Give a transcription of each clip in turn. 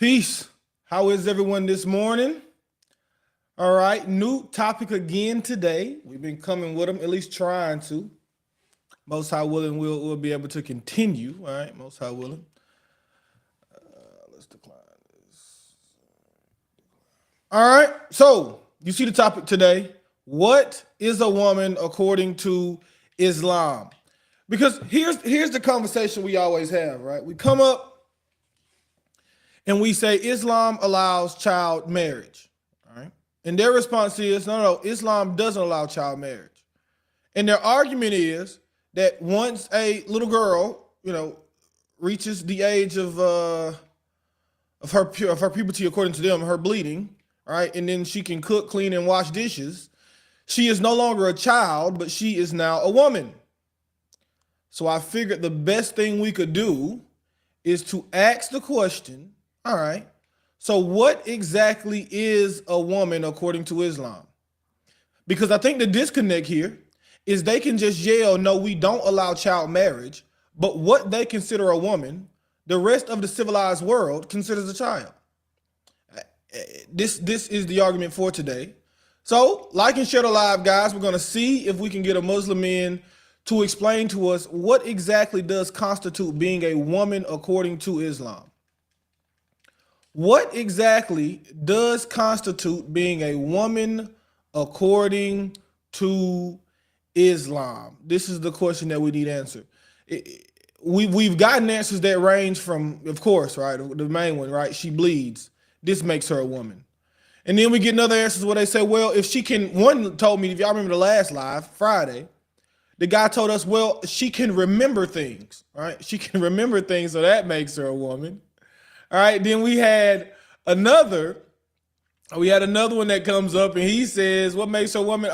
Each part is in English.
Peace. How is everyone this morning? All right, new topic again today. We've been coming with them, at least trying to. Most High willing, we'll be able to continue. All right, most High willing. Let's decline this. All right, so you see the topic today. What is a woman according to Islam? Because here's the conversation we always have, right? We come up and we say Islam allows child marriage. All right. And their response is no, Islam doesn't allow child marriage. And their argument is that once a little girl, reaches the age of her puberty, according to them, her bleeding, all right, and then she can cook, clean, and wash dishes, she is no longer a child, but she is now a woman. So I figured the best thing we could do is to ask the question, all right, so what exactly is a woman according to Islam? Because I think the disconnect here is they can just yell, no, we don't allow child marriage, but what they consider a woman, the rest of the civilized world considers a child. This is the argument for today. So like and share the live, guys. We're going to see if we can get a Muslim in to explain to us what exactly does constitute being a woman according to Islam. What exactly does constitute being a woman according to Islam? This is the question that we need answered. We've gotten answers that range from, of course, right, the main one, right, she bleeds. This makes her a woman. And then we get another answers where they say, well, if she can, one told me, if y'all remember the last live, Friday, the guy told us, well, she can remember things, right? She can remember things, so that makes her a woman. All right, then we had another one that comes up and he says, what makes her a woman?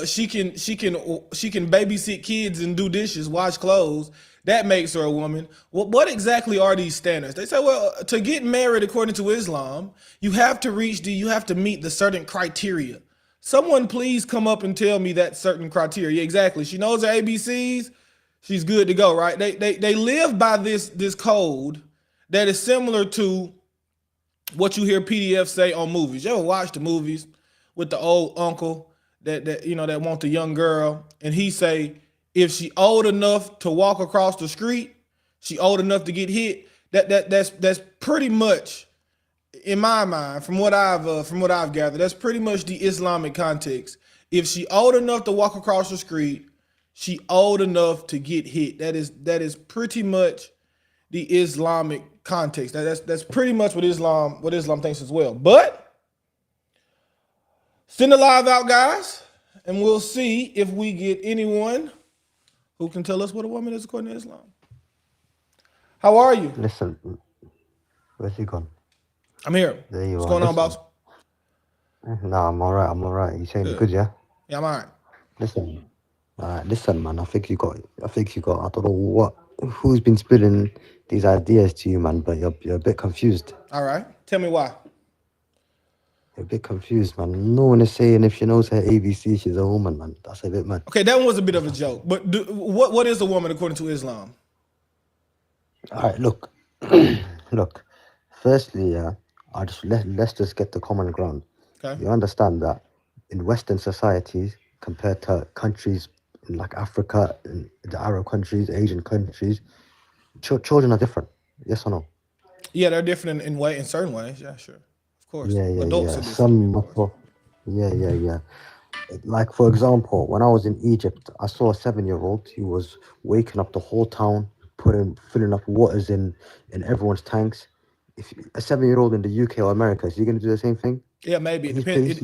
She can babysit kids and do dishes, wash clothes. That makes her a woman. What exactly are these standards? They say, well, to get married according to Islam, you have to meet the certain criteria. Someone please come up and tell me that certain criteria. Yeah, exactly. She knows her ABCs. She's good to go, right? They live by this code that is similar to what you hear PDFs say on movies. You ever watch the movies with the old uncle that want the young girl, and he say, if she old enough to walk across the street, she old enough to get hit. That's pretty much, in my mind, from what I've gathered, that's pretty much the Islamic context. If she old enough to walk across the street, she old enough to get hit. That is pretty much the Islamic context. That's pretty much what Islam thinks as well. But send the live out, guys, and we'll see if we get anyone who can tell us what a woman is according to Islam. How are you? Listen, where's he gone? I'm here. There you What's are. going on, Listen. boss? No, I'm alright. You saying good, yeah? Yeah, I'm all right. Listen, man. I think you got. I don't know who's been spilling these ideas to you, man. But you're a bit confused. All right. Tell me why. You're a bit confused, man. No one is saying if she knows her ABC, she's a woman, man. That's a bit mad. Okay, that one was a bit of a joke. But what is a woman according to Islam? All right, look. Look. Firstly, yeah, let's just get the common ground. Okay. You understand that in Western societies, compared to countries in like Africa, in the Arab countries, Asian countries, children are different. Yes or no? Yeah, they're different in certain ways. Yeah, sure. Of course. Yeah. Adults are different. Yeah. Like for example, when I was in Egypt, I saw a 7-year-old. He was waking up the whole town, filling up waters in everyone's tanks. If a 7-year-old in the UK or America, is he going to do the same thing? Yeah, maybe. It depends.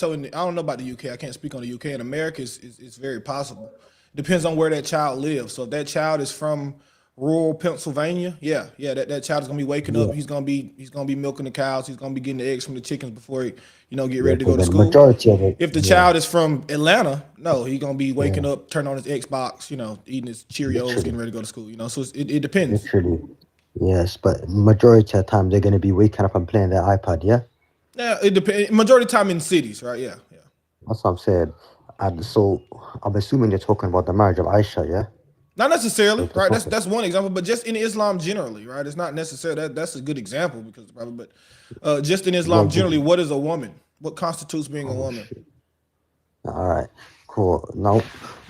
I don't know about the UK. I can't speak on the UK. In America, it's very possible. It depends on where that child lives. So if that child is from rural Pennsylvania, yeah, that child is gonna be waking up. He's gonna be milking the cows. He's gonna be getting the eggs from the chickens before he, get ready to go to school. Majority of it. If the child is from Atlanta, no, he's gonna be waking up, turning on his Xbox, eating his Cheerios, getting ready to go to school. So it depends. Literally. Yes, but majority of the time they're gonna be waking up and playing their iPad. Yeah. Yeah, it depends. Majority of the time in cities, right? Yeah. That's what I'm saying. And so I'm assuming you're talking about the marriage of Aisha, yeah? Not necessarily, The right? Prophet. That's one example, but just in Islam generally, right? It's not necessarily that's a good example because probably, but just in Yeah, Islam generally, what is a woman? What constitutes being a oh woman? shit. All right, cool. Now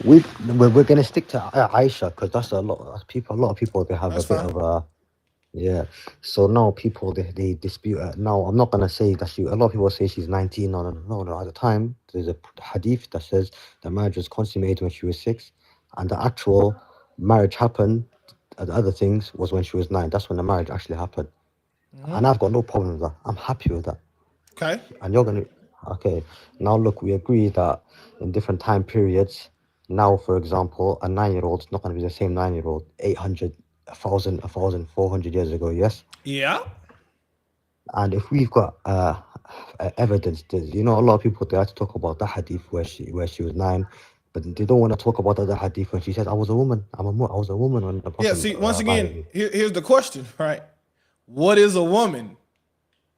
we we're gonna stick to Aisha because that's a lot of people. A lot of people they have a That's bit fine. of a yeah. So now people they dispute her. Now I'm not gonna say that she. A lot of people say she's 19. No, no, no, no. At the time, there's a hadith that says the marriage was consummated when she was 6, and the actual marriage happened. The other things was when she was 9. That's when the marriage actually happened, Hmm. and I've got no problem with that. I'm happy with that. Okay. And you're gonna okay. Now look, we agree that in different time periods. Now, for example, a 9-year-old is not gonna be the same 9-year-old 800, 1,400 years ago. Yes. Yeah. And if we've got evidence, that, a lot of people they like to talk about the hadith where she was 9, but they don't want to talk about the other hadith when she says, "I was a woman. I was a woman when the Yeah. Prophet See, once again, married me." here's the question, right? What is a woman?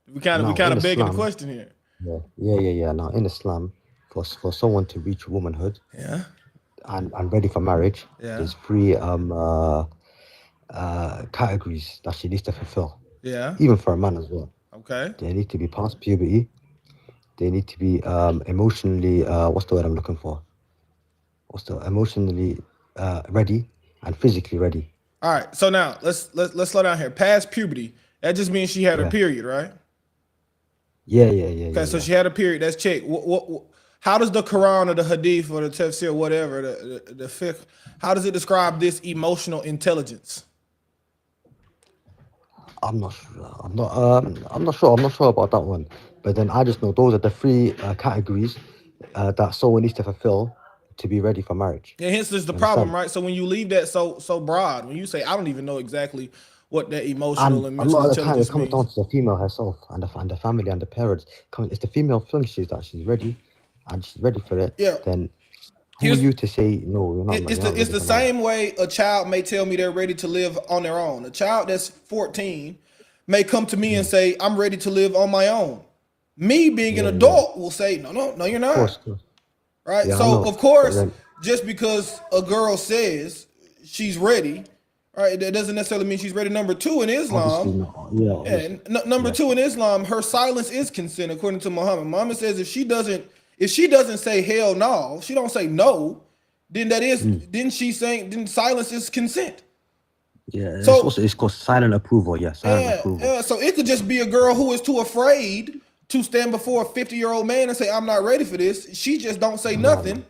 We Now kind in of begging the Islam, question here. yeah. Now in Islam, for someone to reach womanhood Yeah. and ready for marriage, Yeah. there's three categories that she needs to fulfill. Yeah. Even for a man as well, Okay. they need to be past puberty. They need to be emotionally what's the word I'm looking for? What's the emotionally ready and physically ready. All right. So now let's slow down here. Past puberty. That just means she had her Yeah, period, right? Okay. So yeah. she had a period. That's check. How does the Quran or the Hadith or the Tafsir, whatever, the fiqh, how does it describe this emotional intelligence? I'm not sure. I'm not sure about that one. But then I just know those are the three categories that someone needs to fulfill to be ready for marriage. And hence is the You problem, understand? right? So when you leave that so broad, when you say I don't even know exactly what that emotional And and a mental lot of the time, it intelligence comes down means. to the female herself and the family and the parents. It's the female thinks she's ready, and she's ready for it. Yeah. Then who are Here's you to say no? it's You're not it's ready the for marriage. same way a child may tell me they're ready to live on their own. A child that's 14 may come to me and Mm. say, I'm ready to live on my own. Me being an Yeah. adult will say, no, you're Of not. course. Right? Yeah, I So know. of But course, then just because a girl says she's ready, right, that doesn't necessarily mean she's ready. Number two in obviously Islam, not. Yeah, yeah, obviously. number Yeah. two in Islam, her silence is consent according to Muhammad. Muhammad says if she doesn't say hell no, if she don't say no, then that is Mm. then she's saying then silence is consent. Yeah, So it's called silent approval. Yeah, silent approval. so it could just be a girl who is too afraid to stand before a 50-year-old man and say, I'm not ready for this. She just don't say No. nothing.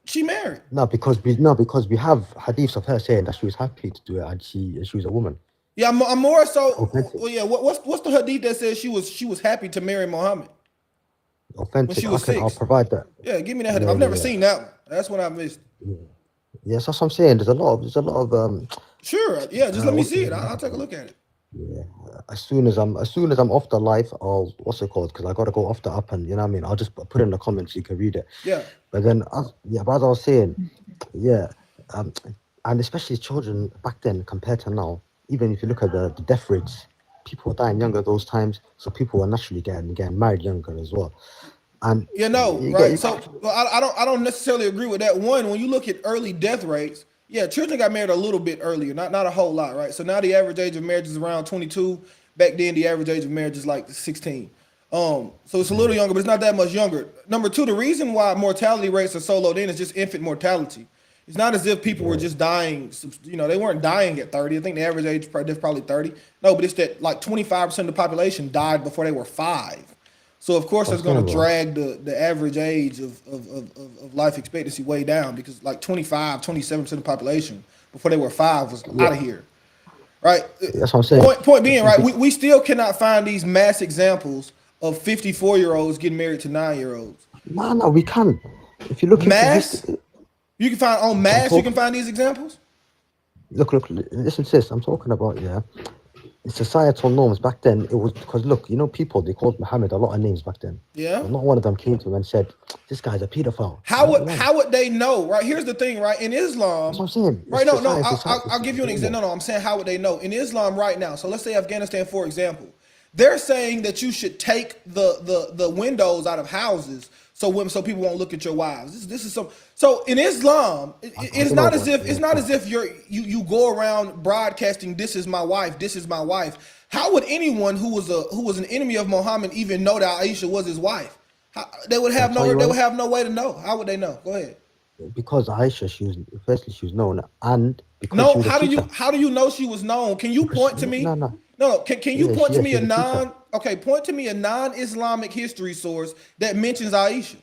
She married. Because we have hadiths of her saying that she was happy to do it and she was a woman. Yeah, I'm more so. Authentic. Well, yeah. What's the hadith that says she was happy to marry Muhammad when she Authentic. was I'll 6? provide that. Yeah, give me that hadith. Yeah, I've yeah, never yeah. seen that one. That's what I missed. Yes, that's what I'm saying. There's a lot of Sure. Yeah, just let me what's the see it. word I'm I'll looking take a for? look at it. Yeah. As soon as I'm off the live, I'll what's it called? Because I gotta go off the app and you know what I mean. I'll just put it in the comments so you can read it. Yeah. But then, as I was saying, yeah, um, and especially children back then compared to now, even if you look at the death rates, people were dying younger those times, so people were naturally getting married younger as well. And You know, you get right? you So got well, I don't necessarily agree with that. One, when you look at early death rates, yeah, children got married a little bit earlier, not a whole lot, right? So now the average age of marriage is around 22. Back then, the average age of marriage is like 16. So it's a little younger, but it's not that much younger. Number two, the reason why mortality rates are so low then is just infant mortality. It's not as if people were yeah, just dying. They weren't dying at 30. I think the average age is probably 30. No, but it's that like 25% of the population died before they were 5. So of course I'm that's going saying, to bro. drag the average age of life expectancy way down because like 27% of the population before they were 5 was Yeah, out of here, right? that's what I'm saying. Point being, right, Be- we still cannot find these mass examples of 54-year-olds getting married to 9-year-olds. no, we can. If you look into Mass, history, you can find on I'm mass, you can talking. find these examples. Look, listen to this. I'm talking about societal norms back then. It was because look, people they called Muhammad a lot of names back then, Yeah. but not one of them came to him and said, "This guy's a pedophile." Not one. How would they know? Right, here's the thing. Right, in That's Islam, what I'm saying. It's right? No, no. society, society, I'll give you an example. normal. No, no. I'm saying how would they know? In Islam right now. So let's say Afghanistan, for example. They're saying that you should take the windows out of houses so people won't look at your wives. This is some. So in Islam, I it's don't know not as about if yeah, it's not. you go around broadcasting, this is my wife, this is my wife. How would anyone who was an enemy of Muhammad even know that Aisha was his wife? They would Can I have tell no you they would why? have no way to know. How would they know? Go ahead. Because Aisha, firstly she was known, and because she No, was a teacher. how do you know she was known? Can you Because point to me? no, no, No, can you yeah, point to me she a was a teacher. non okay, point to me a non-Islamic history source that mentions Aisha.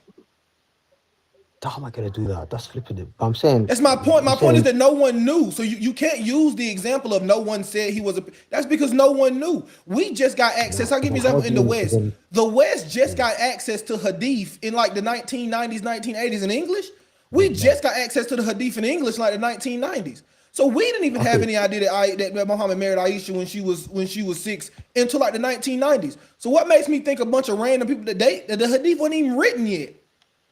How am I gonna do that? That's flipping it. But I'm saying, That's my point. I'm My point is saying, that no one knew. So you can't use the example of no one said he was a. That's because no one knew. We just got access. no. I'll give you But an how example do in the you? West. Then The West just yeah, got access to Hadith in like the 1990s, 1980s in English. yeah, We yeah. just got access to the Hadith in English like the 1990s. So we didn't even have Okay, any idea that Muhammad married Aisha when she was 6 until like the 1990s. So what makes me think a bunch of random people that the Hadith wasn't even written yet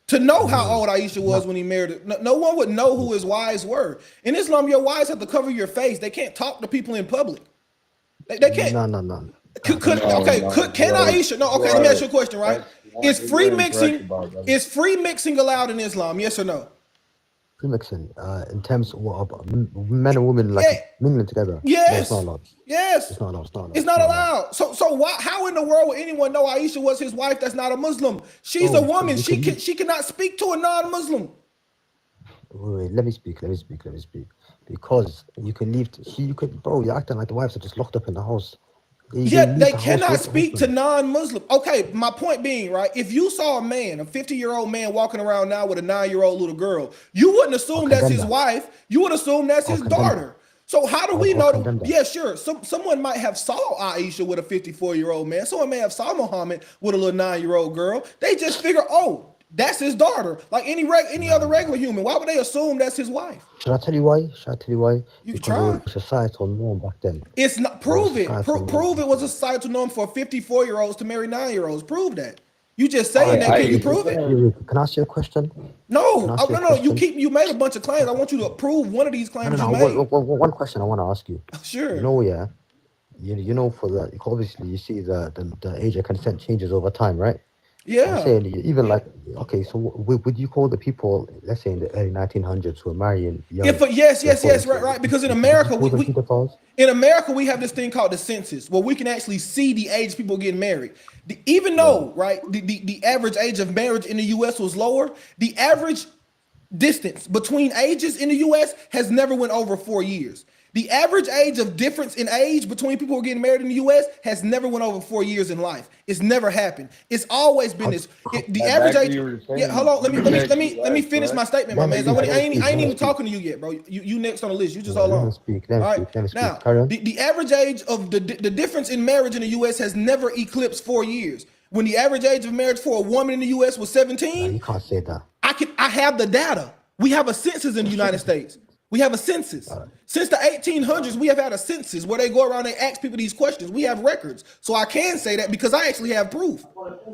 to know how no, old Aisha was no, when he married her. No one would know who his wives were. In Islam, your wives have to cover your face. They can't talk to people in public. They can't. no, no, no, no, no, no. Can Aisha? No. Okay, let me ask you a question. Right? Is free you're incorrect mixing about it, brother. is free mixing allowed in Islam? Yes or no? Premixing, in terms of what about men and women like Yeah. mingling together. No, it's not Yes. allowed. Yes. It's not allowed. It's not allowed. It's It's not not allowed. allowed. So why? How in the world would anyone know Aisha was his wife? That's not a Muslim. She's a Bro, woman. you can leave. She cannot speak to a non-Muslim. Wait, let me speak. Let me speak. Let me speak. Because you can leave. You could, bro. You're acting like the wives are just locked up in the house. They Yet leave they the house cannot with the speak to husband. non-Muslim. Okay, my point being, right? If you saw a man, a 50-year-old man walking around now with a 9-year-old little girl, you wouldn't I'll assume that's condemn his that. wife. You would assume that's I'll his condemn that. daughter. So how do we I'll know that? condemn that. Yeah, sure. Someone might have saw Aisha with a 54-year-old man. Someone may have saw Muhammad with a little 9-year-old girl. They just figure, oh, that's his daughter. Like any No, other no, no. regular human. Why would they assume that's his wife? Should I tell you why? Should I tell you why? You can Because it was try. a societal norm back then. It's not It was a prove it. societal norm Prove back it was a then. societal norm for 54-year-olds to marry 9-year-olds. Prove that. You just All saying right. that. Can Okay. you Aisha prove it? Can I ask you a question? Can No, I ask you a no. question? You made a bunch of claims. I want you to prove one of these No, no, claims you no. made. One question I want to ask you. You Sure. know, yeah. You know, for the obviously you see the age of consent changes over time, right? I'm Yeah. saying even like okay, so would you call the people, let's say in the early 1900s, who were marrying young, If yes, to their yes, yes, 40s, right, right. Because would you call them We pedophiles? in America we have this thing called the census, where we can actually see the age people getting married. Even Right. though right, the average age of marriage in the U.S. was lower, the average distance between ages in the US has never went over 4 years. The average age of difference in age between people who are getting married in the US has never went over 4 years in life. It's never happened. It's always been How, this. how, The Like average back to age. you were Yeah, hold saying, on. you said you Let me last, finish my correct? statement, my let me man. speak. Let me speak. I ain't Let me even speak. talking to you yet, bro. You next on the list. You just hold Let me on. speak. Let me All right. speak. Let me speak. Now, Carry on. the average age of the difference in marriage in the US has never eclipsed 4 years. When the average age of marriage for a woman in the US was Nah, 17, you can't say that. I have the data. We have a census in the United States. We have a census. Since the 1800s, we have had a census where they go around and ask people these questions. We have records. So I can say that because I actually have proof.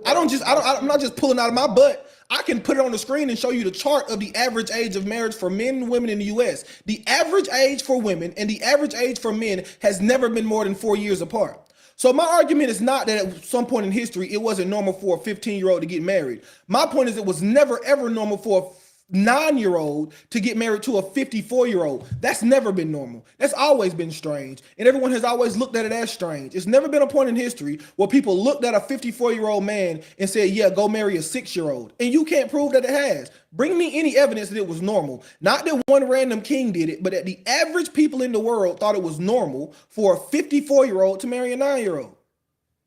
I'm not just pulling out of my butt. I can put it on the screen and show you the chart of the average age of marriage for men and women in the US. The average age for women and the average age for men has never been more than 4 years apart. So my argument is not that at some point in history it wasn't normal for a 15-year-old to get married. My point is it was never ever normal for a 9-year-old to get married to a 54-year-old. That's never been normal. That's always been strange. And everyone has always looked at it as strange. It's never been a point in history where people looked at a 54-year-old man and said, yeah, go marry a 6-year-old. And you can't prove that it has. Bring me any evidence that it was normal. Not that one random king did it, but that the average people in the world thought it was normal for a 54-year-old to marry a 9-year-old.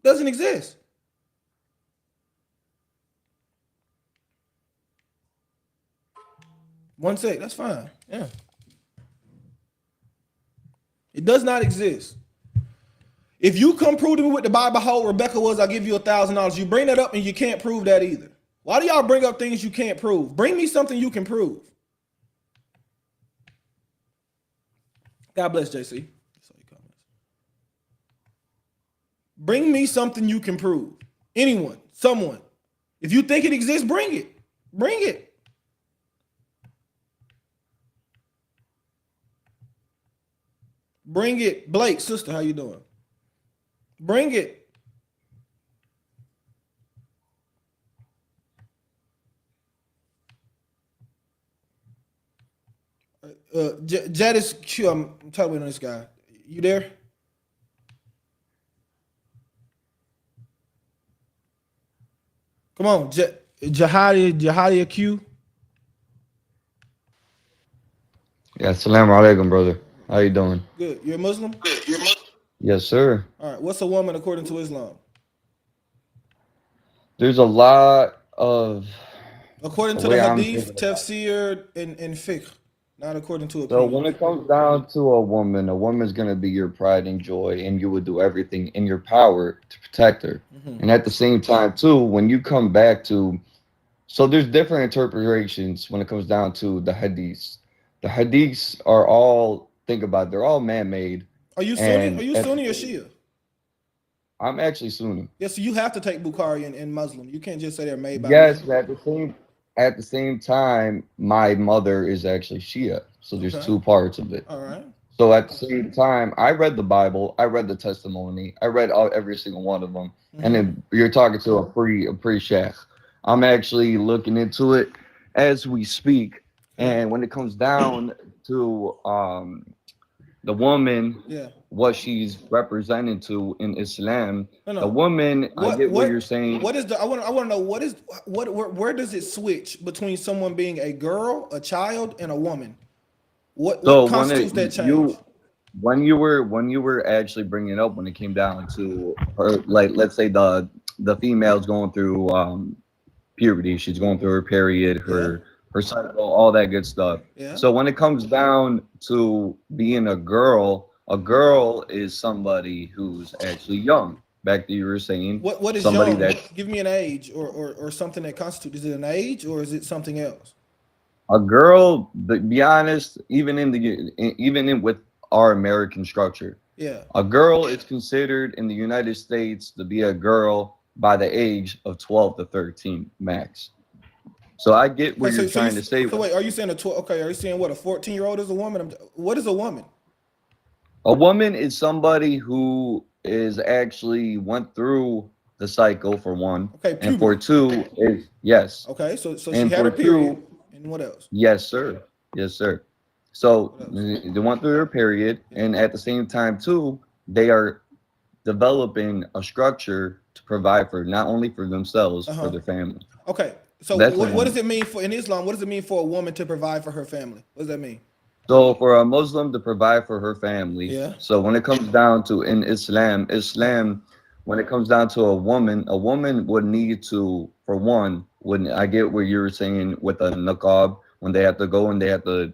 Doesn't exist. One sec, that's fine. Yeah. It does not exist. If you come prove to me with the Bible how Rebecca was, I'll give you $1,000. You bring that up and you can't prove that either. Why do y'all bring up things you can't prove? Bring me something you can prove. God bless JC. Bring me something you can prove. Anyone, someone. If you think it exists, bring it. Bring it. Bring it. Blake, sister, how you doing? Bring it. Jadis Q, I'm talking on this guy. You there? Come on, Jahadia Q. Yeah, assalamu alaikum, brother. How you doing? Good. You're a Muslim? Yes, sir. All right. What's a woman according to Islam? There's a lot of According the to the way I'm Hadith, thinking about it. tafsir, and fiqh, not according to So when opinions. it comes down to a woman's gonna be your pride and joy, and you would do everything in your power to protect her. Hmm. And at the same time, too, when you come back to, so there's different interpretations when it comes down to the hadiths. The hadiths are all, think about it, they're all man-made, Are you Sunni? Are and you at the Sunni or same, Shia? I'm actually Sunni. Yes, so you have to take Bukhari and Muslim. You can't just say they're made by Yes, men. but at the same time, my mother is actually Shia, so there's Okay. two parts of it. All right. So at the same time, I read the Bible, I read the testimony, I read every single one of them, and Mm-hmm. then you're talking to a pre sheikh. I'm actually looking into it as we speak, Okay. and when it comes down to the woman, Yeah. what she's representing to in Islam, No, the no. woman, I What get what what you're saying. what is the? I want to know what is what where does it switch between someone being a girl, a child, and a woman? What So when constitutes it that change? you when you were actually bringing it up when it came down to her, like let's say the female's going through puberty, she's going through her period, Yeah. her cycle, all that good stuff. Yeah. So when it comes down to being a girl is somebody who's actually young. Back to you were saying What is somebody young? that's Give me an age or something that constitutes. Is it an age or is it something else? a girl. To be honest, even in with our American structure. Yeah. A girl is considered in the United States to be a girl by the age of 12 to 13 max. So I get Okay. what you're trying to say. So wait. Are you saying a 12? Okay. Are you saying what a 14-year-old is a woman? What is a woman? A woman is somebody who is actually went through the cycle for one, Okay. and for Puberty. two is yes, Okay. So she and had for her period. two, And what else? yes, sir, yes, sir. So What else? they went through their period, Yeah. and at the same time too, they are developing a structure to provide for not only for themselves, Uh for huh. their family. Okay. So That's what does when. it mean for in Islam? What does it mean for a woman to provide for her family? What does that mean? So for a Muslim to provide for her family, Yeah. so when it comes down to in Islam, Uh huh. when it comes down to a woman would need to, for one, when I get what you were saying with a niqab, when they have to go and they have to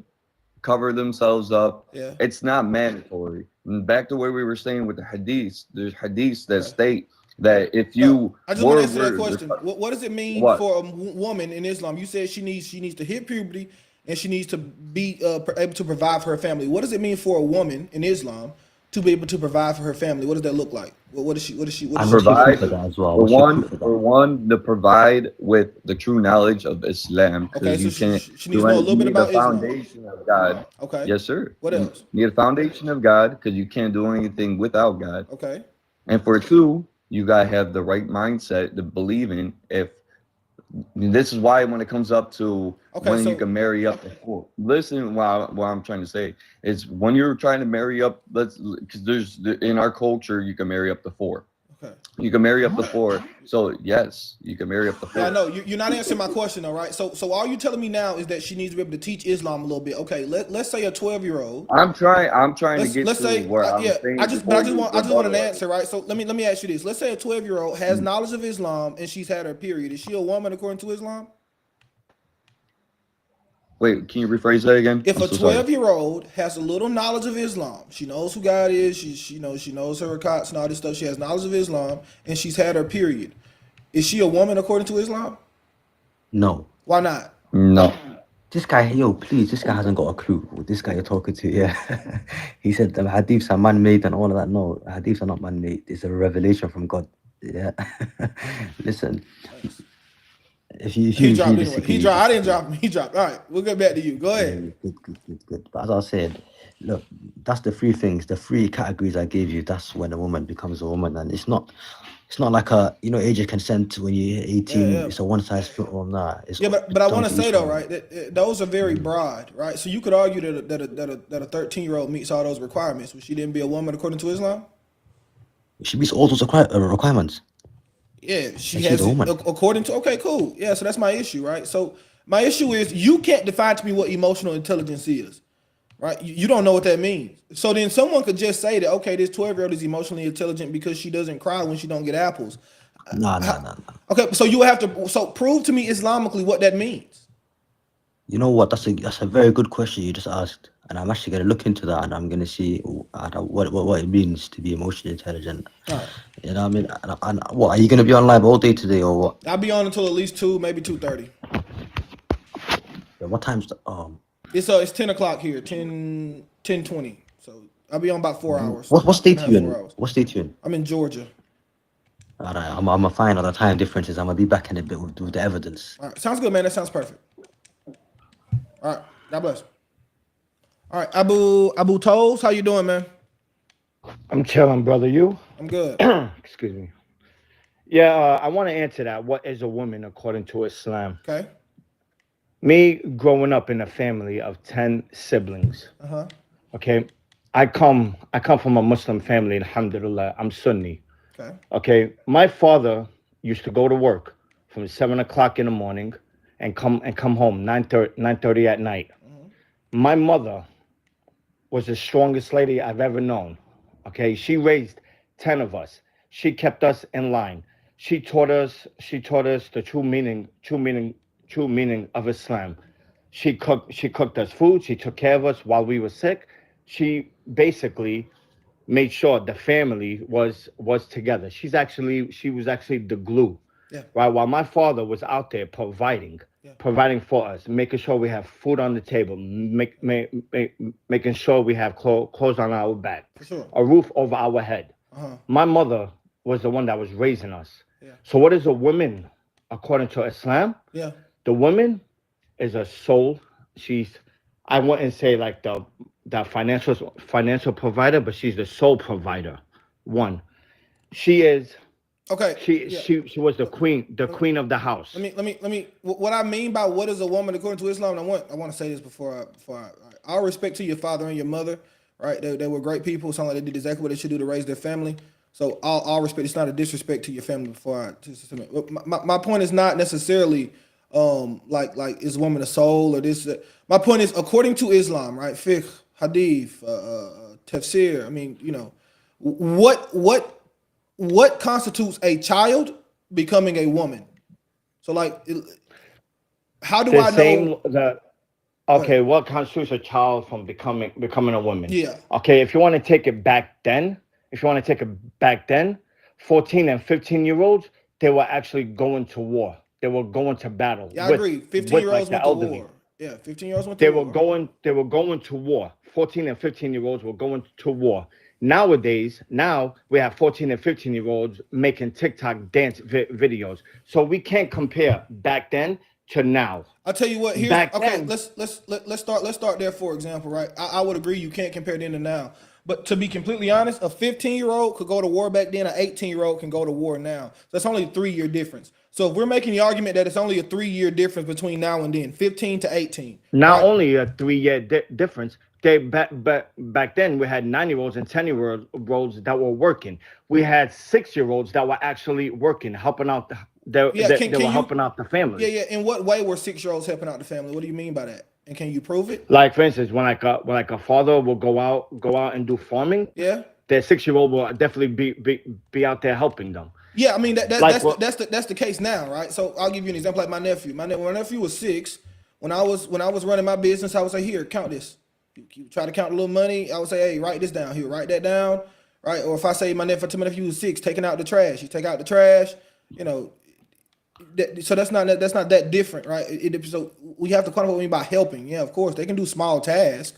cover themselves up, Yeah. it's not mandatory. And back to where we were saying with the hadiths, there's hadiths that Okay. state that if No, you I just want to answer that were question. What does it mean what? for a woman in Islam? You said she needs to hit puberty and she needs to be able to provide for her family. What does it mean for a woman in Islam to be able to provide for her family? What does that look like? What is she? What is she? What And does she what's your need to proof Provide do? for that as well? for What's your one proof for that? for one to provide with the true knowledge of Islam, Okay, because so you she can't she needs do to know a any, little you bit need a about Islam. foundation of God. Okay. Yes, sir. What You else? need a foundation of God because you can't do anything without God. Okay. And for two, you gotta have the right mindset to believe in. If this is why when it comes up to Okay. when you So can marry up to four, listen, what I'm trying to say is when you're trying to marry up, let's because there's in our culture you can marry up to four. okay. You can marry up to four. So yes, you can marry up to Yeah, I four. know you're not answering my question, all right. So all you telling me now is that she needs to be able to teach Islam a little bit. Okay. Let's say a 12-year-old. I'm trying to Let's get let's to say where I'm yeah. I saying just but before you I just want an rebuttal answer, everything. right? So let me ask you this. Let's say a 12-year-old has knowledge of Islam and she's had her period. Is she a woman according to Islam? Wait, can you rephrase that again? If I'm a so sorry. 12-year-old has a little knowledge of Islam, she knows who God is, she knows her Akats and all this stuff, she has knowledge of Islam, and she's had her period. Is she a woman according to Islam? No. Why not? No. This guy, yo, please, this guy hasn't got a clue. This guy you're talking to, yeah. He said the hadiths are man-made and all of that. No, hadiths are not man-made. It's a revelation from God. Yeah. Listen, Thanks. if He you dropped anyway. He disagree, you dropped. I didn't disagree. drop him. He dropped. All right, we'll get back to you. Go Yeah, ahead. yeah, good, good, good, good. But as I said, look, that's the three things, the three categories I gave you. That's when a woman becomes a woman, and it's It's not like a age of consent when you're Yeah, 18. yeah. It's a one size fit all. Nah, Yeah, but it's I down want to to say each though, one. right, that those are very broad, right? So you could argue that a 13-year-old meets all those requirements, but she didn't be a woman according to Islam. She meets all those requirements, Yeah, she and she's has a it woman. according to. Okay, cool. Yeah, so that's my issue, right? So my issue is you can't define to me what emotional intelligence is, right? You don't know what that means. So then someone could just say that okay, this 12-year-old is emotionally intelligent because she doesn't cry when she don't get apples. Nah, nah, How- nah, nah. Okay, so you would have to prove to me Islamically what that means. You know what? That's a very good question you just asked, and I'm actually gonna look into that, and I'm gonna see what it means to be emotionally intelligent. All right, You know what I mean? And what are you gonna be on live all day today, or what? I'll be on until at least 2, maybe 2:30. Yeah, what time's It's 10 o'clock here, 10:20. So I'll be on about 4 hours, what two and a state half, you 4 in? hours. What state you in? I'm in Georgia. All right, I'm a fine on the time differences. I'm gonna be back in a bit with the evidence. All right, sounds good, man. That sounds perfect. All right, God bless. All right, Abu Toes, how you doing, man? I'm chilling, brother. You? I'm good. Excuse me. Yeah, I want to answer that. What is a woman according to Islam? Okay. Me growing up in a family of 10 siblings. Uh huh. Okay, I come from a Muslim family. Alhamdulillah, I'm Sunni. Okay. Okay, my father used to go to work from 7 o'clock in the morning and come home 9:30 at night. Mm-hmm. My mother was the strongest lady I've ever known. Okay, she raised 10 of us. She kept us in line. She taught us the true meaning of Islam. She cooked us food. She took care of us while we were sick. She basically made sure the family was together. She was actually the glue, Yeah. right? While my father was out there providing, Yeah. providing for us, making sure we have food on the table, making sure we have clothes on our back, For sure. a roof over our head. Uh huh. My mother was the one that was raising us. Yeah. So what is a woman according to Islam? Yeah. The woman is a soul. I wouldn't say like the financial provider, but she's the sole provider. One, she is Okay. she Yeah. she was the queen of the house. Let me. What I mean by what is a woman according to Islam? And I want to say this before all respect to your father and your mother, right? They were great people. Sound like they did exactly what they should do to raise their family. So all respect. It's not a disrespect to your family. My point is not necessarily like is a woman a soul or this. My point is according to Islam, right? Fiqh, hadith, tafsir. I mean, what constitutes a child becoming a woman? So how do The I same know? the Go ahead. Okay, what constitutes a child from becoming a woman? Yeah, Okay, if you want to take it back then, if you want to take it back then, 14 and 15-year-olds, they were actually going to war. They were going to battle yeah, I with agree. 15 with year like olds the went to elderly. war. Yeah, 15-year-olds went to They were war. going to war. 14 and 15-year-olds were going to war. Now we have 14 and 15-year-olds making TikTok dance videos. So we can't compare back then to now. I'll tell you what. Here's Back okay. then, Let's start there. For example, right? I would agree you can't compare then to now. But to be completely honest, a 15-year-old could go to war back then. An 18-year-old can go to war now. So that's only a 3 year difference. So if we're making the argument that it's only a 3 year difference between now and then, 15 to 18, not right? only a 3 year difference, back then we had 9-year-olds and 10-year-olds that were working. We had 6-year-olds that were actually working, helping out Yeah. they Can were you? helping out the Yeah, families. yeah. In what way were 6 year olds helping out the family? What do you mean by that? And can you prove it? Like for instance, when a father will go out and do farming, Yeah. their 6-year-old will definitely be out there helping them. Yeah, I mean Like what? that's the case now, right? So I'll give you an example. Like my nephew, when my nephew was 6, when I was running my business, I would say, "Here, count this." You try to count a little money. I would say, "Hey, write this down. Here, write that down." Right? Or if I say to my nephew was 6, taking out the trash, you take out the trash. You know, so that's not that different, right? So we have to quantify what we mean by helping. Yeah, of course they can do small tasks,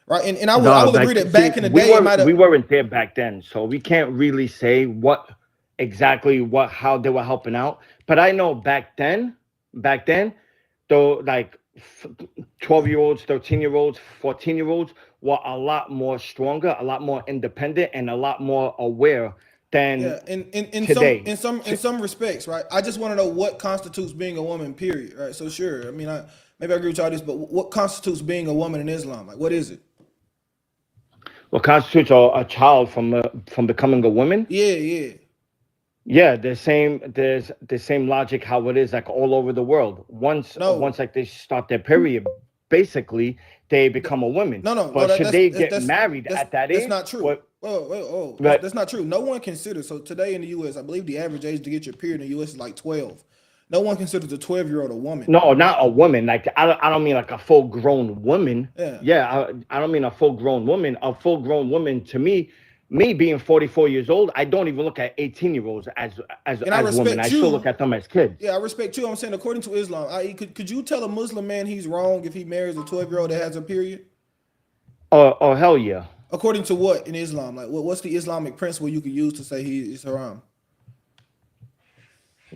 right? And I No, will agree like that see, back in the day it might we have. weren't there back then, so we can't really say what exactly what how they were helping out. But I know back then, though, like 12-year-olds, 13-year-olds, 14-year-olds were a lot more stronger, a lot more independent, and a lot more aware than Yeah, in today. in some respects, right? I just want to know what constitutes being a woman, period, right? So sure, I mean, maybe I agree with y'all this, but what constitutes being a woman in Islam? Like, what is it? What constitutes a child from becoming a woman? Yeah, yeah. Yeah, there's the same logic how it is like all over the world. Once No, like they start their period, basically they become a woman. no. But should That's they that's get that's married that's at that that's age? not true. What? Oh, Right? that's not true. No one considers. So today in the U.S., I believe the average age to get your period in the U.S. is like 12. No one considers a 12-year-old a woman. No, not a woman. Like I don't mean like a full grown woman. Yeah. Yeah, I don't mean a full grown woman. A full grown woman to me being 44 years old, I don't even look at 18-year-olds And I as women. I respect still look you. at them as kids. Yeah, I respect you. I'm saying according to Islam, i.e., could you tell a Muslim man he's wrong if he marries a 12-year-old that has a period? Oh hell yeah. According to what in Islam? Like, what's the Islamic principle you could use to say he is haram?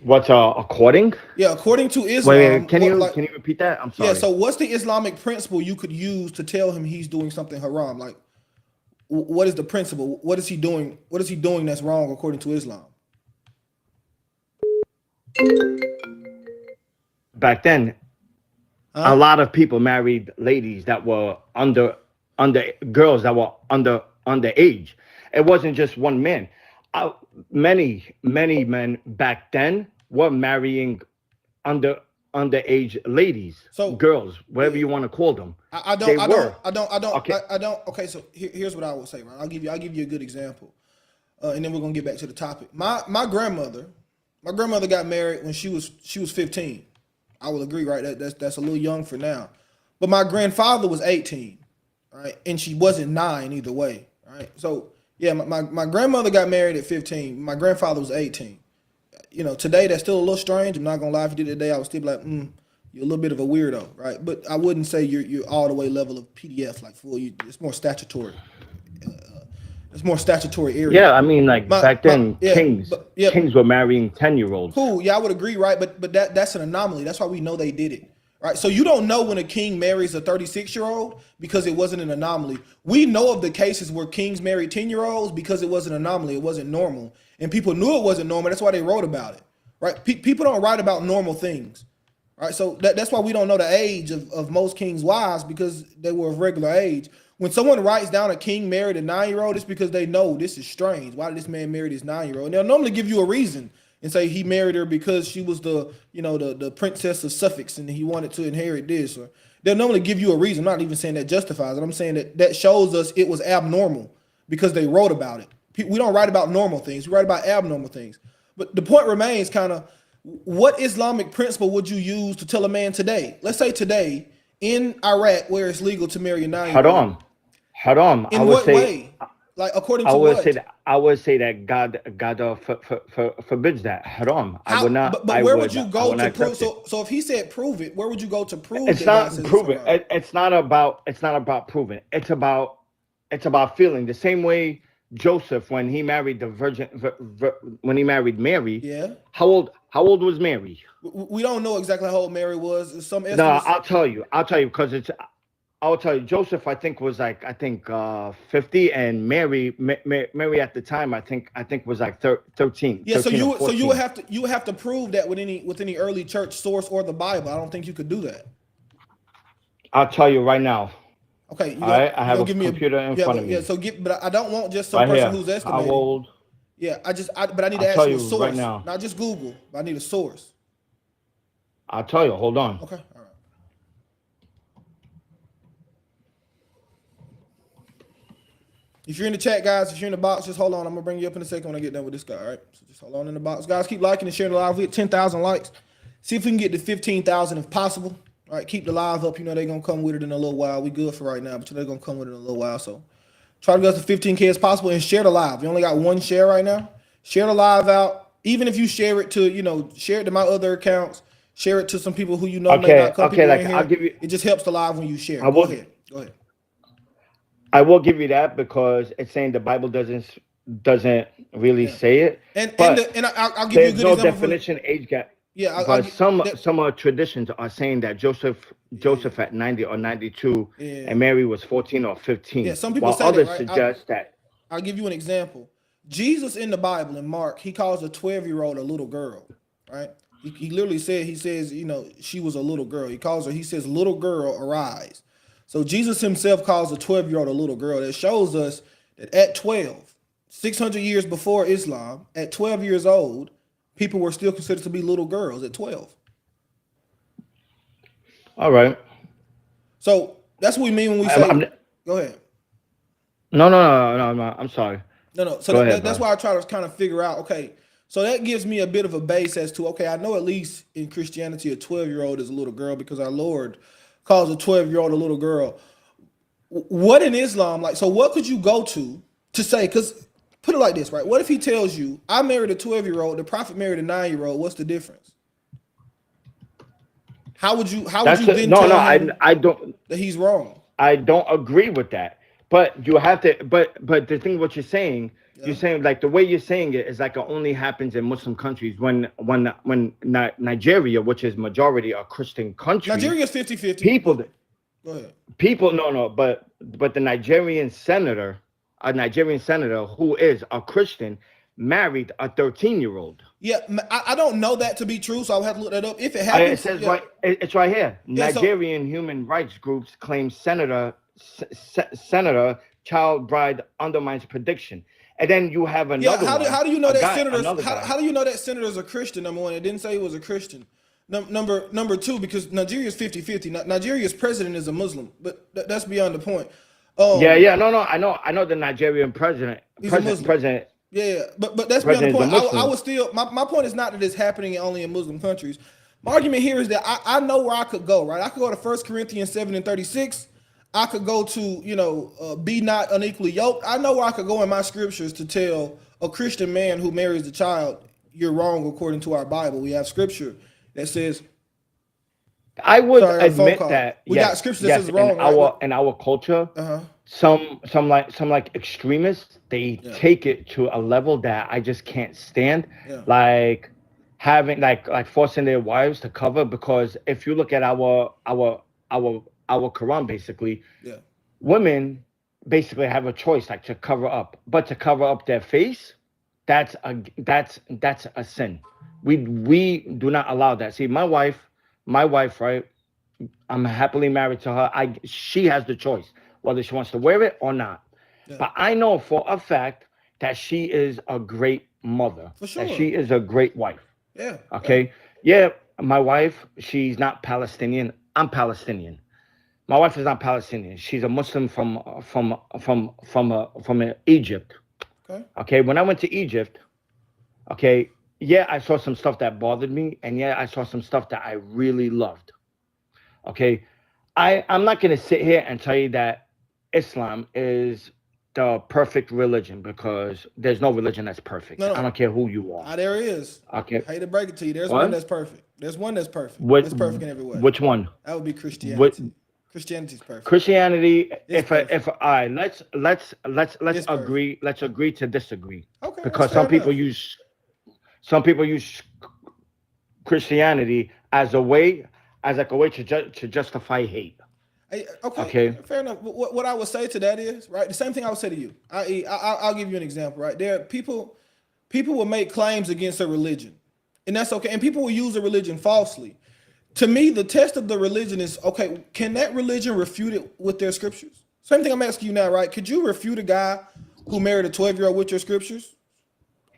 What's according? Yeah, according to Wait, Islam, can what you like can you repeat that? I'm yeah. sorry. So what's the Islamic principle you could use to tell him he's doing something haram? Like, what is the principle? What is he doing? What is he doing that's wrong according to Islam? Back then, a Huh? lot of people married ladies that were under girls that were underage. It wasn't just one man. Uh, many men back then were marrying under underage ladies, So girls, whatever yeah, you want to call them. I They don't, I don't, were I don't, I don't, okay. I don't. Okay, so here's what I would say, right? I'll give you a good example, and then we're gonna get back to the topic. My grandmother got married when she was 15. I will agree, right? That's a little young for now, but my grandfather was 18, right? And she wasn't 9 either way, right? So yeah, my grandmother got married at 15. My grandfather was 18. You know, today that's still a little strange. I'm not gonna lie. If you did it today, I would still be like, you're a little bit of a weirdo, right? But I wouldn't say you're all the way level of PDF like full. It's more statutory. It's more statutory area. Yeah, I mean, like back My then, yeah, but yeah, kings were marrying 10-year-olds. cool. Yeah, I would agree, right? But that's an anomaly. That's why we know they did it, right? So you don't know when a king marries a 36-year-old because it wasn't an anomaly. We know of the cases where kings married 10-year-olds because it was an anomaly. It wasn't normal, and people knew it wasn't normal. That's why they wrote about it, right? People don't write about normal things, right? So that's why we don't know the age of most kings' wives because they were of regular age. When someone writes down a king married a 9-year-old, it's because they know this is strange. Why did this man marry this 9-year-old? And they'll normally give you a reason and say he married her because she was the princess of Suffolk and he wanted to inherit this. Or they'll normally give you a reason. I'm not even saying that justifies it. I'm saying that shows us it was abnormal because they wrote about it. We don't write about normal things. We write about abnormal things. But the point remains kind of what Islamic principle would you use to tell a man today? Let's say today in Iraq where it's legal to marry a 9-year-old. Haram, haram. In what way? Like according I to would what? say that I would say that God forbids that haram. I How? would not. But I where would. would you I go would to not prove? accept it. So if he said prove it, where would you go to prove It's that God not says it's proven. haram? It's not about. It's not about proving. It's about feeling the same way Joseph when he married the virgin when he married Mary. Yeah. How old was Mary? We don't know exactly how old Mary was. Some No, estimates. I'll tell you. I'll tell you because it's. I'll tell you. Joseph, I think was like 50, and Mary at the time I think was like 13. Yeah. So 13 or you 14. would have to prove that with any early church source or the Bible. I don't think you could do that. I'll tell you right now. Okay. All right, I You have gonna a give me computer in front of me. yeah. So but I don't want just some Right person here. who's How estimating. old? Yeah. But I need to I'll ask tell you a you source, right now. not just Google. But I need a source. I'll tell you. Hold on. Okay. All right. If you're in the chat, guys, if you're in the box, just hold on. I'm gonna bring you up in a second when I get done with this guy. All right. So just hold on in the box, guys. Keep liking and sharing the live. We hit 10,000 likes. See if we can get to 15,000 if possible. All right. Keep the live up. You know they're gonna come with it in a little while. We good for right now, but they're gonna come with it in a little while. So try to get to 15K as possible and share the live. You only got one share right now. Share the live out. Even if you share it to, share it to my other accounts. Share it to some people who you know may not come. Okay. People Like in here. I'll give you. It just helps the live when you share. I Go will. ahead. Go ahead. I will give you that because it's saying the Bible doesn't really Yeah. say it. And But I'll give you a there's good no example from definition age gap. yeah. But some That, traditions are saying that Joseph at 90 or 92 yeah. and Mary was 14 or Yeah, 15, some people while say that, others right? suggest that. I'll give you an example. Jesus in the Bible in Mark, he calls a 12-year-old a little girl, right? He literally says, she was a little girl. He says, little girl, arise. So Jesus himself calls a 12-year-old a little girl. That shows us that at 12, 600 years before Islam, at 12 years old, people were still considered to be little girls at 12. All right. So that's what we mean when we I'm, say, I'm, go ahead. no. I'm sorry. No. So Go ahead, that's bro. why I try to kind of figure out, okay, so that gives me a bit of a base as to, okay, I know at least in Christianity, a 12-year-old is a little girl because our Lord calls a 12-year-old a little girl. What in Islam, like, so what could you go to say, because put it like this, right? What if he tells you, I married a 12-year-old, the prophet married a 9-year-old, what's the difference? How would you then tell him I don't. that he's wrong? I don't agree with that. But you have to. But the thing, what Yeah. you're saying like the way you're saying it is like it only happens in Muslim countries. When Nigeria, which is majority a Christian country, Nigeria is 50-50. people, Go ahead. no. But the Nigerian senator, a Nigerian senator who is a Christian, married a 13-year-old. Yeah, I don't know that to be true, so I'll have to look that up. If it It happens, says yeah. right. It's right here. Yeah, so- Nigerian human rights groups claim Senator child bride undermines prediction. And then you have another Yeah, one. how do you know a that guy- senators? another guy. How do you know that senator's a Christian? Number one, it didn't say he was a Christian. Number two, because Nigeria is 50-50. Nigeria's president is a Muslim, but that's beyond the point. No. I know the Nigerian president. He's a Muslim. President. Yeah, but that's beyond the President's a point. Muslim. I was still my point is not that it's happening only in Muslim countries. My argument here is that I know where I could go. Right, I could go to 1 Corinthians 7:36. I could go to be not unequally yoked. I know where I could go in my scriptures to tell a Christian man who marries a child, you're wrong according to our Bible. We have scripture that says. I would Sorry, a phone admit call. that We got scripture that says wrong, in right? in our culture, Uh-huh. some like extremists, they take it to a level that I just can't stand. Yeah. Like having like forcing their wives to cover, because if you look at our Quran, basically, Yeah. women basically have a choice like to cover up, but to cover up their face, that's a sin. We do not allow that. See, my wife, right? I'm happily married to her. She has the choice whether she wants to wear it or not. Yeah. But I know for a fact that she is a great mother. For sure. That she is a great wife. Yeah. Okay. Yeah, my wife, she's not Palestinian. I'm Palestinian. My wife is not Palestinian. She's a Muslim from Egypt. Okay. Okay. When I went to Egypt, okay, yeah, I saw some stuff that bothered me, and yeah, I saw some stuff that I really loved. Okay, I'm not gonna sit here and tell you that Islam is the perfect religion, because there's no religion that's perfect. No. I don't care who you are. There is. Okay. I hate to break it to you. There's What? one that's perfect. There's one that's perfect. What- It's perfect in every way. Which one? That would be Christianity. Christianity's perfect. Christianity. It's If all right, let's It's agree. Let's agree to disagree. Okay. Because that's fair some people use Christianity as a way to justify hate. Okay. Fair enough. What I would say to that is, right, the same thing I would say to you. I'll give you an example, right? There are people will make claims against a religion, and that's okay. And people will use a religion falsely. To me, the test of the religion is, okay, can that religion refute it with their scriptures? Same thing I'm asking you now, right? Could you refute a guy who married a 12-year-old with your scriptures?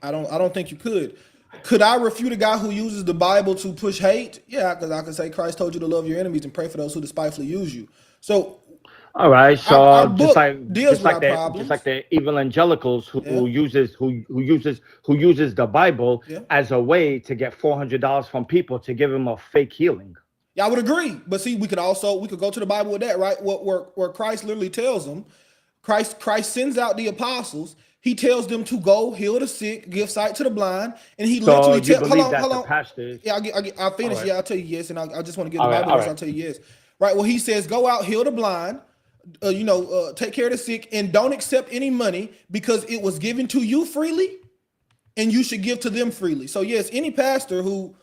I don't think you could. Could I refute a guy who uses the Bible to push hate? Yeah, because I could say Christ told you to love your enemies and pray for those who despitefully use you. So, all right, so our book deals just like with our the problems. just like the evangelicals who uses the Bible as a way to get $400 from people to give them a fake healing. Yeah, I would agree. But see, we could go to the Bible with that, right? Where Christ literally tells them, Christ sends out the apostles. He tells them to go heal the sick, give sight to the blind, and he literally tells. Hold on. Pastors. Yeah, I'll finish. Right. Yeah, I'll tell you yes, and I just want to give the All right, Bible all verse. right. I'll tell you yes. Right. Well, he says, go out, heal the blind, take care of the sick, and don't accept any money because it was given to you freely, and you should give to them freely. So yes, any pastor who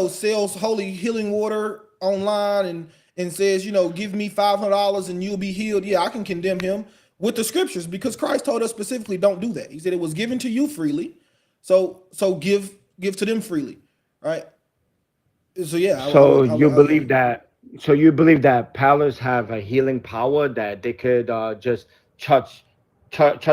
sells holy healing water online and says, give me $500 and you'll be healed. Yeah, I can condemn him. with the scriptures, because Christ told us specifically don't do that. He said it was given to you freely, so give to them freely, right? So yeah, So you I would believe that? So you believe that powers have a healing power that they could just touch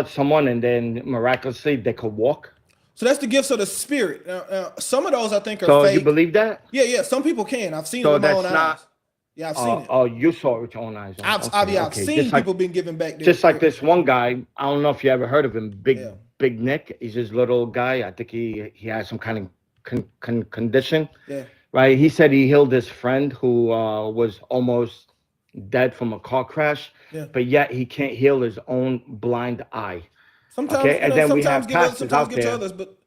someone and then miraculously they could walk? so that's the gifts of the spirit. Now, some of those I think are So you fake. believe that? Yeah. Some people can. I've seen it So with my own that's not. eyes. Yeah, I've seen it. Oh, you saw it with your own eyes. Okay, I've okay. seen people being given back Just like there. this one guy. I don't know if you ever heard of him. Yeah. Big Nick. He's this little guy. I think he has some kind of condition. Yeah. Right. He said he healed his friend who was almost dead from a car crash. Yeah. But yet he can't heal his own blind eye. Sometimes, Okay, and then we sometimes have give us, pastors sometimes out give to there. others, but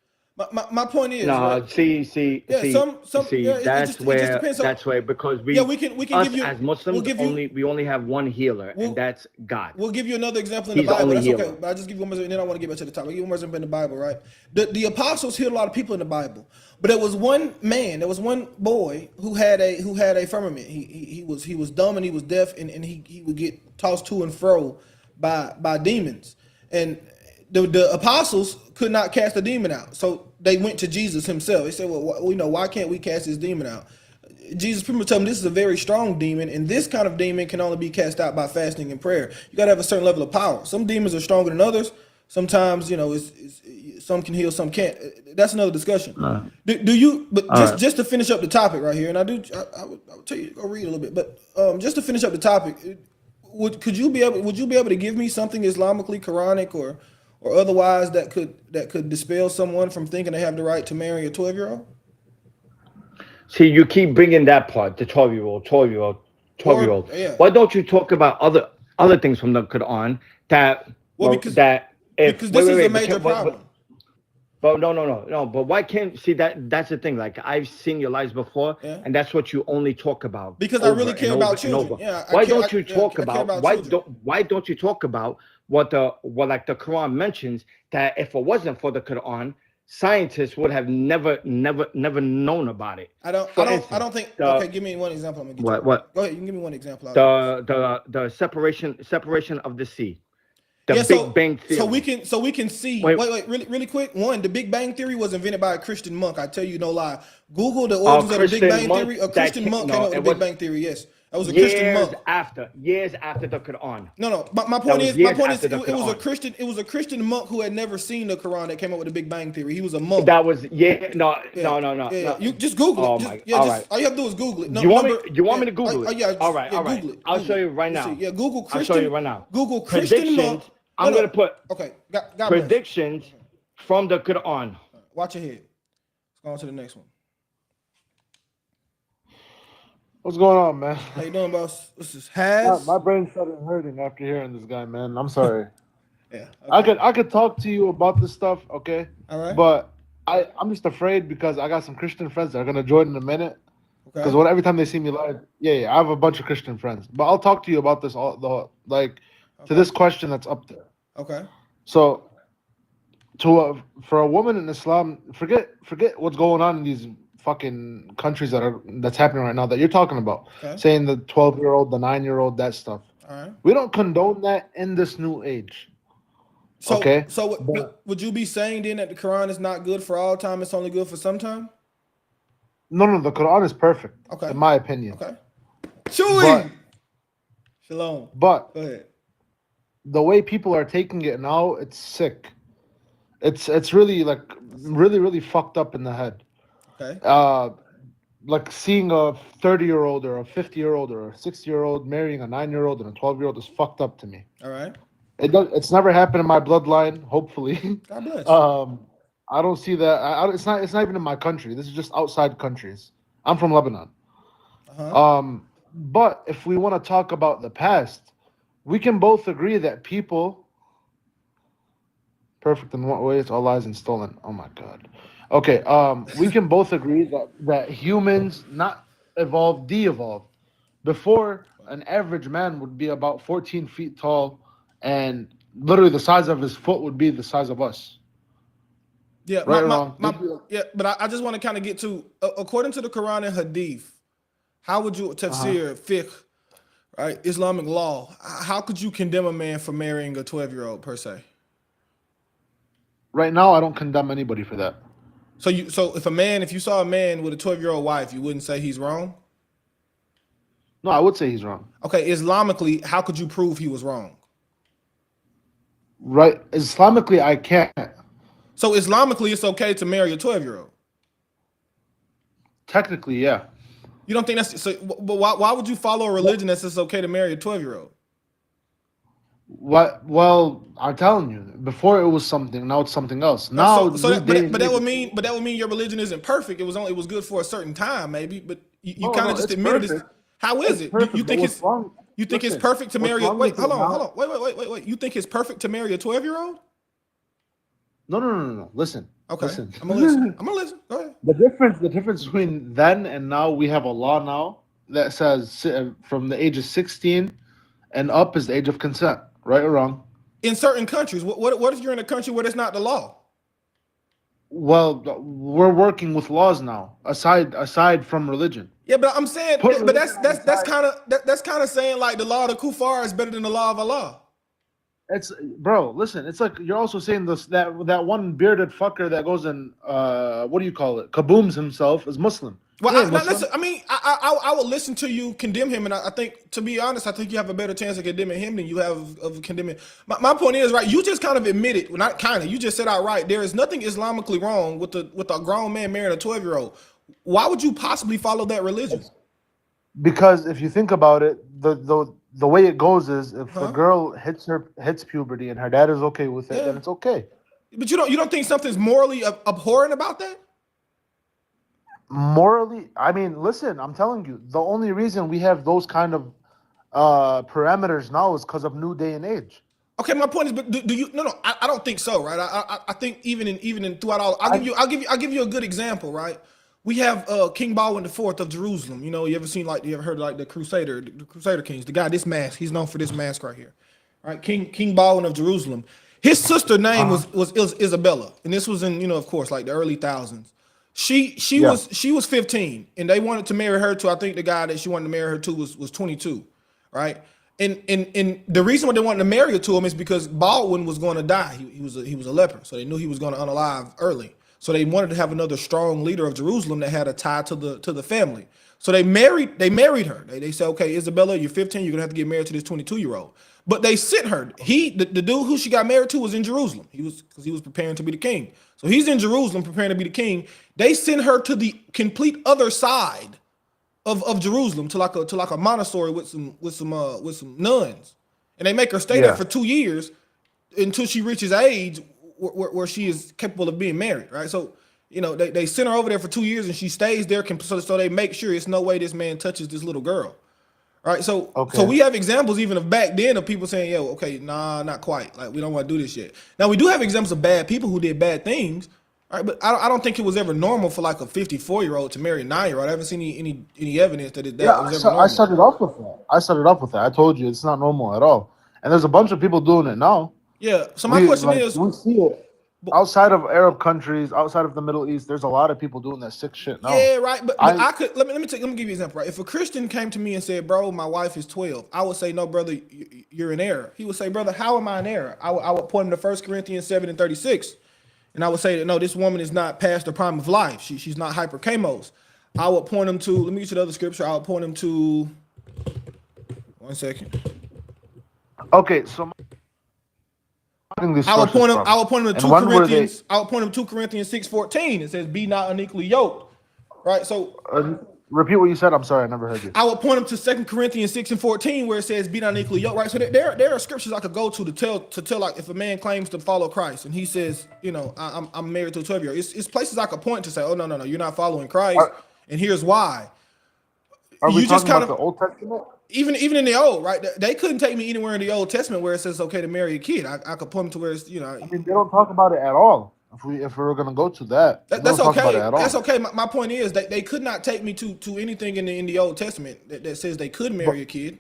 my point is, No, right? see, Yeah, it that's just where depends. So, that's where because yeah, we can us give you as Muslims we only have one healer, and that's God. We'll give you another example in He's the the Bible. only That's healer. okay. But I just give you one more, and then I want to get back to the topic. I'll give you one more example in the Bible, right? The apostles healed a lot of people in the Bible, but there was one man, there was one boy who had a firmament. He was dumb and he was deaf, and he would get tossed to and fro by demons, and the apostles could not cast the demon out, so they went to Jesus himself. They said, "Well, why can't we cast this demon out?" Jesus pretty much told them this is a very strong demon, and this kind of demon can only be cast out by fasting and prayer. You got to have a certain level of power. Some demons are stronger than others. Sometimes, some can heal, some can't. That's another discussion. Do you? But just to finish up the topic right here, and I would tell you to go read a little bit. But just to finish up the topic, would you be able to give me something Islamically, Quranic, or otherwise that could dispel someone from thinking they have the right to marry a 12-year-old? See, you keep bringing that part, the 12-year-old. Yeah. Why don't you talk about other things from the Quran that because this is a major problem. But no. But why can't see that's the thing? Like I've seen your lives before, Yeah. and that's what you only talk about. Because I really care about children. Yeah, why don't you talk I care about children. why don't you talk about what like the Quran mentions, that if it wasn't for the Quran, scientists would have never known about it. I don't think. Okay, give me one example. I'm gonna get what? Go ahead. You can give me one example. The separation of the sea. The Big Bang Theory. So we can see. Wait, really quick. One, the Big Bang Theory was invented by a Christian monk. I tell you no lie. Google the origins of the Big Bang Theory. A Christian monk came up with the Big Bang Theory. Yes, that was a Christian monk. Years after the Quran. No. My point is, it was a Christian monk who had never seen the Quran that came up with the Big Bang Theory. He was a monk. That was No. You just Google it. Oh all right. All you have to do is Google it. No, you want me to Google it? Yeah. All right. Google it. I'll show you right now. Yeah, Google Christian. I'll show you right now. Google Christian monk. I'm gonna put God predictions from the Quran. Watch your head. Let's go on to the next one. What's going on, man? How you doing, boss? This is Has. My brain started hurting after hearing this guy, man. I'm sorry. Yeah. Okay. I could talk to you about this stuff, okay? All right. But I'm just afraid because I got some Christian friends that are gonna join in a minute. Okay. Because every time they see me live, I have a bunch of Christian friends. But I'll talk to you about this to this question that's up there. Okay. So, for a woman in Islam, forget what's going on in these fucking countries that's happening right now that you're talking about. Okay. Saying the 12-year-old, the 9-year-old, that stuff. All right. We don't condone that in this new age. So, okay. So would you be saying then that the Quran is not good for all time? It's only good for some time? No. The Quran is perfect. Okay. In my opinion. Okay. Chewy. Shalom. But go ahead. The way people are taking it now, it's sick. It's really really fucked up in the head. Okay. Like seeing a 30-year-old or a 50-year-old or a 60-year-old marrying a 9-year-old and a 12-year-old is fucked up to me. All right. It's never happened in my bloodline. Hopefully. God bless. I don't see that. It's not even in my country. This is just outside countries. I'm from Lebanon. Uh-huh. But if we want to talk about the past, we can both agree that people. Perfect in what way? It's all lies and stolen. Oh my God. Okay. We can both agree that humans not evolved, de-evolved. Before, an average man would be about 14 feet tall, and literally the size of his foot would be the size of us. Yeah. Right or wrong? But I just want to kind of get to according to the Quran and Hadith. How would you tafsir fiqh? right? Islamic law. How could you condemn a man for marrying a 12-year-old per se? Right now, I don't condemn anybody for that. So if you saw a man with a 12-year-old wife, you wouldn't say he's wrong? No, I would say he's wrong. Okay, Islamically, how could you prove he was wrong? Right? Islamically, I can't. So Islamically, it's okay to marry a 12-year-old. Technically, yeah. You don't think that's so? But why would you follow a religion that says it's okay to marry a 12-year-old? What? Well, I'm telling you, before it was something, now it's something else. Now, But that would mean your religion isn't perfect. It was good for a certain time, maybe. But you No, kind no, of just it's admitted it. perfect. How is It's it? perfect. You think but what's it's wrong? you think it's Listen, perfect to what's marry a wrong wait? with it now- Hold on. Wait. You think it's perfect to marry a 12-year-old? No. Listen. Okay, Listen. I'm gonna listen. I'm gonna listen. Go ahead. The difference between then and now, we have a law now that says from the age of 16 and up is the age of consent. Right or wrong? In certain countries, what if you're in a country where that's not the law? Well, we're working with laws now, aside from religion. Yeah, but I'm saying, Put but religion that's aside. kind of saying like the law of the kuffar is better than the law of Allah. It's bro. Listen, it's like you're also saying this that one bearded fucker that goes and what do you call it? Kabooms himself as Muslim. Well, He ain't Muslim. I would listen to you condemn him, and I think, to be honest, I think you have a better chance of condemning him than you have of condemning. My point is, right? You just kind of admitted, well, not kind of, you just said outright, there is nothing Islamically wrong with a grown man marrying a 12-year-old. Why would you possibly follow that religion? Because if you think about it, the way it goes is if the Huh? girl hits puberty and her dad is okay with it, Yeah. then it's okay. But you don't think something's morally abhorrent about that? Morally, I mean, listen, I'm telling you, the only reason we have those kind of parameters now is because of new day and age. Okay, my point is, but do you? No, I don't think so, right? I think even in throughout all, I'll give you a good example, right? We have King Baldwin IV of Jerusalem. You know, you ever heard of, like, the Crusader Kings? The guy, this mask, he's known for this mask right here, right? King Baldwin of Jerusalem. His sister name was Isabella, and this was in, of course, like the early thousands. She Yeah. was 15, and they wanted to marry her to, I think the guy that she wanted to marry her to was 22, right? And the reason why they wanted to marry her to him is because Baldwin was going to die. He was a leper, so they knew he was going to unalive early. So they wanted to have another strong leader of Jerusalem that had a tie to the family. So they married her. They said, okay, Isabella, you're 15, you're gonna have to get married to this 22-year-old. But they sent her. The dude who she got married to was in Jerusalem. Because he was preparing to be the king. So he's in Jerusalem preparing to be the king. They sent her to the complete other side of Jerusalem, to like a monastery with some nuns, and they make her stay there Yeah. for 2 years until she reaches age where she is capable of being married, right? So, they send her over there for 2 years, and she stays there, so they make sure it's no way this man touches this little girl, right? So Okay. we have examples even of back then of people saying, yo, okay, nah, not quite, like, we don't want to do this yet. Now, we do have examples of bad people who did bad things, right? But I don't think it was ever normal for like a 54-year-old to marry a 9-year-old. I haven't seen any evidence that Yeah, was ever normal. I started off with that. I told you it's not normal at all. And there's a bunch of people doing it now. Yeah. So my question is, we see it outside of Arab countries, outside of the Middle East. There's a lot of people doing that sick shit now. yeah, right. But I could let me give you an example, right? If a Christian came to me and said, bro, my wife is 12, I would say, no, brother, you're in error. He would say, brother, how am I in error? I would point him to 1 Corinthians 7:36. And I would say that, no, this woman is not past the prime of life. She's not hyperkamos. I would point him to, let me get you the other scripture. I would point him to, 1 second. Okay, so I would point him to 2 Corinthians. I would point him to 2 Corinthians 6:14. It says, be not unequally yoked. Right? So repeat what you said. I'm sorry, I never heard you. I would point him to 2 Corinthians 6:14, where it says, be not unequally yoked. Right? So there are scriptures I could go to tell like, if a man claims to follow Christ and he says, I'm married to a 12-year-old. It's places I could point to say, oh, no, you're not following Christ. And here's why. Are we You just talking kind about of, the Old Testament? even in the Old, right? They couldn't take me anywhere in the Old Testament where it says it's okay to marry a kid. I could point them to where it's, I mean, they don't talk about it at all. If we were gonna go to that, they that's don't talk about okay. it at all. That's okay. My point is that they could not take me to anything in the Old Testament that says they could marry a kid.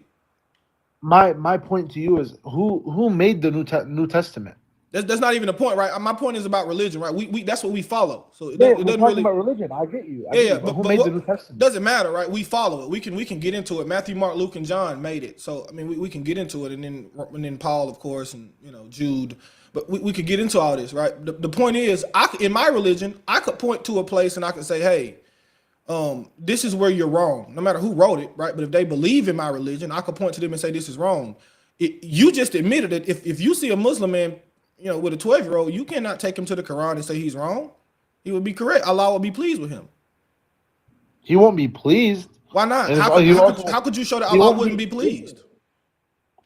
My point to you is who made the New Testament? That's not even the point, right? My point is about religion, right? We that's what we follow. So it Yeah, we're doesn't talking really. about religion. I get you. Yeah, But who but made the New what Testament? doesn't matter, right? We follow it. We can get into it. Matthew, Mark, Luke, and John made it. So I mean, we can get into it, and then Paul, of course, and Jude. But we could get into all this, right? The point is, in my religion, I could point to a place and I could say, hey, this is where you're wrong, no matter who wrote it, right? But if they believe in my religion, I could point to them and say this is wrong. You just admitted that if you see a Muslim man, with a 12-year-old, you cannot take him to the Quran and say he's wrong. He would be correct. Allah would be pleased with him. He won't be pleased. Why not? And How could you show that Allah wouldn't be pleased?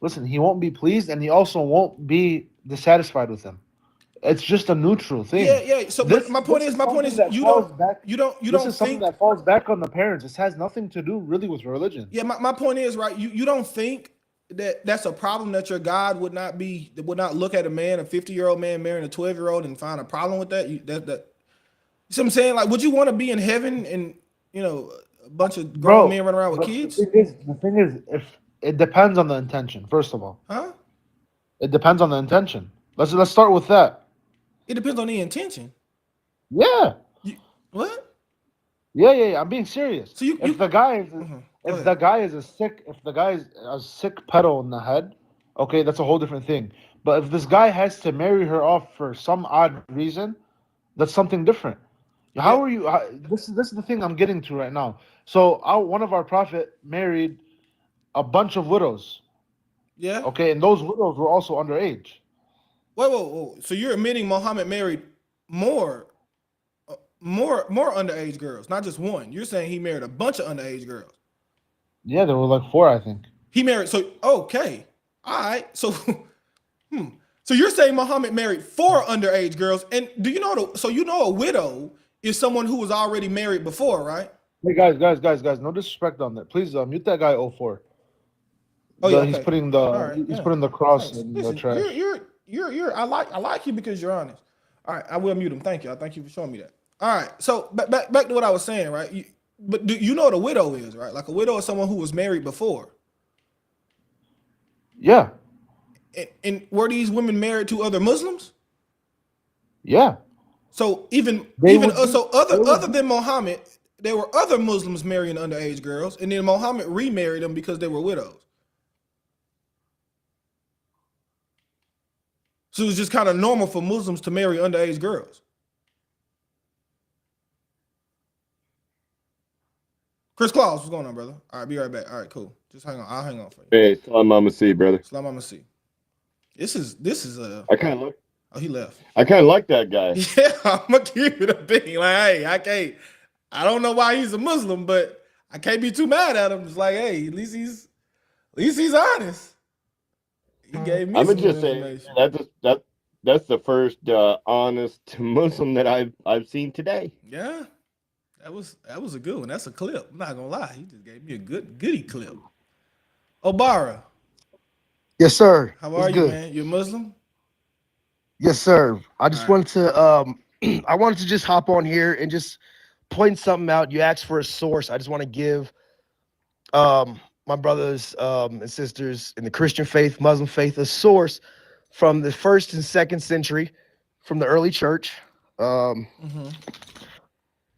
Listen, he won't be pleased, and he also won't be dissatisfied with him. It's just a neutral thing. Yeah. So my point is, you don't something think that falls back on the parents. This has nothing to do really with religion. Yeah, my point is, right, you don't think that's a problem that your God would not look at a 50-year-old man marrying a 12-year-old and find a problem with that? You see what I'm saying? Like, would you want to be in heaven and a bunch of grown men running around with kids? The thing is, if it depends on the intention, first of all. Huh? It depends on the intention. Let's start with that. It depends on the intention. Yeah. What? Yeah. I'm being serious. So if the guy is a sick pedo in the head, okay, that's a whole different thing. But if this guy has to marry her off for some odd reason, that's something different. How are you? This is the thing I'm getting to right now. So one of our prophet married a bunch of widows. Yeah. Okay, and those widows were also underage. Whoa. So you're admitting Muhammad married more underage girls, not just one. You're saying he married a bunch of underage girls. Yeah, there were like 4, I think. He married. So okay, all right. So, So you're saying Muhammad married 4 underage girls, and do you know a widow is someone who was already married before, right? Hey guys, no disrespect on that. Please mute that guy 04. Oh yeah, okay. He's putting the cross in the trash. You're I like you because you're honest. All right, I will mute him. Thank you. I thank you for showing me that. All right, so back to what I was saying, right? But do you know what a widow is, right? Like a widow is someone who was married before. Yeah. And were these women married to other Muslims? Yeah. So other than Muhammad, there were other Muslims marrying underage girls, and then Muhammad remarried them because they were widows. So it was just kind of normal for Muslims to marry underage girls. Chris Claus, what's going on, brother? All right, be right back. All right, cool. Just hang on. I'll hang on for you. Hey, Salam Mama C, brother. Salam Mama C. This is a. I kind of like. Oh, he left. I kind of like that guy. Yeah, I'm gonna keep it a being. Like, hey, I don't know why he's a Muslim, but I can't be too mad at him. It's like, hey, at least he's honest. He gave me. I'm some just saying that's the first honest Muslim that I've seen today. Yeah, that was a good one. That's a clip. I'm not gonna lie. He just gave me a goodie clip. Obara. Yes, sir. How are you, man? You Muslim? Yes, sir. I just wanted to I wanted to just hop on here and just point something out. You asked for a source. I just want to give my brothers and sisters in the Christian faith, Muslim faith, a source from the 1st and 2nd century, from the early church.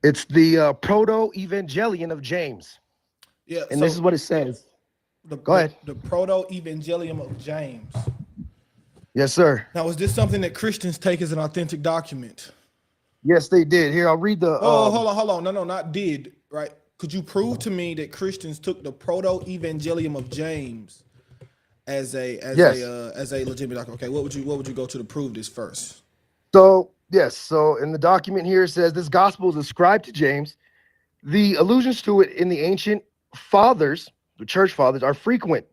It's the Proto-Evangelion of James. Yeah, and this is what it says. Go ahead. The Proto-Evangelium of James. Yes, sir. Now, is this something that Christians take as an authentic document? Yes, they did. Here, I'll read the. Hold on. No, not did. Right? Could you prove to me that Christians took the Proto-Evangelium of James as a legitimate document? Okay, what would you go to prove this first? So yes, so in the document here it says this gospel is ascribed to James. The allusions to it in the ancient fathers, the church fathers, are frequent,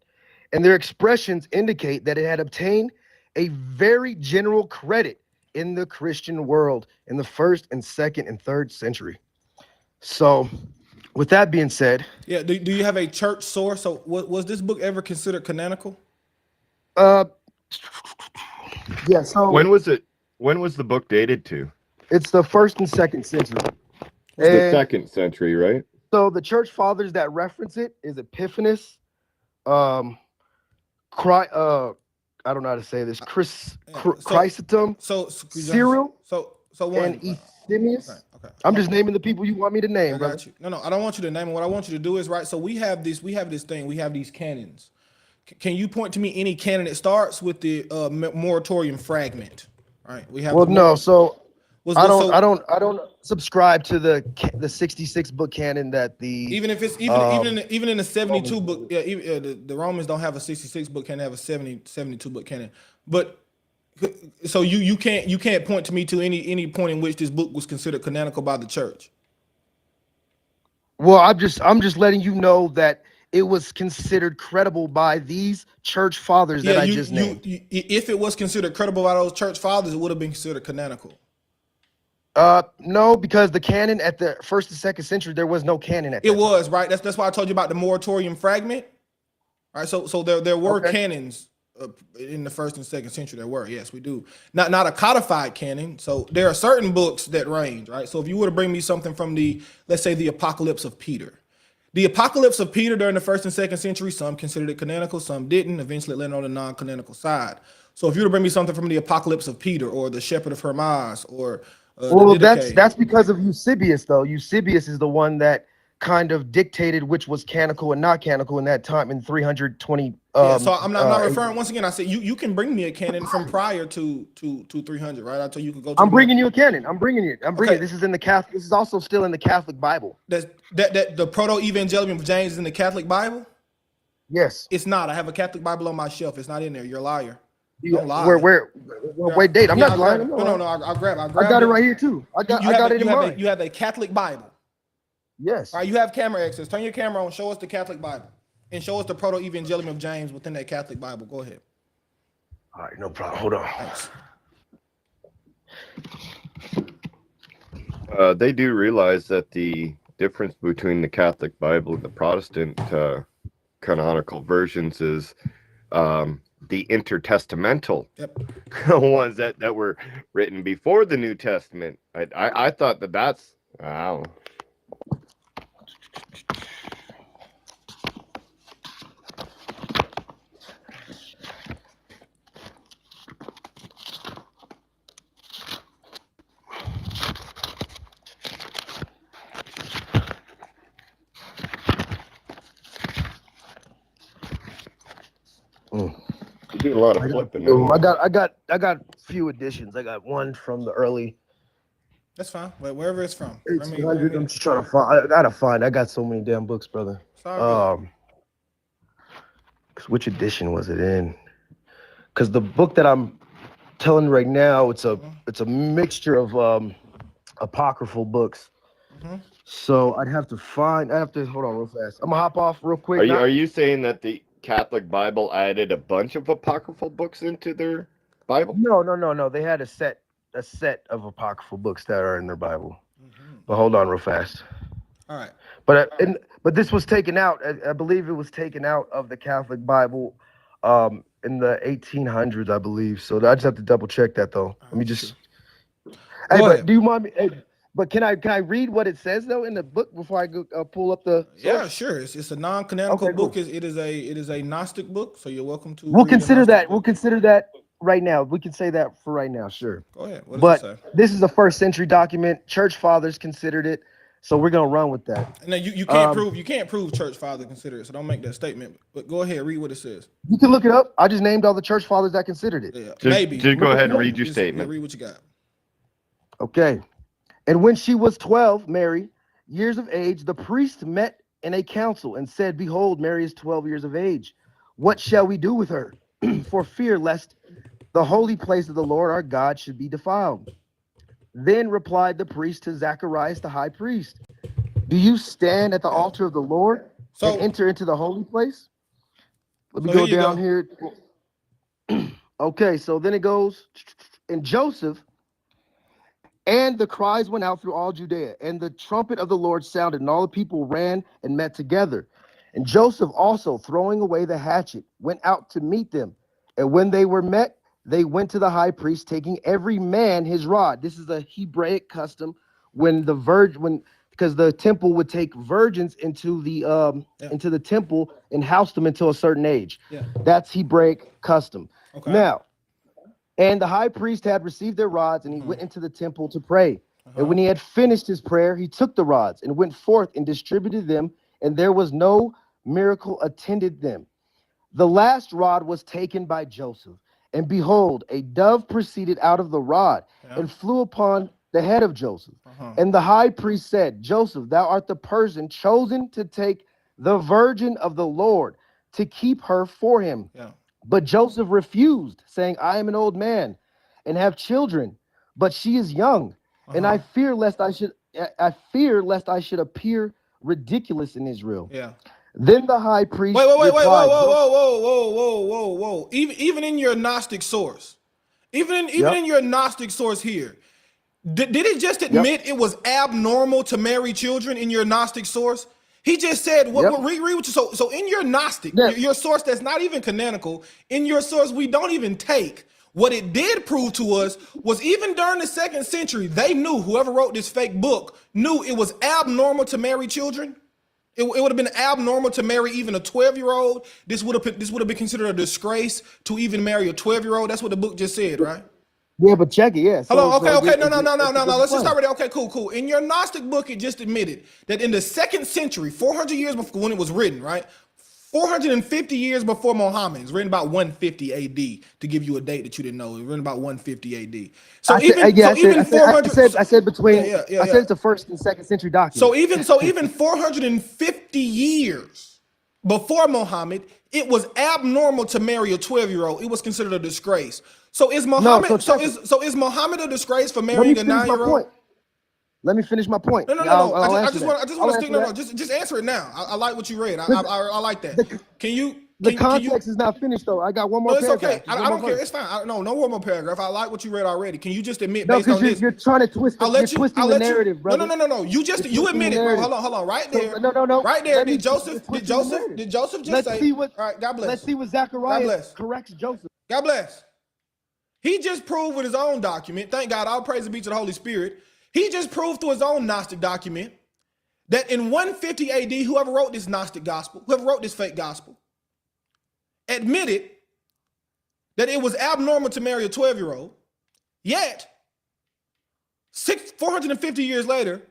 and their expressions indicate that it had obtained a very general credit in the Christian world in the 1st and 2nd and 3rd century. So, with that being said, yeah, do you have a church source? So, was this book ever considered canonical? Yeah. So when was it? When was the book dated to? It's the 1st and 2nd century. The 2nd century, right? So the church fathers that reference it is Epiphanes, I don't know how to say this. Yeah, Chrysostom, so Cyril, so and one. Okay, Eusebius. okay. I'm just naming the people you want me to I name, brother. got you. No, I don't want you to name it. What I want you to do is right. So we have this thing. We have these canons. Can you point to me any canon that starts with the moratorium fragment? Right. We have Well, the no. more. So Was I the don't, so I don't, I don't subscribe to the 66 book canon that the even if it's even in the 72 book, yeah, the Romans don't have a 66 book canon, they have a 72 book canon. But so you can't point to me to any point in which this book was considered canonical by the church. Well, I'm just letting you know that it was considered credible by these church fathers Yeah, that I just named. If it was considered credible by those church fathers, it would have been considered canonical. No, because the canon at the first and second century, there was no canon at It that time. was right. That's why I told you about the moratorium fragment. Right. So there were Okay. canons in the first and second century. There were, yes, we do. Not a codified canon. So there are certain books that range. Right. So if you were to bring me something from let's say the Apocalypse of Peter. The Apocalypse of Peter during the first and second century, some considered it canonical, some didn't. Eventually, it landed on the non-canonical side. So, if you were to bring me something from the Apocalypse of Peter, or the Shepherd of Hermas, or Well, the Didache, that's because of Eusebius, though. Eusebius is the one that kind of dictated which was canonical and not canonical in that time in 320. yeah. So I'm not referring. Once again, I said you can bring me a canon from prior to 300, right? I told you could go to. I'm bringing you a canon. I'm bringing it. Okay. This is in the Catholic. This is also still in the Catholic Bible. That the Proto-Evangelium of James is in the Catholic Bible. Yes. It's not. I have a Catholic Bible on my shelf. It's not in there. You're a liar. Yeah. Don't lie. Wait, date. I'm Yeah, not lying. No. I'll grab. I got it right here too. I got it in mine. You have a Catholic Bible. Yes. All right, you have camera access. Turn your camera on. Show us the Catholic Bible, and show us the Proto-Evangelium of James within that Catholic Bible. Go ahead. All right, no problem. Hold on. Thanks. They do realize that the difference between the Catholic Bible and the Protestant canonical versions is the intertestamental ones that were written before the New Testament. I thought that's wow. You do a lot of flipping. I got few editions. I got one from the early That's fine. Wherever it's from. 1800. I'm just trying to find. I gotta find. I got so many damn books, brother. Sorry. Which edition was it in? Because the book that I'm telling right now, it's a mixture of apocryphal books. So I'd have to hold on real fast. I'm gonna hop off real quick. Are you saying that the Catholic Bible added a bunch of apocryphal books into their Bible? No. They had a set of apocryphal books that are in their Bible. But hold on real fast. All right. But this was taken out. I believe it was taken out of the Catholic Bible in the 1800s, I believe. So I just have to double check that though. Let me just. Hey, but do you mind me? Hey, but can I read what it says though in the book before I go pull up the? Source? Yeah, sure. It's a non-canonical Okay, book. cool. It is a Gnostic book. So you're welcome to. We'll read a consider Gnostic that. book. We'll consider that right now. We can say that for right now. Sure. Go ahead. What does But it say? this is a first century document. Church fathers considered it, so we're gonna run with that. No, you can't prove church father considered it. So don't make that statement. But go ahead, read what it says. You can look it up. I just named all the church fathers that considered it. Yeah, Just go ahead and read your statement. Read what you got. Okay. And when she was 12, Mary, years of age, the priest met in a council and said, "Behold, Mary is 12 years of age. What shall we do with her? For fear lest the holy place of the Lord our God should be defiled." Then replied the priest to Zacharias the high priest, "Do you stand at the altar of the Lord and enter into the holy place?" Let me go down here. Okay, so then it goes, and Joseph, and the cries went out through all Judea, and the trumpet of the Lord sounded, and all the people ran and met together. And Joseph also, throwing away the hatchet, went out to meet them. And when they were met, they went to the high priest, taking every man his rod. This is a Hebraic custom because the temple would take virgins into the temple and house them until a certain age. Yeah. That's Hebraic custom. Okay. Now, and the high priest had received their rods, and he went into the temple to pray. And when he had finished his prayer, he took the rods and went forth and distributed them, and there was no miracle attended them. The last rod was taken by Joseph, and behold, a dove proceeded out of the rod and flew upon the head of Joseph. And the high priest said, Joseph, thou art the person chosen to take the virgin of the Lord, to keep her for him. But Joseph refused, saying, I am an old man and have children, but she is young, and I fear lest I should appear ridiculous in Israel. Then the high priest replied, whoa. Even in your Gnostic source, even in your Gnostic source here, did it just admit it was abnormal to marry children in your Gnostic source? He just said, read what you, so in your Gnostic, your source that's not even canonical, in your source, we don't even take. What it did prove to us was even during the 2nd century, they knew, whoever wrote this fake book, knew it was abnormal to marry children. It would have been abnormal to marry even a 12-year-old. This would have been considered a disgrace to even marry a 12-year-old. That's what the book just said, right? Yeah, but check it, yeah. Hold on, okay. No. Let's just start with that. Okay, cool. In your Gnostic book, it just admitted that in the 2nd century, 400 years before when it was written, right? 450 years before Muhammad. It's written about 150 AD, to give you a date that you didn't know. It was written about 150 AD. So I said between, I said it's the 1st and 2nd century document. So even 450 years before Muhammad, it was abnormal to marry a 12-year-old. It was considered a disgrace. So is Muhammad is Muhammad a disgrace for marrying a 9-year-old? Let me finish my point. No. I just want to stick. No. Just answer it now. I like what you read. I like that. The context is not finished though. I got one more paragraph. It's okay. I don't care. It's fine. No one more paragraph. I like what you read already. Can you just admit no, based on this? You're trying to twist. You're twisting the narrative, brother. No. You admit it, bro. Hold on. Right there. No. Right there. Did Joseph just say? All right. God bless. Let's see what Zechariah corrects Joseph. God bless. He just proved with his own document. Thank God. All praise be to the Holy Spirit. He just proved through his own Gnostic document that in 150 AD, whoever wrote this Gnostic gospel, whoever wrote this fake gospel, admitted that it was abnormal to marry a 12-year-old, yet 450 years later,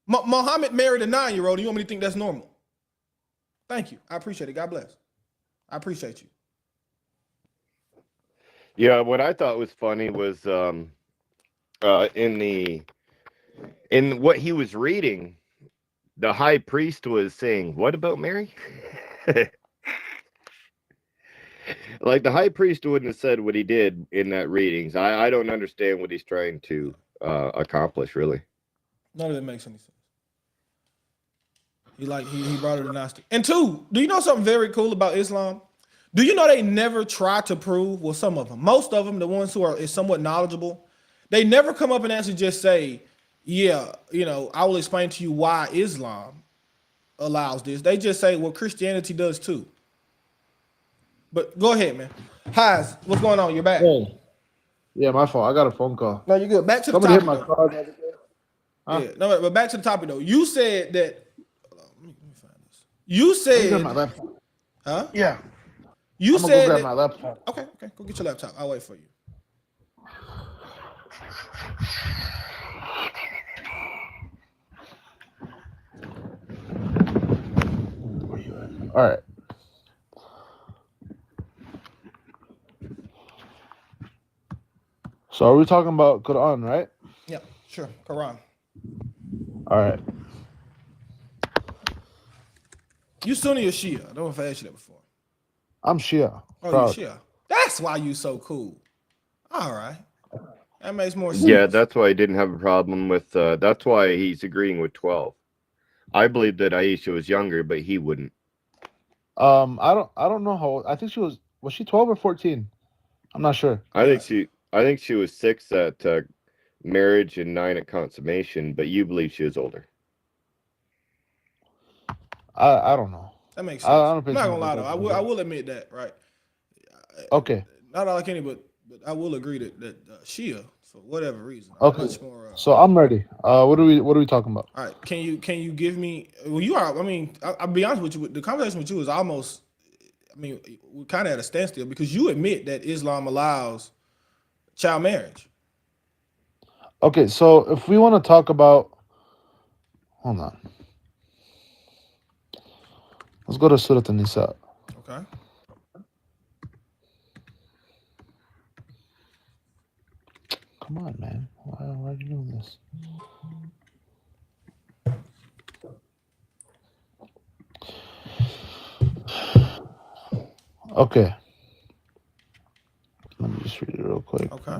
Muhammad married a 9-year-old, and you want me to think that's normal? Thank you. I appreciate it. God bless. I appreciate you. Yeah, what I thought was funny was in what he was reading, the high priest was saying, what about Mary? Like the high priest wouldn't have said what he did in that readings. I don't understand what he's trying to accomplish, really. None of it makes any sense. He brought it to Gnostic. And 2, do you know something very cool about Islam? Do you know they never try to prove, well, some of them, most of them, the ones who are somewhat knowledgeable, they never come up and actually just say, yeah, I will explain to you why Islam allows this. They just say, well, Christianity does too. But go ahead, man. Haz, what's going on? You're back. Hey. Yeah, my fault. I got a phone call. No, you're good. Back to the topic. Somebody hit my car the other day. Huh? Yeah, no, but back to the topic though. You said that. Let me find this. You said. My laptop. Huh? Yeah. You said. Go grab my laptop. Okay. Go get your laptop. I'll wait for you. All right. So are we talking about Quran, right? Yeah, sure. Quran. All right. You Sunni or Shia? I don't know if I asked you that before. I'm Shia. Oh, proud. you're Shia. That's why you so cool. All right. That makes more sense. Yeah, that's why I didn't have a problem with. That's why he's agreeing with 12. I believe that Aisha was younger, but he wouldn't. I don't know how old. I think she was she 12 or 14? I'm not sure. I think she was 6 at marriage and 9 at consummation, but you believe she was older. I don't know. That makes sense. I'm not gonna lie though. I will admit that, right? Okay. Not all I can, but I will agree that Shia, for whatever reason, okay. Much more. So I'm ready. What are we talking about? All right. Can you give me? Well, you are. I mean, I'll be honest with you. The conversation with you is almost I mean, we're kind of at a standstill because you admit that Islam allows child marriage. Okay, so if we want to talk about, hold on, let's go to Surah An-Nisa. Okay. Come on, man. Why are you doing this? Okay. Let me just read it real quick. Okay.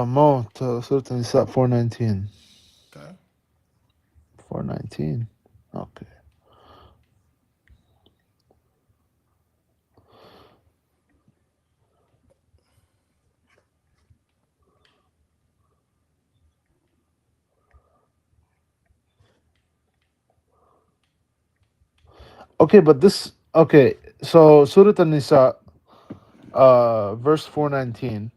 Mo, to Surah An-Nisa 419. Okay. 419. Okay. Okay, but this okay. So Surah An-Nisa, verse 419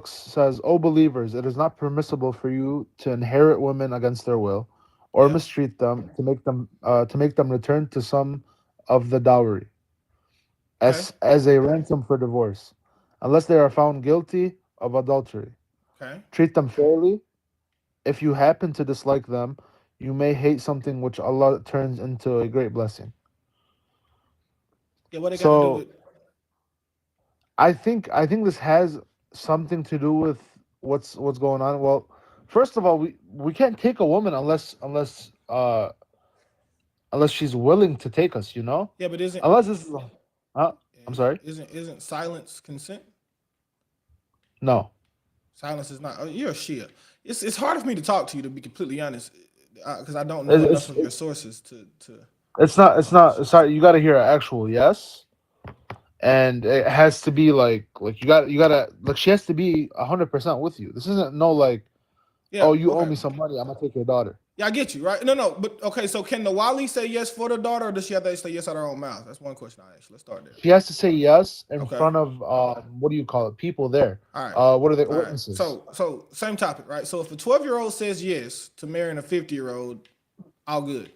says, "O believers, it is not permissible for you to inherit women against their will, or Yeah. mistreat them to make them return to some of the dowry Okay. as a ransom for divorce, unless they are found guilty of adultery. Okay. Treat them fairly. If you happen to dislike them, you may hate something which Allah turns into a great blessing." Yeah. What they got to do with? So I think this has something to do with what's going on. Well, first of all, we can't take a woman unless she's willing to take us, you know? Yeah, but isn't Unless this is I'm sorry? isn't silence consent? No. Silence is not. Oh, you're a Shia. It's hard for me to talk to you, to be completely honest, because I don't know enough It's of your sources to. it's not sorry, you got to hear an actual yes. And it has to be like you gotta like she has to be 100% with you. This isn't no like, Yeah. oh, you owe Okay. me some money, I'm gonna take your daughter. Yeah, I get you, right? No, but okay. So can the Wali say yes for the daughter, or does she have to say yes out of her own mouth? That's one question I asked. Let's start there. She has to say yes in Okay. front of what do you call it? People there. All right. What are they? All right. Witnesses. So same topic, right? So if a 12-year-old says yes to marrying a 50-year-old, all good.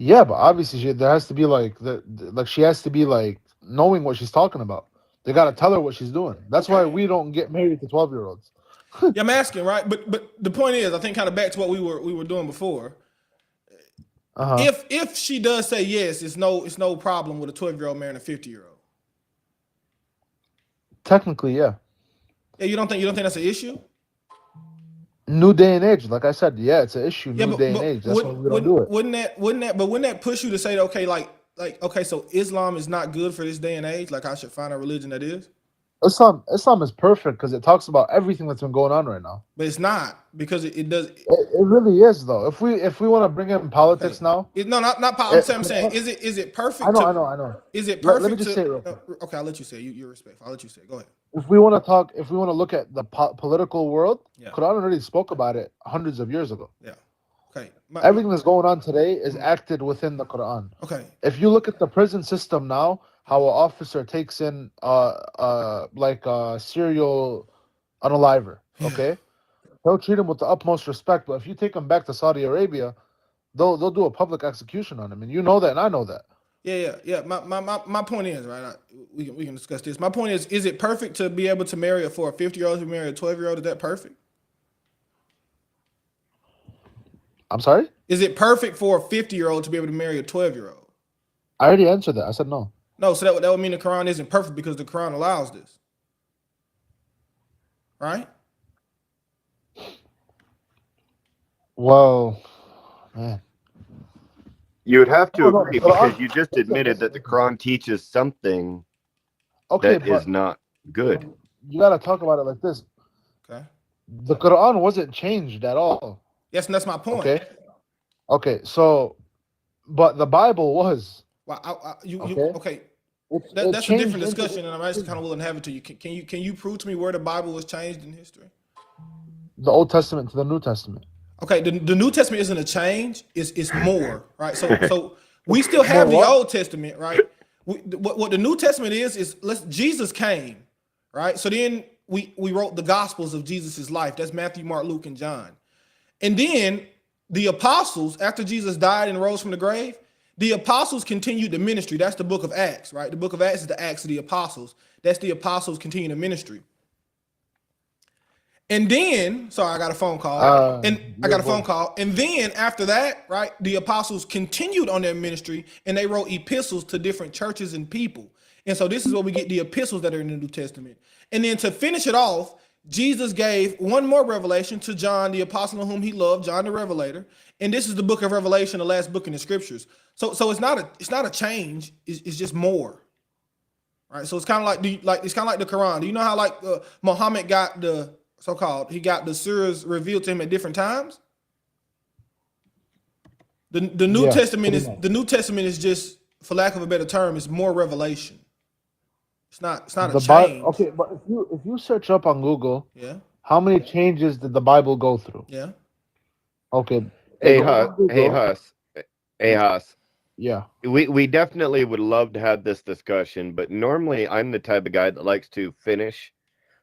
Yeah, but obviously there has to be like like she has to be like knowing what she's talking about. They gotta tell her what she's doing. That's why we don't get married to 12-year-olds. Yeah, I'm asking, right? But the point is, I think kind of back to what we were doing before. If she does say yes, it's no problem with a 12-year-old marrying a 50-year-old. Technically, yeah. Yeah, you don't think that's an issue? New day and age, like I said, yeah, it's an issue. Yeah, New day and age. That's why we don't do it. Wouldn't that push you to say, okay, like okay, so Islam is not good for this day and age? Like I should find a religion that is? Islam is perfect because it talks about everything that's been going on right now. But it's not, because it does. It really is though. If we want to bring in politics now, not politics. I'm saying, is it perfect? I know. Is it perfect? Let me just say it real quick. Okay, I'll let you say it. You're respectful. I'll let you say it. Go ahead. If we want to look at the political world, Yeah. Quran already spoke about it hundreds of years ago. Yeah. Okay. Everything that's going on today is acted within the Quran. Okay. If you look at the prison system now, how an officer takes in like a serial unaliver, okay? They'll treat him with the utmost respect, but if you take him back to Saudi Arabia, they'll do a public execution on him, and you know that, and I know that. Yeah. My point is, right, we can discuss this. My point is it perfect to be able to marry for a 50-year-old to marry a 12-year-old? Is that perfect? I'm sorry? Is it perfect for a 50-year-old to be able to marry a 12-year-old? I already answered that. I said no. No, so that would mean the Quran isn't perfect because the Quran allows this. Right? Well, man. You would have to No, agree but because you just admitted that the Quran teaches something that is not good. You got to talk about it like this. Okay. The Quran wasn't changed at all. Yes, and that's my point. Okay. So, but the Bible was. Well, Okay. That's a different discussion, and I'm actually kind of willing to have it to you. Can you prove to me where the Bible was changed in history? The Old Testament to the New Testament. Okay, the New Testament isn't a change; it's more, right? So we still have the Old Testament, right? what the New Testament is Jesus came, right? So then we wrote the Gospels of Jesus's life. That's Matthew, Mark, Luke, and John. And then the apostles, after Jesus died and rose from the grave, the apostles continued the ministry. That's the book of Acts, right? The book of Acts is the Acts of the apostles. That's the apostles continuing the ministry. And then, sorry, I got a phone call. And then after that, right, the apostles continued on their ministry and they wrote epistles to different churches and people. And so this is where we get the epistles that are in the New Testament. And then to finish it off, Jesus gave one more revelation to John, the apostle whom he loved, John the Revelator. And this is the book of Revelation, the last book in the scriptures. So it's not a change, it's just more. Right? So it's kind of like it's kind of like the Quran. Do you know how like Muhammad got the he got the surahs revealed to him at different times? The New Testament is just, for lack of a better term, is more revelation. It's not a change. Okay, but if you search up on Google, Yeah. how many changes did the Bible go through? Yeah. Okay. Hey Huss. Yeah. We definitely would love to have this discussion, but normally I'm the type of guy that likes to finish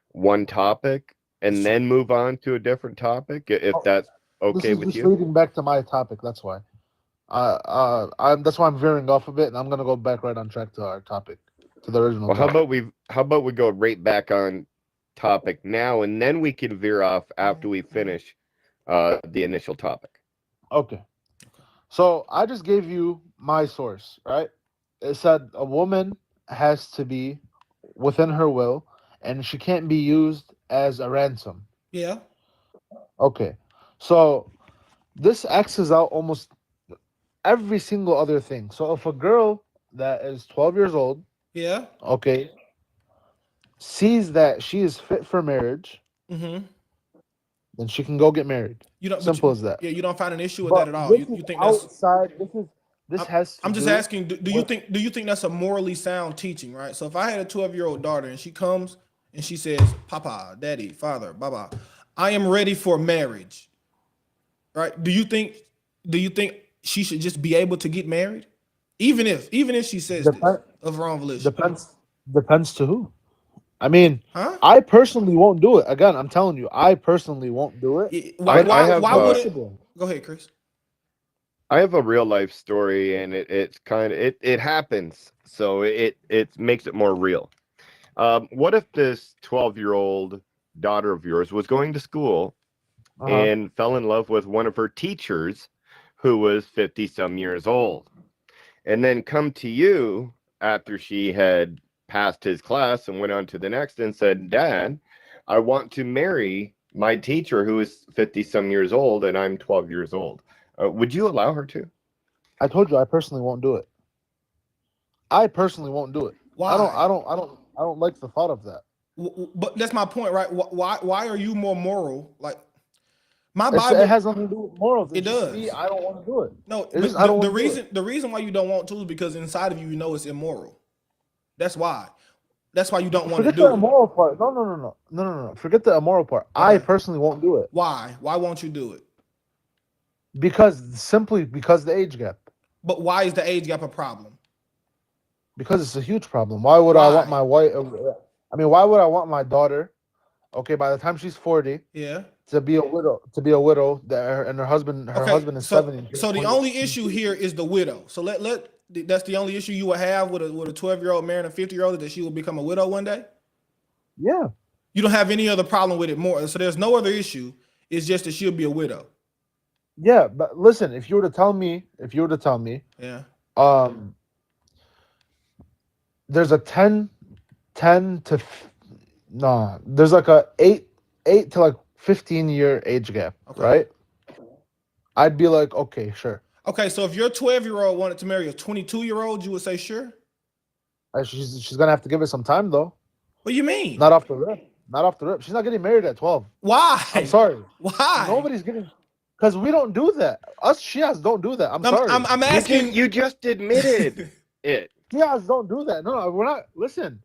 one topic and then move on to a different topic, if that's okay with you. This is leading back to my topic. That's why. That's why I'm veering off a bit, and I'm gonna go back right on track to our topic, to the original. Well, how about we go right back on topic now, and then we can veer off after we finish the initial topic. Okay. So I just gave you my source, right? It said a woman has to be within her will, and she can't be used as a ransom. Yeah. Okay. So this X's out almost every single other thing. So if a girl that is 12 years old, Yeah. okay, sees that she is fit for marriage, Mm-hmm. then she can go get married. Simple as that. Yeah, you don't find an issue with But that at all. this You is think that's outside? I'm just asking, do you think that's a morally sound teaching, right? So if I had a 12-year-old daughter and she comes and she says, Papa, Daddy, Father, Baba, I am ready for marriage, right? Do you think she should just be able to get married? Even if she says this of her own volition. Depends to who. I mean, Huh? I personally won't do it. Again, I'm telling you, I personally won't do it. Why would it? Go ahead, Chris. I have a real life story, and it's kind of it happens, so it makes it more real. What if this 12-year-old daughter of yours was going to school and fell in love with one of her teachers who was 50-some years old, and then come to you after she had passed his class and went on to the next and said, Dad, I want to marry my teacher who is 50-some years old and I'm 12 years old. Would you allow her to? I told you I personally won't do it. I personally won't do it. Why? I don't like the thought of that. But that's my point, right? Why are you more moral? Like my Bible, it has nothing to do with morals. It does. Me, I don't want to do it. No, the reason why you don't want to is because inside of you, you know it's immoral. That's why. That's why you don't want to do it. Forget the immoral part. No. Forget the immoral part. Okay. I personally won't do it. Why? Why won't you do it? Because the age gap. But why is the age gap a problem? Because it's a huge problem. Why would I want my wife? Why would I want my daughter? Okay, by the time she's 40, yeah, to be a widow, and her husband is 70. So the only issue here is the widow. So that's the only issue you will have with a 12-year-old marrying a 50-year-old, that she will become a widow one day. Yeah. You don't have any other problem with it more. So there's no other issue. It's just that she'll be a widow. Yeah, but listen, if you were to tell me, yeah, there's a 10 to there's like a 8 to like 15-year age gap, okay, right? I'd be like, okay, sure. Okay, so if your 12-year-old wanted to marry a 22-year-old, you would say sure? She's gonna have to give it some time though. What do you mean? Not off the rip. She's not getting married at 12. Why? I'm sorry. Why? Nobody's getting. Because we don't do that. Us Shias don't do that. I'm sorry. I'm asking. You just admitted it. Shias don't do that. No, we're not. Listen.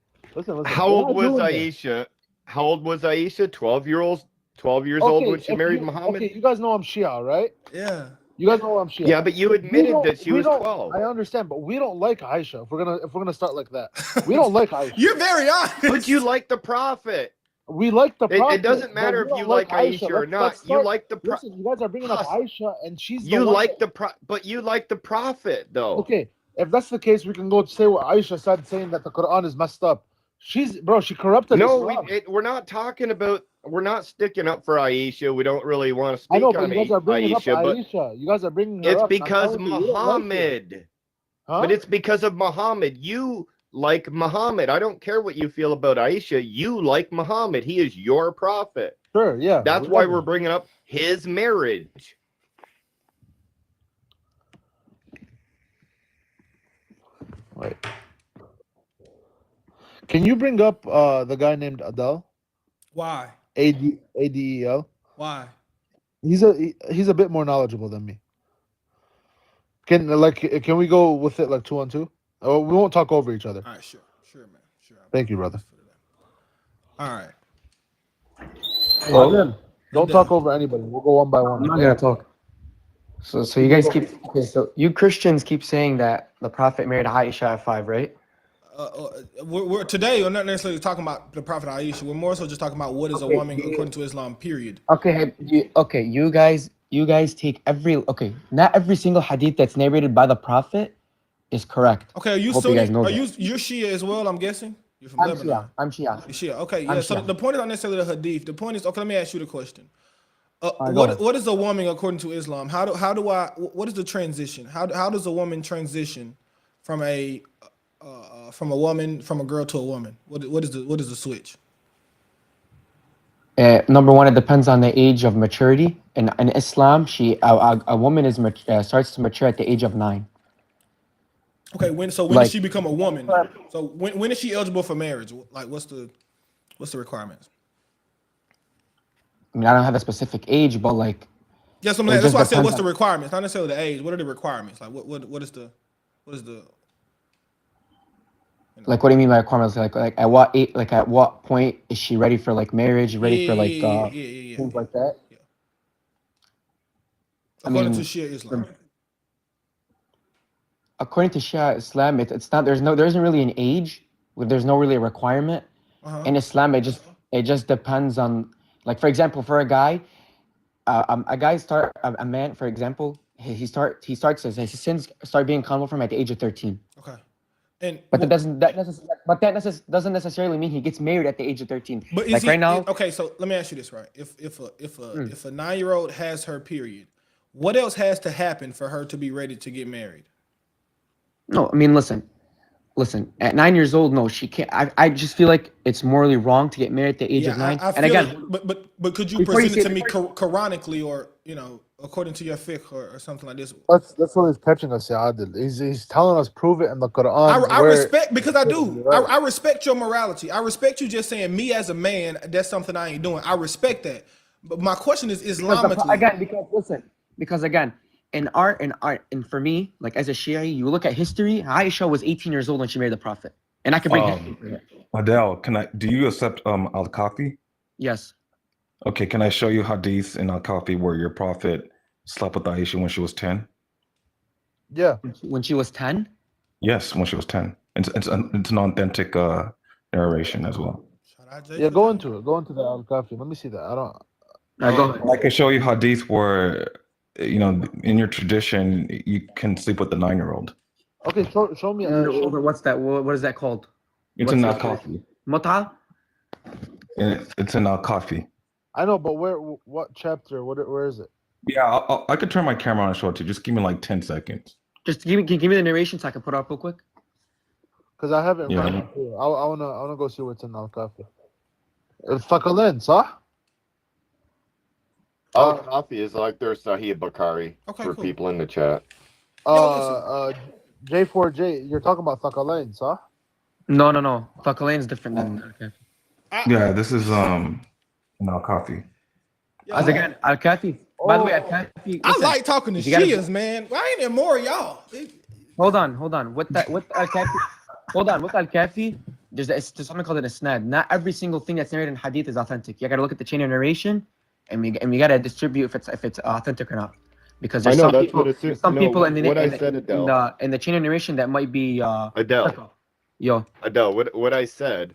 How old was Aisha? How old was Aisha? 12 years old when she married Muhammad? Okay, you guys know I'm Shia, right? Yeah. You guys know I'm Shia. Yeah, but you We admitted don't- that she we was don't- 12. I understand, but we don't like Aisha. If we're gonna start like that, we don't like Aisha. You're very honest. But you like the prophet. We like the prophet. It doesn't but matter we if you don't like Aisha. Aisha or not. Let's You start- like the prophet. Listen, you guys are bringing up Aisha, and she's You the one like but you like the prophet though. Okay, if that's the case, we can go say what Aisha said, saying that the Quran is messed up. She corrupted No, Islam. we're not talking about. We're not sticking up for Aisha. We don't really want to I speak know, but on you guys are bringing Aisha, up but Aisha. You guys are bringing her it's up. because I'm telling you, you don't like it. Muhammad. Huh? But it's because of Muhammad. You like Muhammad. I don't care what you feel about Aisha. You like Muhammad. He is your prophet. Sure, yeah. That's we why love we're him. bringing up his marriage. Wait. Can you bring up the guy named Adel? Why? Adel. Why? He's a bit more knowledgeable than me. Can we go with it like 2-on-2? Oh, we won't talk over each other. All right, sure, man, sure. Thank you, brother. All right. Well, don't talk over anybody. We'll go one by one. I'm not gonna talk. So you guys keep so you Christians keep saying that the Prophet married Aisha at 5, right? We're today we're not necessarily talking about the Prophet Aisha. We're more so just talking about what is a woman according to Islam. Period. Okay, you guys take not every single hadith that's narrated by the Prophet is correct. Okay, are you Hope you Sunni? guys know Are that. you're Shia as well? I'm guessing you're from I'm Lebanon. Shia. I'm Shia. You're Shia. Okay, yeah. I'm So Shia. the point is not necessarily the hadith. The point is, okay. Let me ask you the question. right, go ahead. What is a woman according to Islam? What is the transition? How does a woman transition from a girl to a woman? What is the switch? Number one, it depends on the age of maturity. In Islam, a woman starts to mature at the age of 9. Okay, when Like- does she become a woman? So when is she eligible for marriage? Like what's the requirements? I mean, I don't have a specific age, but like Yes, It that's just why I said depends what's the on- requirements, not necessarily the age. What are the requirements? Like what is the what do you mean by requirements? Like at what age, like at what point is she ready for like marriage? Ready for like things like that? According to mean, Shia Islam. According to Shia Islam, it's not. There isn't really an age. There's no really a requirement in Islam. It just depends on, like, for example, for a guy, a man, for example, his sins start being common from at the age of 13. Okay. And But that doesn't necessarily mean he gets married at the age of 13. But like right now, okay, so let me ask you this, right? If a 9-year-old has her period, what else has to happen for her to be ready to get married? no, I mean, listen. At 9 years old, no, she can't. I just feel like it's morally wrong to get married at the age of 9. I And feel again, it, but could you before you present it say to me the Quranically, or according to your fiqh or something like this? That's what he's catching us, yeah, Adil. He's telling us prove it in the Quran. I respect, because I do. Right. I respect your morality. I respect you just saying me as a man. That's something I ain't doing. I respect that. But my question is Islamically. because again, in for me, like as a Shia, you look at history. Aisha was 18 years old when she married the Prophet, and I can bring history for it. Adele, do you accept al-Kafi? Yes. Okay, can I show you hadith in al-Kafi where your prophet slept with Aisha when she was 10? Yeah. When she was 10. Yes, when she was 10. It's an authentic narration as well. Yeah, go into it. Go into the Al-Kafi. Let me see that. I don't. Go ahead. I can show you hadith where, in your tradition, you can sleep with the 9-year-old. Okay, show me. What's that? What is that called? It's in al-Kafi. Mut'a? It's in al-Kafi. I know, but what chapter? Where is it? Yeah, I could turn my camera on and show it to you. Just give me like 10 seconds. Just give me the narration so I can put it up real quick. Because I haven't. Yeah. I wanna go see what's in Al-Kafi. Thaqalain, صح? Al-Kafi is like their Sahih Bukhari for cool. people in the chat. J4J, you're talking about Thaqalain, صح? No. Thaqalain is different than Al-Kafi. Yeah, this is in al-Kafi. As again, Al-Kafi. By the way, Al-Kafi. I listen, like talking to if you gotta- Shias, man. Why ain't there more of y'all? Hold on. With Al-Kafi, with Al-Kafi, there's something called an isnad. Not every single thing that's narrated in hadith is authentic. You gotta look at the chain of narration, and we gotta distribute if it's authentic or not. because I there's know some that's people, what there's some people in the what I in, said, in, Adele. in the chain of narration that might be Adele. Yo. Adele, what I said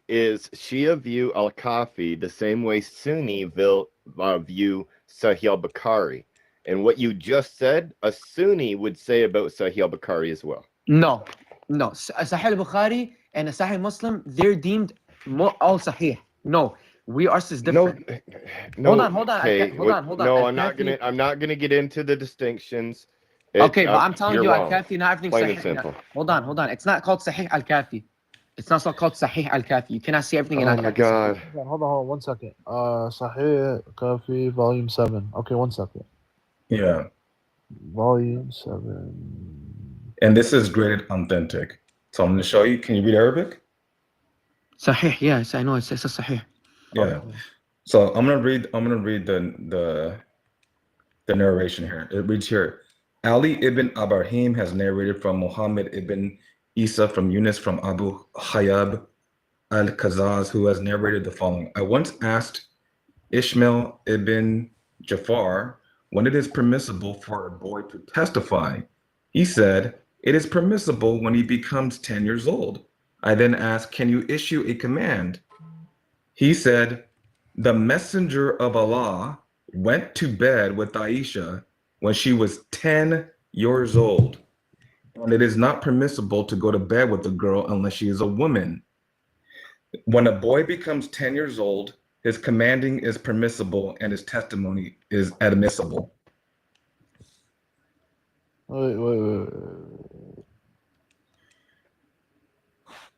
is Shia view al-Kafi the same way Sunni view Sahih al-Bukhari. And what you just said, a Sunni would say about Sahih al-Bukhari as well. No. Sahih al-Bukhari and a Sahih Muslim, they're deemed all Sahih. No, ours is different. No. Hold on. Okay, Hold on. no, Al-Kafi. I'm not gonna get into the distinctions. Okay, but I'm telling you're you, wrong. Al-Kafi, not everything's Plain and Sahih. simple. Hold on. It's not called Sahih Al-Kafi. It's not so called Sahih Al-Kafi. You cannot see everything in Oh Al-Kafi. my God. Hold on, 1 second. Sahih Kafi, Volume 7. Okay, 1 second. Yeah. Volume 7. And this is graded authentic. So I'm going to show you. Can you read Arabic? Sahih, yes, I know. It says Sahih. Yeah. Okay. So I'm gonna read the narration here. It reads here: Ali ibn Ibrahim has narrated from Muhammad ibn Isa from Yunus from Abu Hayyab al-Kazaz, who has narrated the following. I once asked Ishmael ibn Jafar when it is permissible for a boy to testify. He said, it is permissible when he becomes 10 years old. I then asked, can you issue a command? He said, the messenger of Allah went to bed with Aisha when she was 10 years old. And it is not permissible to go to bed with a girl unless she is a woman. When a boy becomes 10 years old, his commanding is permissible and his testimony is admissible. Wait.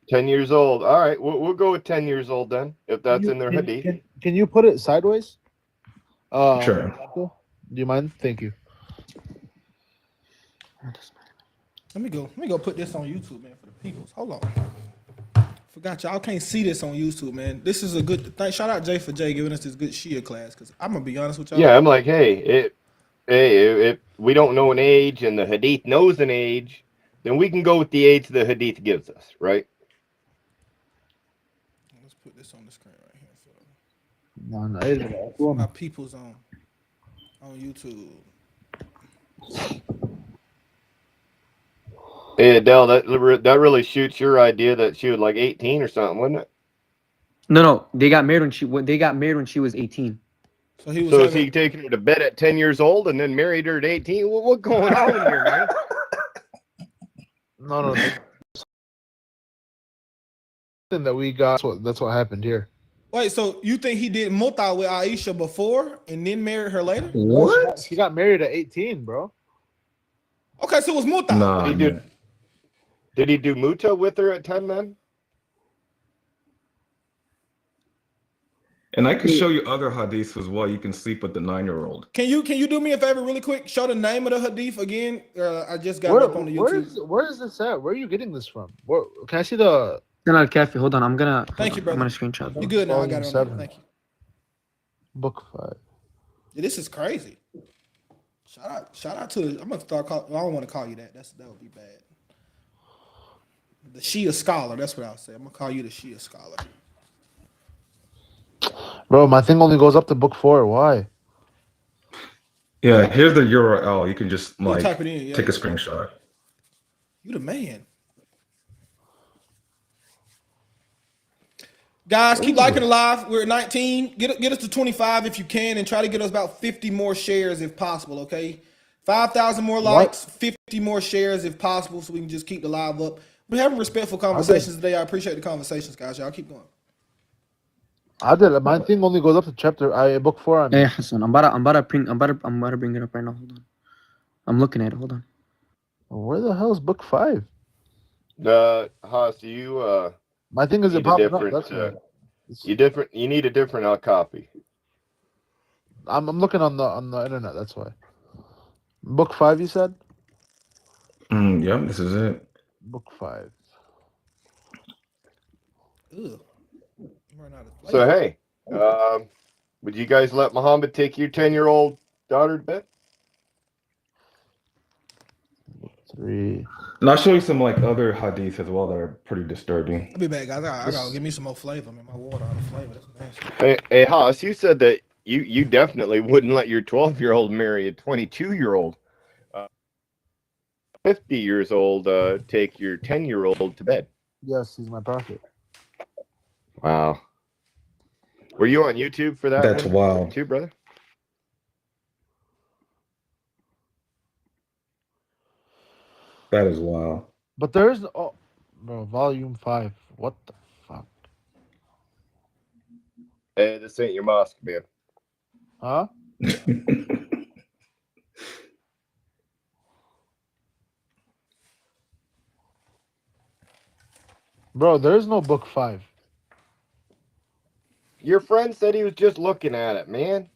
10 years old. All right, we'll go with 10 years old then, if that's in their hadith. Can you put it sideways? Sure. Do you mind? Thank you. Let me go put this on YouTube, man, for the peoples. Hold on. Forgot y'all can't see this on YouTube, man. This is a good thing. Shout out Jay for Jay giving us this good Shia class, because I'm gonna be honest with y'all. Yeah, I'm like, hey, if we don't know an age and the hadith knows an age, then we can go with the age the hadith gives us, right? Let's put this on the screen right here for my peoples on YouTube. Hey, Adele, that really shoots your idea that she was like 18 or something, wouldn't it? No, they got married when she was 18. So is he taking her to bed at 10 years old and then married her at 18? What's going on here, man? No. That we got. That's what happened here. Wait, so you think he did muta with Aisha before and then married her later? What? He got married at 18, bro. Okay, so it was muta. Nah, did he do muta with her at 10 then? And I can show you other hadiths as well. You can sleep with the 9-year-old. Can you do me a favor really quick? Show the name of the hadith again. I just got it up on the YouTube. Where is this at? Where are you getting this from? Can I see the Al-Kafi? Hold on, Thank you, brother. I'm gonna screenshot. You good now? I got it on there. Thank you. Book 5. Yeah, this is crazy. Shout out to. I'm gonna start calling. I don't want to call you that. That would be bad. The Shia scholar. That's what I'll say. I'm gonna call you the Shia scholar. Bro, my thing only goes up to book 4. Why? Yeah, here's the URL. You can just like type it in, take a screenshot. You the man. Guys, keep liking the live. We're at 19. Get us to 25 if you can, and try to get us about 50 more shares if possible, okay? 5,000 more likes, 50 more shares if possible, so we can just keep the live up. We're having respectful conversations today. I appreciate the conversations, guys. Y'all keep going. I did. My thing only goes up to book 4. Hey Hassan, I'm about to bring it up right now. Hold on. I'm looking at it. Hold on. Where the hell is book 5? Haas, you my thing is it popping up. That's you need a different copy. I'm looking on the internet. That's why. Book 5, you said? Yeah, this is it. Book 5. Ugh. So hey, would you guys let Muhammad take your 10-year-old daughter to bed? 3. And I'll show you some like other hadiths as well that are pretty disturbing. I'll be back, guys. I gotta give me some more flavor. Man, my water out of flavor. That's nasty. Hey, Haas, you said that you definitely wouldn't let your 12-year-old marry a 22-year-old. 50 years old, take your 10-year-old to bed. Yes, he's my prophet. Wow. Were you on YouTube for that? That's one wild. too, brother? That is wild. But there's bro, volume 5. What the fuck? Hey, this ain't your mosque, man. Huh? Bro, there's no book 5. Your friend said he was just looking at it, man.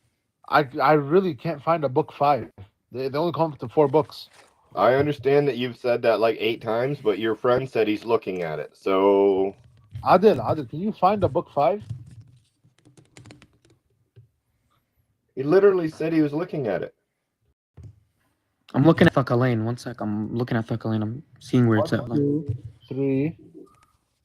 I really can't find a book 5. They only come up to 4 books. I understand that you've said that like 8 times, but your friend said he's looking at it. So Adil, can you find a book 5? he literally said he was looking at it. I'm looking at Thakalain. One sec. I'm looking at Thakalain. I'm seeing where it's at. 1, 2, 3.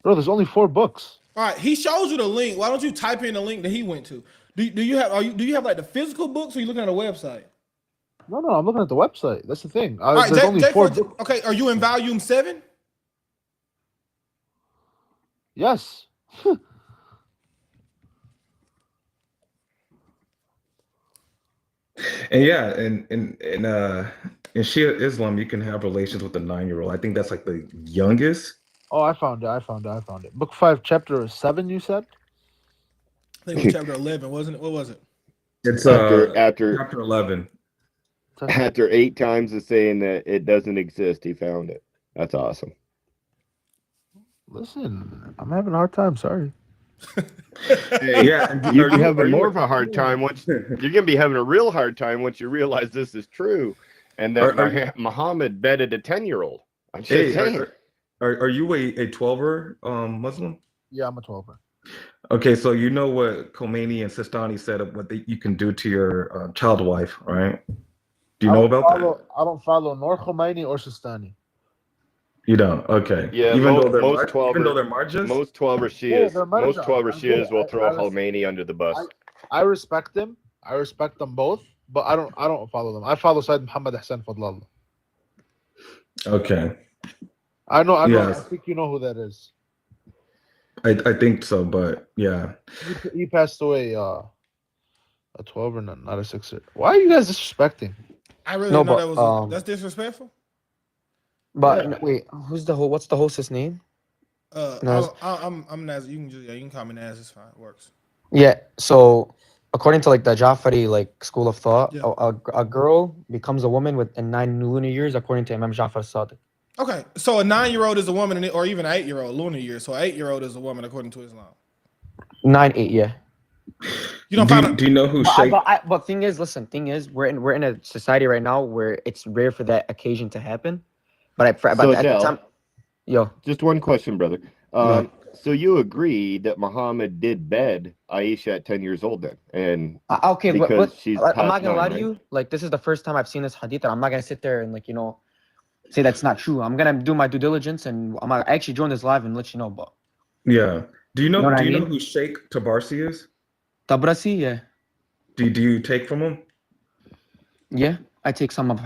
Bro, there's only 4 books. All right, he shows you the link. Why don't you type in the link that he went to? Do you have like the physical books, or are you looking at a website? No, I'm looking at the website. That's the thing. All right, There's only 4 books. okay, are you in volume 7? Yes. And yeah, in Shia Islam, you can have relations with a 9-year-old. I think that's like the youngest. Oh, I found it. Book 5, chapter 7, you said? I think it was chapter 11, wasn't it? What was it? It's after chapter 11. After 8 times of saying that it doesn't exist, he found it. That's awesome. Listen, I'm having a hard time. Sorry. Hey, Yeah, you're having more of a hard time once you're gonna be having a real hard time once you realize this is true, and that Muhammad bedded a 10-year-old. I'm just saying. Are you a 12er Muslim? Yeah, I'm a 12er. Okay, so you know what Khomeini and Sistani said of what you can do to your child wife, right? Do you know about that? I don't follow nor Khomeini or Sistani. You don't? Okay. Yeah, even most though they're 12er marjas? Most 12er Shias, they're most marjas. 12er Shias will throw I Khomeini under the bus. I respect them. I respect them both, but I don't follow them. I follow Sayyid Muhammad Hassan Fadlallah. Okay. I know. Yes. I think you know who that is. I think so, but yeah. He passed away a 12er, not a 6er. Why are you guys disrespecting? I really know that was that's disrespectful. But yeah. Wait, what's the hostess name? Naz. I'm Naz. You can call me Naz. It's fine. It works. Yeah. So according to like the Jafari like school of thought, a girl becomes a woman within 9 lunar years, according to Imam Jafar Sadiq. Okay, so a 9-year-old is a woman, or even an 8-year-old lunar year. So an 8-year-old is a woman according to Islam. 9, 8, yeah. You don't do you know who Sheikh? But thing is, we're in a society right now where it's rare for that occasion to happen. But at the time, just one question, brother. So you agree that Muhammad did bed Aisha at 10 years old then? And okay, because but she's I'm not gonna lie to right? you. Like, this is the first time I've seen this hadith, and I'm not gonna sit there and say that's not true. I'm gonna do my due diligence, and I'm gonna actually join this live and let you know. But yeah, do you know know who Sheikh Tabarsi is? Tabrasi, yeah. Do you take from him? Yeah, I take some of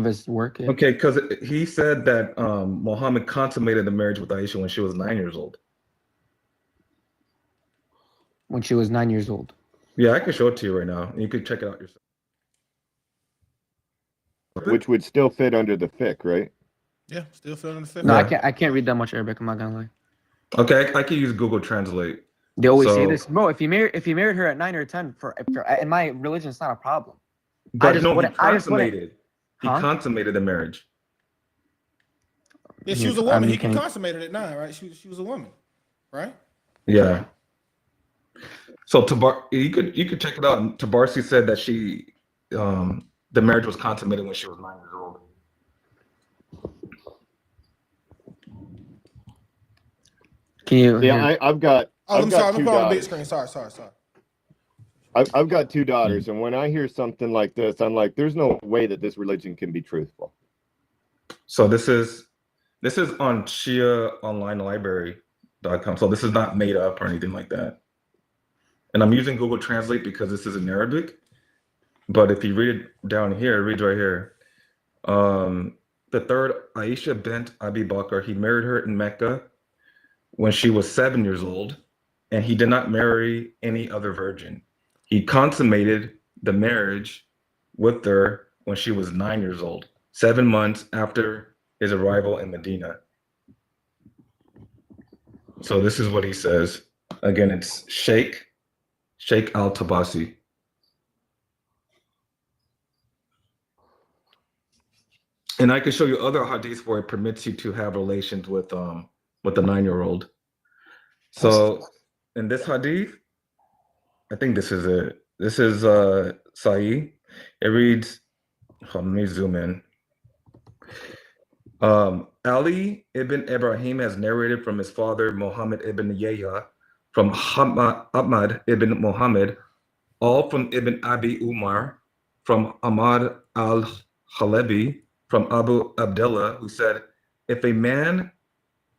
his work. Yeah. Okay, because he said that Muhammad consummated the marriage with Aisha when she was 9 years old. When she was 9 years old. Yeah, I can show it to you right now. You can check it out yourself. Which would still fit under the fiqh, right? Yeah, still fit under the fiqh. No, I can't read that much Arabic. I'm not gonna lie. Okay, I can use Google Translate. They always say this, bro. If you married her at 9 or 10, for in my religion, it's not a problem. But he consummated the marriage. Yeah, she was a woman. He consummated at 9, right? She was a woman, right? Yeah. So you could check it out. Tabarsi said that the marriage was consummated when she was 9 years old. Can you? Yeah, I've got. I'm sorry. I'm on the big screen. Sorry. I've got 2 daughters, and when I hear something like this, I'm like, "There's no way that this religion can be truthful." So this is on ShiaOnlineLibrary.com. So this is not made up or anything like that. And I'm using Google Translate because this is in Arabic. But if you read it down here, it reads right here. The third, Aisha bint Abi Bakr, he married her in Mecca when she was 7 years old, and he did not marry any other virgin. He consummated the marriage with her when she was 9 years old, 7 months after his arrival in Medina. So this is what he says. Again, it's Sheikh al-Tabasi. And I can show you other hadiths where it permits you to have relations with a 9-year-old. So in this hadith, I think this is it. This is Sahih. It reads, let me zoom in. Ali ibn Ibrahim has narrated from his father Muhammad ibn Yahya, from Ahmad ibn Muhammad, all from Ibn Abi Umar, from Ahmad al-Halabi, from Abu Abdullah, who said, if a man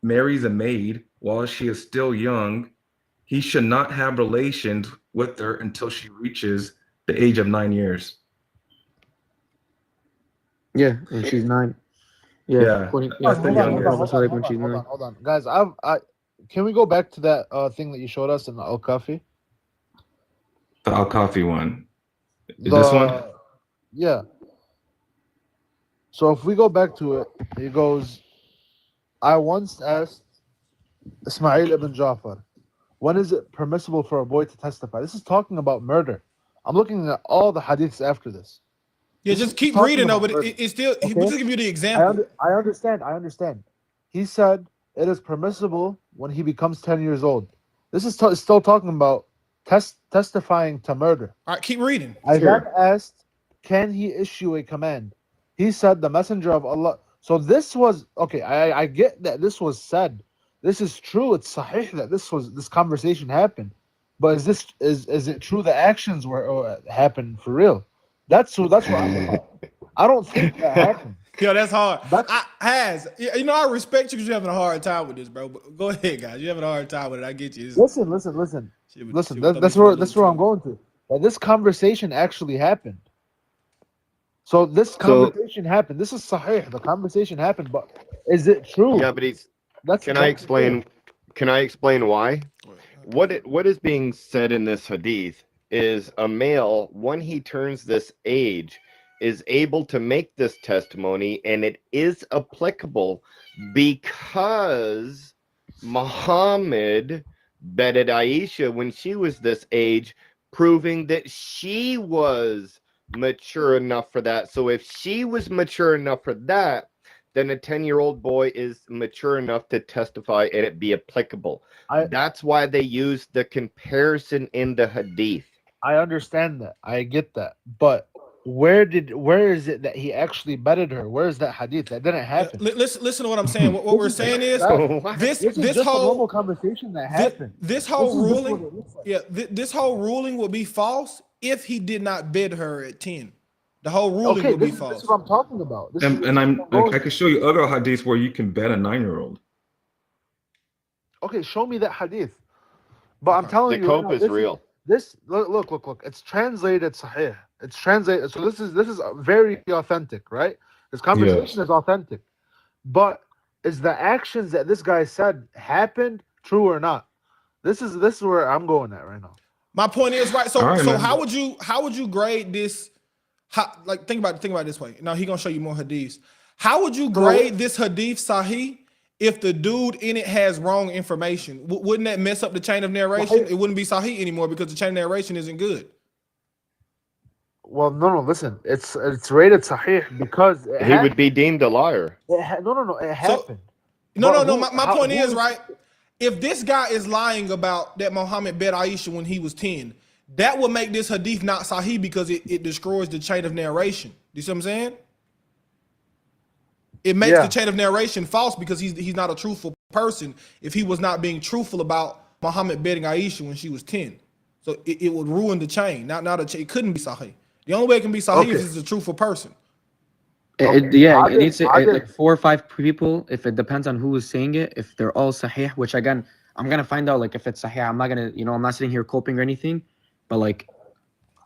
marries a maid while she is still young, he should not have relations with her until she reaches the age of 9 years. Yeah, when she's 9. Yeah. Hold on. Guys, can we go back to that thing that you showed us in the Al-Kafi? The Al-Kafi one. This one? Yeah. So if we go back to it, it goes, I once asked Ismail ibn Jafar, when is it permissible for a boy to testify? This is talking about murder. I'm looking at all the hadiths after this. Yeah, just keep reading though, but it's still, Okay. we're just giving you the example. I understand. He said it is permissible when he becomes 10 years old. This is still talking about testifying to murder. All right, keep reading. I then asked, can he issue a command? He said, the messenger of Allah. So this was, okay, I get that this was said. This is true. It's sahih that this conversation happened. But is it true the actions happened for real? That's what I'm about. I don't think that happened. Yo, that's hard. I respect you because you're having a hard time with this, bro. But go ahead, guys. You're having a hard time with it. I get you. Listen. That's where I'm going to. But this conversation actually happened. So this conversation happened. This is sahih. The conversation happened, but is it true? Yeah, but Can I explain why? What is being said in this hadith is a male, when he turns this age, is able to make this testimony, and it is applicable because Muhammad bedded Aisha when she was this age, proving that she was mature enough for that. So if she was mature enough for that, then a 10-year-old boy is mature enough to testify and it be applicable. That's why they use the comparison in the hadith. I understand that. I get that. But where is it that he actually bedded her? Where is that hadith? That didn't happen. Listen to what I'm saying. What we're saying is this whole normal conversation that happened. This whole ruling will be false if he did not bed her at 10. The whole ruling will be false. This is what I'm talking about. I can show you other hadiths where you can bet a 9-year-old. Okay, show me that hadith. But I'm telling you, the cope is real. This look. It's translated sahih. It's translated. So this is very authentic, right? This conversation is authentic. But is the actions that this guy said happened true or not? This is where I'm going at right now. My point is right. So how would you grade this? Think about it this way. Now he's gonna show you more hadiths. How would you grade this hadith sahih if the dude in it has wrong information? Wouldn't that mess up the chain of narration? It wouldn't be sahih anymore because the chain of narration isn't good. Well, no. Listen, it's rated sahih because he would be deemed a liar. It happened. My point is right. If this guy is lying about that Muhammad bet Aisha when he was 10, that would make this hadith not sahih because it destroys the chain of narration. You see what I'm saying? It makes the chain of narration false because he's not a truthful person if he was not being truthful about Muhammad betting Aisha when she was 10. So it would ruin the chain. It couldn't be sahih. The only way it can be sahih is it's a truthful person. It needs like 4 or 5 people. If it depends on who is saying it, if they're all sahih, which again, I'm gonna find out like if it's sahih. I'm not gonna, I'm not sitting here coping or anything, but like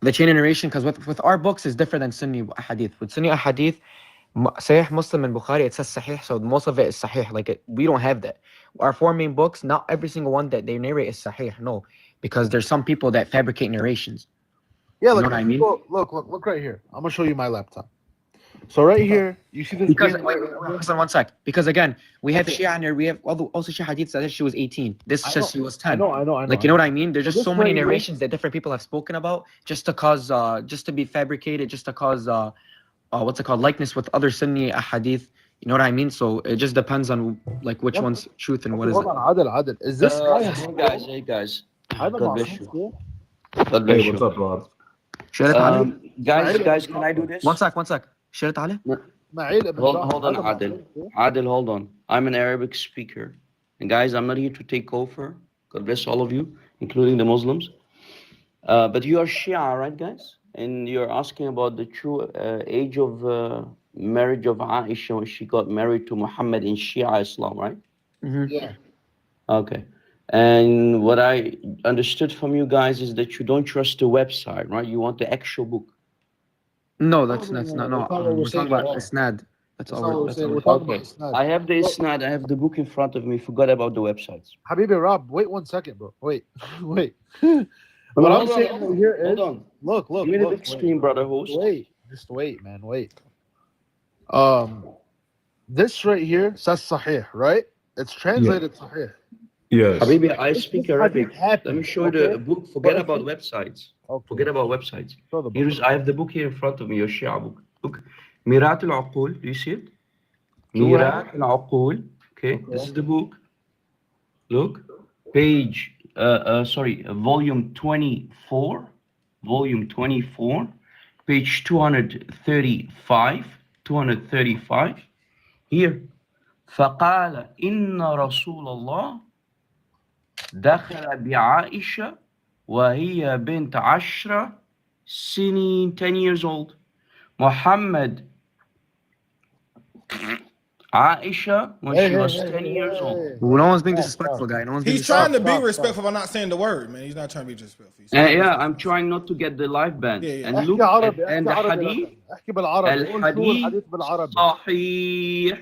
the chain of narration, because with our books is different than Sunni hadith. With Sunni hadith, Sahih Muslim and Bukhari, it says sahih, so most of it is sahih. Like we don't have that. Our four main books, not every single one that they narrate is sahih. No, because there's some people that fabricate narrations. Yeah, You like know what I mean? look right here. I'm gonna show you my laptop. So right here, you see this Because green wait, Hassan, one sec. Because again, we have Shia here. We have also Shia hadith that she was 18. This I says know, she was I 10. know, I know, I know. Like, you know what I mean? There's So just this so many right here- narrations that different people have spoken about just to cause, just to be fabricated, just to cause, what's it called, likeness with other Sunni hadith. You know what I mean? So it just depends on like which one's truth and what is it. Hold on, Adil. Is this Hey guys. هذا God bless معصوم you. here? God Hey, bless what's you. up, Rob? شيرت علي. Guys, can I do this? One sec. شيرت علي. معيل ابن Hold on, هذا Adil. معصوم here? Adil, hold on. I'm an Arabic speaker. And guys, I'm not here to take over. God bless all of you, including the Muslims. But you are Shia, right, guys? And you're asking about the true age of marriage of Aisha when she got married to Muhammad in Shia Islam, right? Yeah. Okay. And what I understood from you guys is that you don't trust the website, right? You want the actual book. No, that's not. No, That's not what we're we're talking saying about at all. isnad. That's That's all. not what we're That's saying. all. We're talking Okay. about Isnad. I have the Isnad, I have the book in front of me. Forgot about the websites. Habibi Rob, wait 1 second, bro. Wait. What Hold I'm on, saying hold on, here hold is on. look, Give me the big wait. screen, brother host. Just wait, man. Wait. This right here says Sahih, right? It's translated Sahih. Yes. Habibi, I speak Arabic. happened, Let me show you okay? the book. Forget But about if websites. Okay. Forget about websites. Show the book. Here's I have the book here in front of me, your Shia book. Look, Mirat al-Aqul. Do you see it? Mirat al-Aqul. Okay, this is the book. Look, page, volume 24, page 235. Here, فقال إن رسول الله دخل بعائشة وهي بنت 10 سنين, 10 years old. Muhammad, Aisha, when she was 10 years old. No one's being disrespectful, guy. No one's being He's trying to be disrespectful. respectful by not saying the word, man. He's not trying to be disrespectful. He's trying to be Yeah, respectful. I'm trying not to get the live ban. Yeah. And احكي look, عربي and the احكي عربي hadith, احكي بالعربي قول شو الحديث بالعربي صحيح.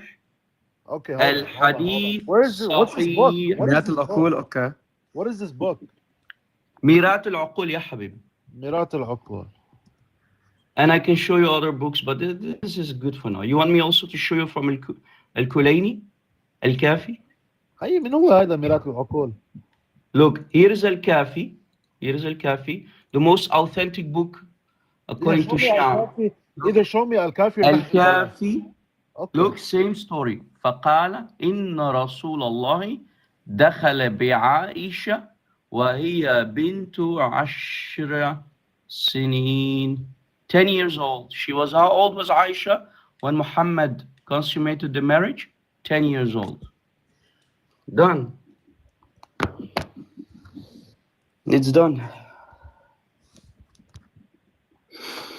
Okay, hold on. الحديث Where is it? What's this book? صحيح. What is Mirat this al-Aqul, book? okay. What is this book? ميرات العقول يا حبيبي. ميرات العقول. And I can show you other books, but this is good for now. You want me also to show you from الكليني الكافي? هي من هو هذا ميرات العقول؟ Look, here is الكافي. The most authentic book according to Shia. Either show me Al-Kafi or الكافي. Okay. Look, same story. فقال إن رسول الله دخل بعائشة وهي بنت 10 سنين. 10 years old. She was, how old was Aisha when Muhammad consummated the marriage? 10 years old. Done. It's done.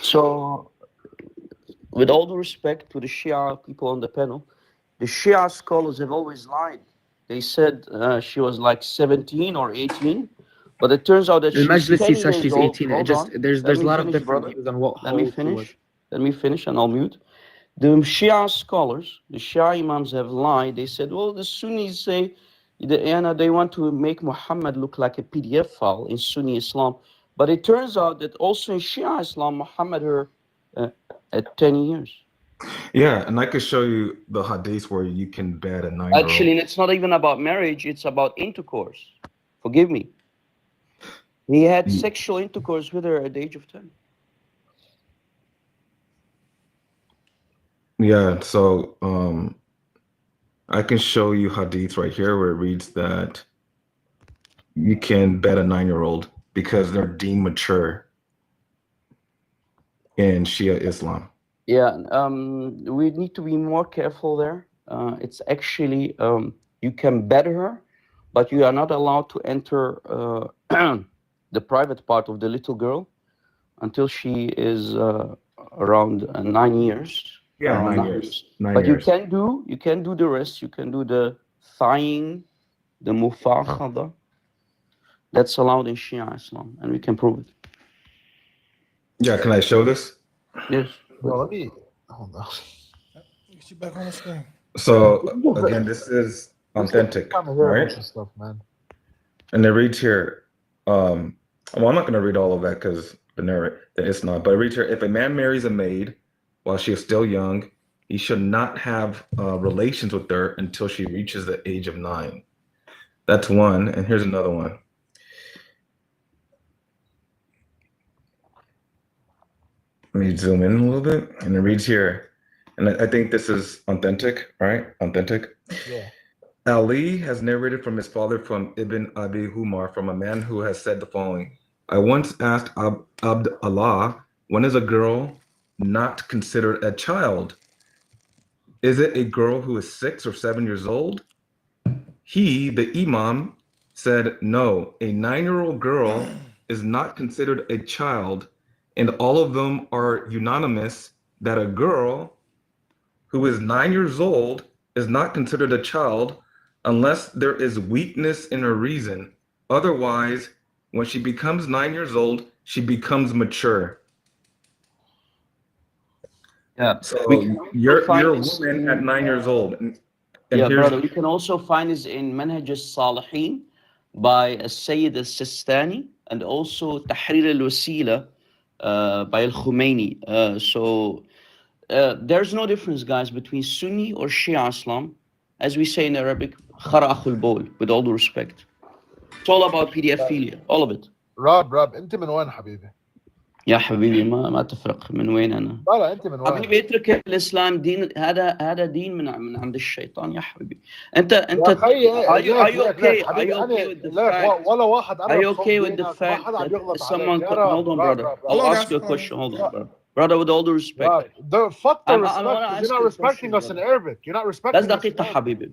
So, with all due respect to the Shia people on the panel, the Shia scholars have always lied. They said she was like 17 or 18, but it turns out that she's 10 Al-Majlisi says years she's old. 18. Hold on. There's Let a me lot of finish, different brother. views on what Let how me old she was. finish and I'll mute. The Shia scholars, the Shia imams have lied. They said, well, the Sunnis say they want to make Muhammad look like a PDF file in Sunni Islam. But it turns out that also in Shia Islam, Muhammad her at 10 years. Yeah, and I could show you the hadith where you can bet a 9-year-old. Actually, it's not even about marriage, it's about intercourse. Forgive me. He had sexual intercourse with her at the age of 10. Yeah, so I can show you hadith right here where it reads that you can bet a 9-year-old because they're deemed mature in Shia Islam. Yeah, we need to be more careful there. It's actually, you can bet her, but you are not allowed to enter the private part of the little girl until she is around 9 years. Yeah, around 9 years. 9 But years. you can do the rest. You can do the thigh-ing, the mufakhada, that's allowed in Shia Islam, and we can prove it. Yeah, can I show this? Yes. Bro, let me hold on. Get you back on the screen. So again, this is authentic, Trying to hear a right? bunch of stuff, man. And it reads here. Well, I'm not going to read all of that because it's not. But it reads here: if a man marries a maid while she is still young, he should not have relations with her until she reaches the age of 9. That's one. And here's another one. Let me zoom in a little bit, and it reads here, and I think this is authentic, right? Authentic. Yeah. Ali has narrated from his father, from Ibn Abi Humar, from a man who has said the following: I once asked Abd Allah, when is a girl not considered a child? Is it a girl who is 6 or 7 years old? He, the Imam, said, no, a 9-year-old girl is not considered a child, and all of them are unanimous that a girl who is 9 years old is not considered a child unless there is weakness in her reason. Otherwise, when she becomes 9 years old, she becomes mature. Yeah. So We can you're find a this woman in, at 9 years old. And yeah, here's brother. We can also find this in Manhaj al-Salihin by Sayyid al-Sistani, and also Tahrir al-Wasila by al-Khomeini. So there's no difference, guys, between Sunni or Shia Islam. As we say in Arabic, khara akhul bol, with all due respect. It's all about pedophilia, all of it. راب انت من وين حبيبي؟ يا حبيبي ما تفرق من وين انا. لا انت من وين؟ حبيبي اترك الاسلام، دين هذا دين من عند الشيطان يا حبيبي. انت يا خيي are you okay حبيبي انا with the لك fact, ولا واحد are انا you okay with بصوت the دينك ما fact حدا عم that يغلط someone عليك يا hold on, brother, Hold I'll on, ask guys. you a question. Hold on, brother, with all due respect, fuck the I respect, want to because ask you're not you a respecting question, us in brother. Arabic. You're not بس respecting us in دقيقة Arabic. حبيبي،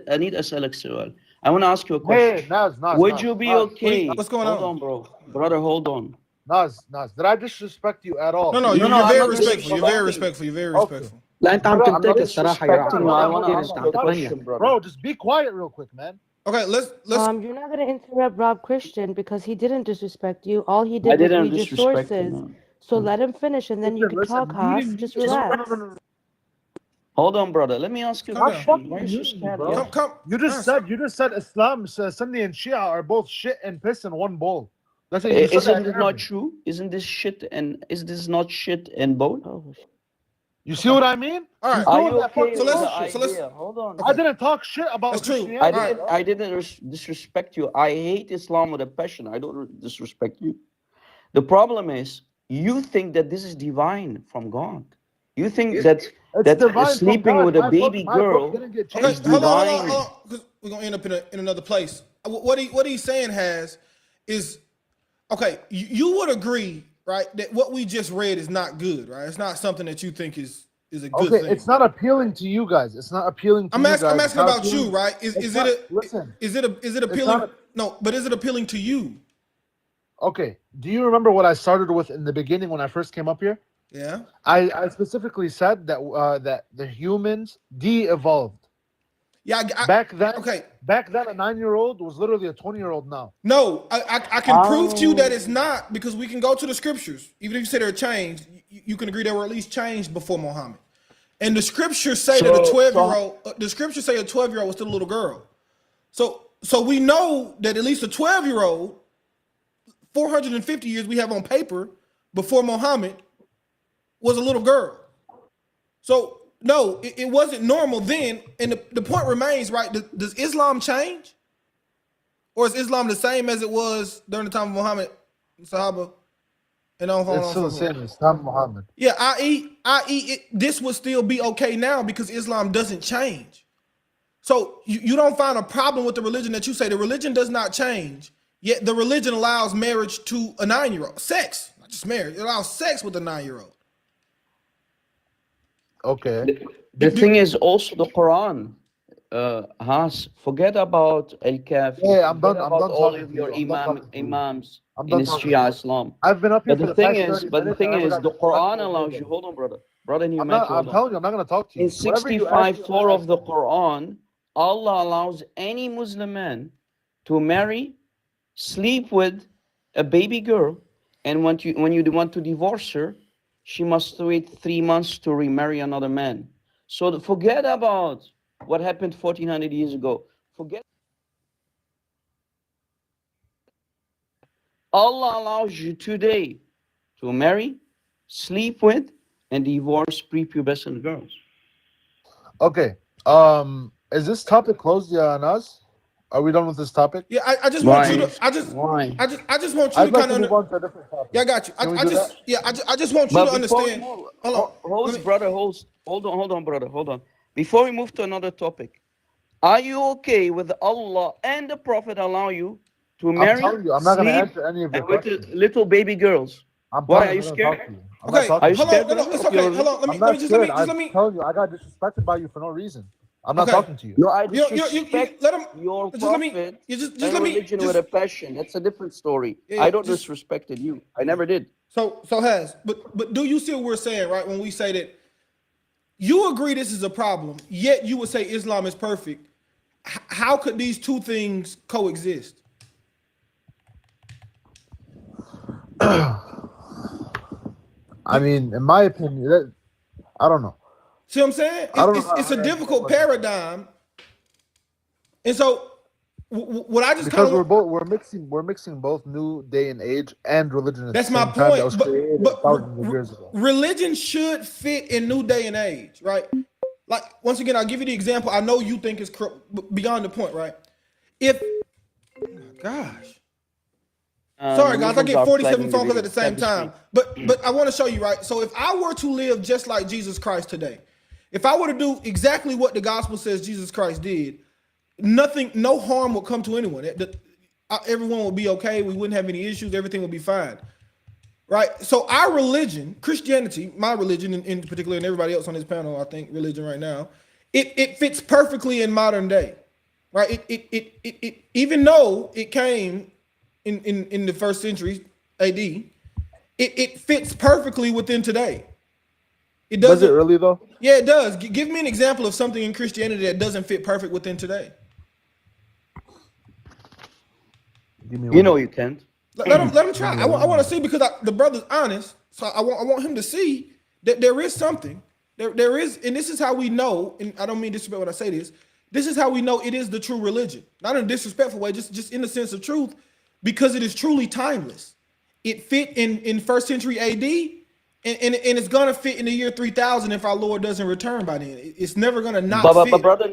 أريد أسألك سؤال. I want to ask you a Hey, question. Naz, Would you be okay? What's going Hold on? on, bro. Brother, hold on. Naz, did I disrespect you at all? No, No, you're I'm very not respectful. You're very disrespecting. respectful. You're very Okay. respectful. لا انت عم I'm not تنطق الصراحه يا disrespecting you. عم I عم want to كثير ask انت you عم a تتمنى. question, brother. Bro, just be quiet real quick, man. Okay, let's. You're not gonna interrupt Rob Christian because he didn't disrespect you. All he I did was didn't read your disrespect you. sources. No. So let him finish and then you can talk, Haas. Just relax. Hold on, brother. Let me ask you a Calm down. question. Why are you so scared? bro. Yeah. Come. You just said Islam, Sunni and Shia are both shit and piss in one bowl. That's it. You said Isn't that this in not Arabic. true? Isn't this shit and is this not shit and bowl? Oh, You see what I mean? All right. He's Are doing you that okay fucking with the bullshit. So let's. idea? Hold on. I didn't talk shit about That's true. Christianity. All right. I didn't disrespect you. I hate Islam with a passion. I don't disrespect you. The problem is you think that this is divine from God. You think that It's divine from sleeping God. with a My baby book girl didn't get Okay, changed. hold on, divine. because we're gonna end up in another place. What he's saying is okay. You would agree, right, that what we just read is not good, right? It's not something that you think is a good Okay, thing. it's not appealing to you guys. It's not appealing to you guys. I'm It's asking not about appealing- you, right? Is it appealing? No, but is it appealing to you? Okay. Do you remember what I started with in the beginning when I first came up here? Yeah. I specifically said that that the humans de-evolved. Yeah. Back then, Okay. Back then, a 9-year-old was literally a 20-year-old now. No, I can prove to you that it's not, because we can go to the scriptures. Even if you say they're changed, you can agree they were at least changed before Muhammad. And the scriptures say that a 12-year-old, the scriptures say a 12-year-old was still a little girl. So we know that at least a 12-year-old, 450 years we have on paper before Muhammad, was a little girl. So no, it wasn't normal then. And the point remains, right? Does Islam change? Or is Islam the same as it was during the time of Muhammad and Sahaba? And It's still the same as time of Muhammad. Yeah, i.e., this would still be okay now because Islam doesn't change. So you don't find a problem with the religion that you say. The religion does not change, yet the religion allows marriage to a 9-year-old. Sex, not just marriage. It allows sex with a 9-year-old. Okay. The thing is also the Quran. Has forget about al-Kafi. Yeah, I'm done. Forget I'm about done all talking of to your you. I'm done talking to you. imams I'm in done talking to Shia you. Islam. I've been up here But for the the thing past 30 is, but the minutes. thing I never is, got the respect Quran from allows you. nobody. Hold on, brother in I'm humanity. not. I'm telling you, I'm not gonna talk to you. In Whatever you ask me, 65:4 of the Quran, Allah allows any Muslim man to marry, sleep with a baby girl, and when you want to divorce her, she must wait 3 months to remarry another man. So forget about what happened 1400 years ago. Forget. Allah allows you today to marry, sleep with, and divorce prepubescent girls. Okay. Is this topic closed, Naz? Are we done with this topic? Yeah, I just want Why? you to. I just Why? want you I'd to like kind to of. move on to a different topic. Yeah, I got you. Can we I do just that? yeah, I just want you But to before we understand. move, Hold on. host, Let me- brother, host. Hold on, brother, hold on. Before we move to another topic, are you okay with Allah and the Prophet allow you to I'm marry, telling you, I'm not going to sleep, answer any of your and with questions. little baby girls? I'm Why? telling Are you, you I'm not going to talk scared? to you. I'm not Okay, Are talking you to you. hold on. scared, No, no, brother, it's of your okay. Hold religion? on. Let me I'm let not me just scared. let I'm me. telling you, I got disrespected by you for no reason. I'm not Okay. talking to you. No, I You disrespect let him. your Just let me. prophet You just and let me. religion with Just a passion. That's a different story. yeah. I don't Just disrespected you. I never did. so has. But do you see what we're saying, right? When we say that you agree this is a problem, yet you would say Islam is perfect. How could these two things coexist? I mean, in my opinion, I don't know. See what I'm saying? I don't know It's how a to answer that difficult question. paradigm, and so what I just kind Because of we're mixing both new day and age and religion at the that's my same time that point. was created thousands of years ago. Religion should fit in new day and age, right? Like once again, I'll give you the example. I know you think it's beyond the point, right? If oh my gosh, The sorry guys, I Muslims get are 47 flagging the phone calls at video. the same Tap the time. screen. But I want to show you, right? So if I were to live just like Jesus Christ today, if I were to do exactly what the gospel says Jesus Christ did, nothing, no harm would come to anyone. Everyone would be okay. We wouldn't have any issues. Everything would be fine, right? So our religion, Christianity, my religion in particular, and everybody else on this panel, I think religion right now, it fits perfectly in modern day, right? It even though it came in the first century AD, it fits perfectly within today. It Does it doesn't. really though? Yeah, it does. Give me an example of something in Christianity that doesn't fit perfect within today. Give me You one. know you can't. Let him try. I want to see because the brother's honest, so I want him to see that there is something. There is, and this is how we know. And I don't mean disrespect when I say this. This is how we know it is the true religion, not in a disrespectful way, just in the sense of truth, because it is truly timeless. It fit in first century AD, and it's gonna fit in the year 3000 if our Lord doesn't return by then. It's never gonna not But fit. brother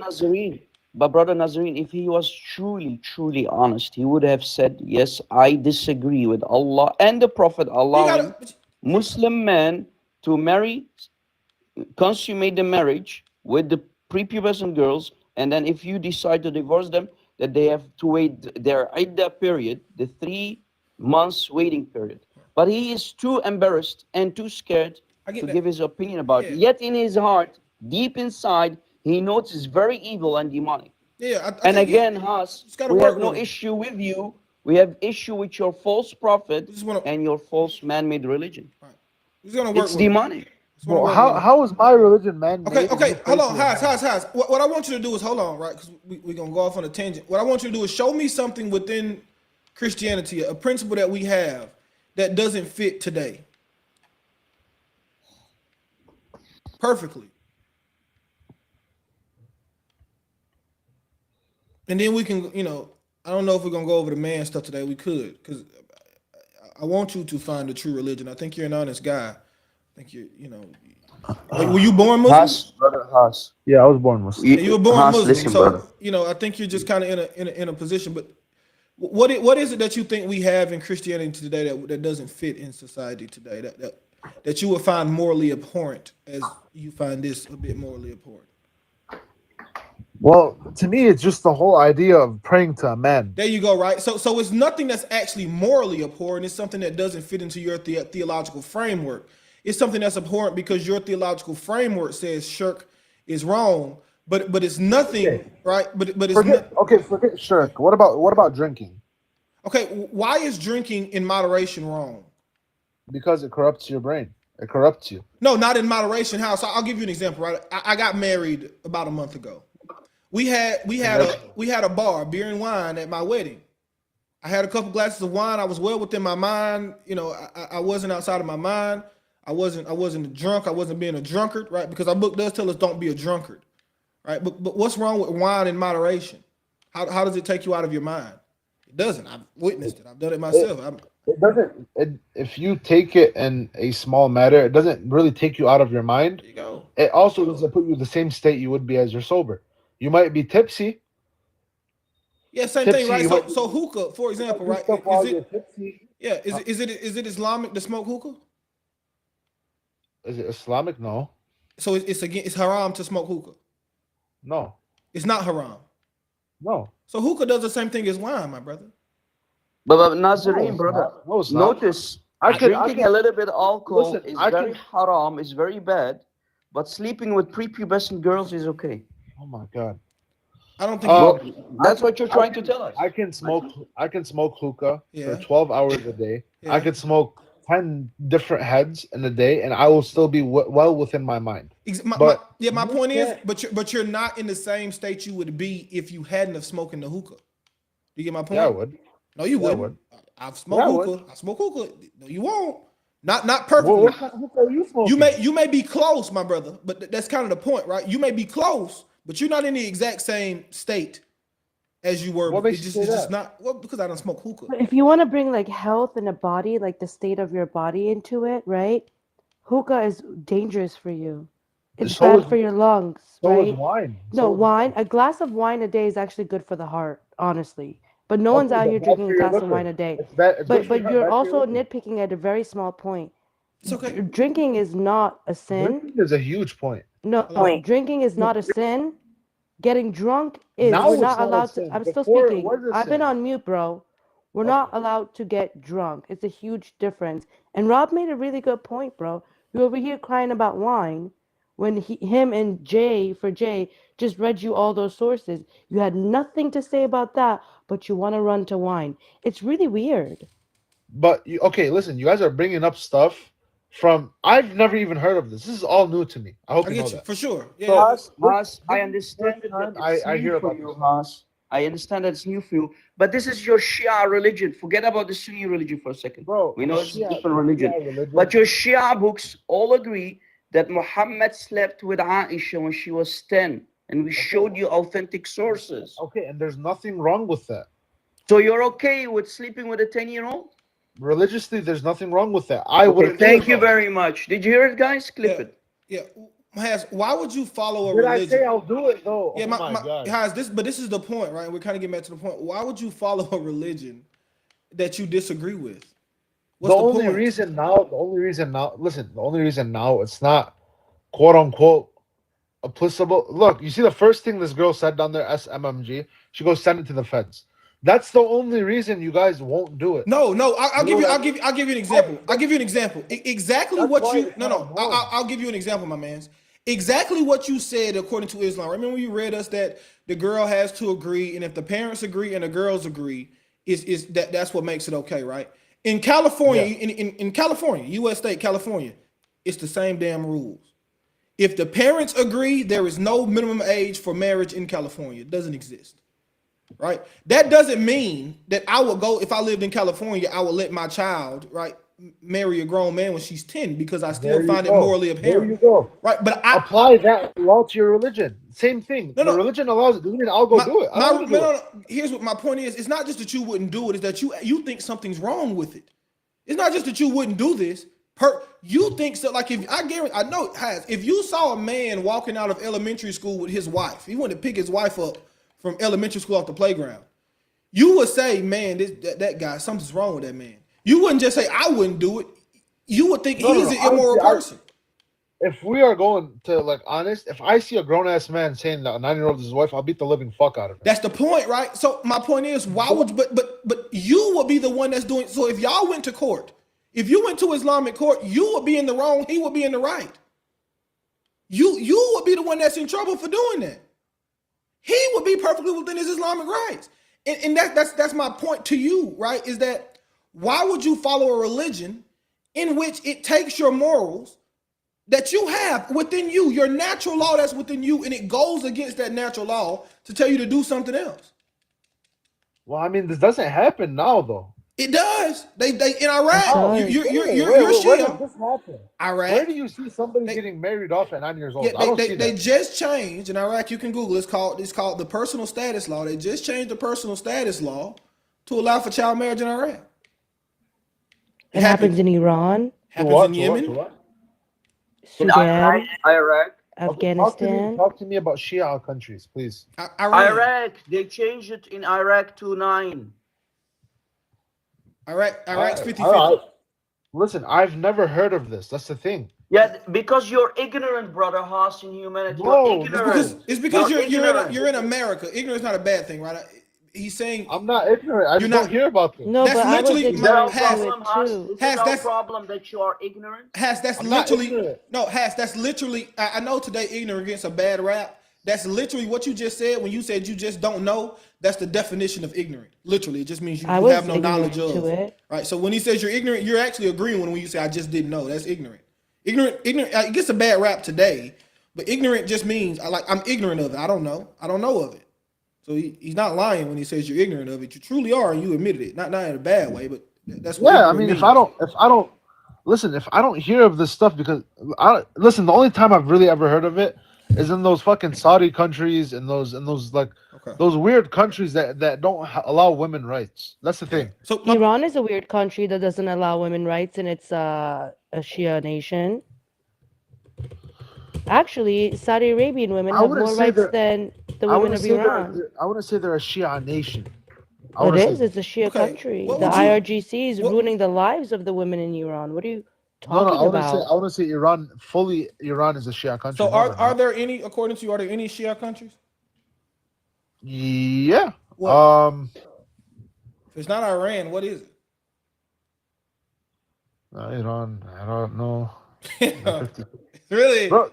Nazarene, if he was truly honest, he would have said, yes, I disagree with Allah and the Prophet You allowing gotta. Muslim men to marry, consummate the marriage with the prepubescent girls, and then if you decide to divorce them, that they have to wait their idda period, the 3 months waiting period. But he is too embarrassed and too scared I get to that. give his opinion about it. Yeah. Yet in his heart, deep inside, he knows it's very evil and demonic. Yeah, I And think you again, Haas, just gotta we have work no with him. issue with you. We have issue with your false prophet We just wanna. and your false man-made religion. We're just gonna work It's with him. demonic. Just wanna Well, work with him. how is my religion man Okay, made and you hold place on, me in Haas. heaven? What I want you to do is hold on, right? Because we're gonna go off on a tangent. What I want you to do is show me something within Christianity, a principle that we have that doesn't fit today. Perfectly. And then we can, I don't know if we're gonna go over the man stuff today. We could, because I want you to find the true religion. I think you're an honest guy. I think were you born Muslim? Haas, brother Haas. Yeah, I was born Muslim. Yeah, you were born Haas, Muslim. listen, brother. So, I think you're just kind of in a position. But what is it that you think we have in Christianity today that doesn't fit in society today? That you would find morally abhorrent as you find this a bit morally abhorrent? Well, to me, it's just the whole idea of praying to a man. There you go, right? So it's nothing that's actually morally abhorrent. It's something that doesn't fit into your theological framework. It's something that's abhorrent because your theological framework says shirk is wrong, but it's nothing, Okay. right? But it's Forget shirk. What about drinking? okay. Why is drinking in moderation wrong? Because it corrupts your brain. It corrupts you. No, not in moderation. How? So I'll give you an example, right? I got married about a month ago. We had a bar, beer and wine, at my wedding, I had a couple glasses of wine. I was well within my mind. You know, I wasn't outside of my mind. I wasn't drunk. I wasn't being a drunkard, right? Because our book does tell us don't be a drunkard, right? But what's wrong with wine in moderation? How does it take you out of your mind? It doesn't. I've witnessed it. I've done it myself. It doesn't. If you take it in a small matter, it doesn't really take you out of your mind. There you go. It also doesn't put you in the same state you would be as you're sober. You might be tipsy. Yeah, same thing, right? So hookah, for example, right? Is it? Tipsy. Yeah, is it Islamic to smoke hookah? Is it Islamic? No. So it's haram to smoke hookah. No. It's not haram. No. So hookah does the same thing as wine, my brother. But Nazarene, brother, No, it's not. notice I drinking a little bit of alcohol Listen, is I very can- haram, is very bad, but sleeping with prepubescent girls is okay. Oh my God. I don't think. That's what you're trying to tell us. I can smoke hookah Yeah. for 12 hours a day. Yeah. I could smoke 10 different heads in a day, and I will still be well within my mind. My point is, but you're not in the same state you would be if you hadn't have smoking the hookah. Do you get my point? Yeah, I would. No, you Yeah, I wouldn't. would. I've smoked Yeah, I hookah. would. I smoke hookah. No, you won't. Not perfectly. What kind of hookah are you smoking? You may be close, my brother, but that's kind of the point, right? You may be close, but you're not in the exact same state as you were. What makes you say it's just that? not because I don't smoke hookah. But if you want to bring like health in a body, like the state of your body into it, right? Hookah is dangerous for you. It's So bad is- for your lungs, So right? is wine. No, So is wine. A glass of wine a day is actually good for the heart, honestly. But no one's Okay, out but here bad drinking for a your glass of liver. wine a day. It's bad- it's good But for your heart, you're bad for your also liver. nitpicking at a very small point. It's okay. Drinking is not a sin. Drinking is a huge point. No, drinking is not a sin. Getting drunk is. Now We're it's not not a allowed sin. to. I'm still Before it speaking. was a I've been sin. on mute, bro. We're not allowed to get drunk. It's a huge difference. And Rob made a really good point, bro. You're over here crying about wine when him and Jay just read you all those sources. You had nothing to say about that, but you want to run to wine. It's really weird. But okay, listen, you guys are bringing up stuff from I've never even heard of this. This is all new to me. I hope I you know get you that. for sure. Yeah. Haas, I this understand is that the first it's time I new hear for about you, this. Haas. I understand that it's new for you, but this is your Shia religion. Forget about the Sunni religion for a second. Bro, We know it's a Shia- different religion. Shia religion- But your Shia books all agree that Muhammad slept with Aisha when she was 10, and we showed you authentic sources. Okay, and there's nothing wrong with that. So you're okay with sleeping with a 10-year-old? Religiously, there's nothing wrong with that. I Okay, wouldn't. thank you very much. Did you hear it, guys? Clip Yeah. it. Yeah. Has, why would you follow a Did I religion? say I'll do it though? Yeah, Oh my God. Has, this is the point, right? We're kind of getting back to the point. Why would you follow a religion that you disagree with? What's The only point? reason now, listen, the only reason now it's not quote unquote applicable. Look, you see the first thing this girl said down there, SMMG, she goes send it to the feds. That's the only reason you guys won't do it. No, I'll give you. what I I'll give you an example. I'll give you an example. Exactly That's what why you. it's No, not wrong. I'll give you an example, my man. Exactly what you said according to Islam. Remember you read us that the girl has to agree, and if the parents agree and the girls agree, is that's what makes it okay, right? In California, in California, U.S. state, California, it's the same damn rules. If the parents agree, there is no minimum age for marriage in California. It doesn't exist. Right? That doesn't mean that I would go, if I lived in California, I would let my child, right, marry a grown man when she's 10 because I still find it morally apparent. There you go. Right? But I apply that law to your religion. Same thing. No, the no. religion allows it. Doesn't mean I'll go do it. I don't wanna do it. no. Here's what my point is. It's not just that you wouldn't do it, it's that you think something's wrong with it. It's not just that you wouldn't do this. You think so, like if I guarantee, I know it has. If you saw a man walking out of elementary school with his wife, he wanted to pick his wife up from elementary school off the playground, you would say, man, that guy, something's wrong with that man. You wouldn't just say, I wouldn't do it. You would think he's an immoral person. If we are going to like honest, if I see a grown ass man saying that a 9-year-old is his wife, I'll beat the living fuck out of him. That's the point, right? So my point is, why would you, but you would be the one that's doing. So if y'all went to court, if you went to Islamic court, you would be in the wrong. He would be in the right. You would be the one that's in trouble for doing that. He would be perfectly within his Islamic rights, and that's my point to you, right? Is that why would you follow a religion in which it takes your morals that you have within you, your natural law that's within you, and it goes against that natural law to tell you to do something else? Well, I mean, this doesn't happen now, though. It does. They in It Iraq. does. You're Where does Shia. this happen? Iraq. Where do you see somebody They, getting married off at 9 years old? yeah, I don't see they that. just changed in Iraq. You can Google. It's called the personal status law. They just changed the personal status law to allow for child marriage in Iraq. It happens in Iran, Happens in Yemen. To what? In Sudan, Iraq, Okay, Afghanistan. talk to me about Shia countries, please. Iraq, they changed it in Iraq to 9. Iraq's 50-50. Listen, I've never heard of this. That's the thing. Yeah, because you're ignorant, brother Haas, in humanity. No, You're ignorant. It's because you're ignorant. in America. Ignorance is not a bad thing, right? He's saying I'm not ignorant. I just don't hear about this. No, That's but I was literally- Is that our ignorant to problem, it Haas? too. Is Has, it our that's- problem that you are ignorant? That's I'm not literally ignorant. no Has. That's literally. I know today ignorant gets a bad rap. That's literally what you just said when you said you just don't know. That's the definition of ignorant. Literally, it just means you I was have no knowledge ignorant of. to it. Right. So when he says you're ignorant, you're actually agreeing when you say I just didn't know. That's ignorant. Ignorant. It gets a bad rap today, but ignorant just means I'm ignorant of it. I don't know. I don't know of it. So he's not lying when he says you're ignorant of it. You truly are, and you admitted it. Not in a bad way, but that's what. Yeah, I ignorant mean, means. if I don't hear of this stuff because the only time I've really ever heard of it is in those fucking Saudi countries and those like those weird countries that don't allow women rights. That's the thing. So Iran is a weird country that doesn't allow women rights, and it's a Shia nation. Actually, Saudi Arabian women I have wouldn't more say rights they're- than the I women wouldn't of say Iran. I wouldn't say they're a Shia nation. It is. It's a Shia Okay, country. what The would you- IRGC is what- ruining the lives of the women in Iran. What are you No, talking about? I wouldn't say Iran is a Shia country. So No, are they're are not. there any, according to you, are there any Shia countries? Yeah. What? If it's not Iran, what is it? Iran. I don't know. Really? Bro,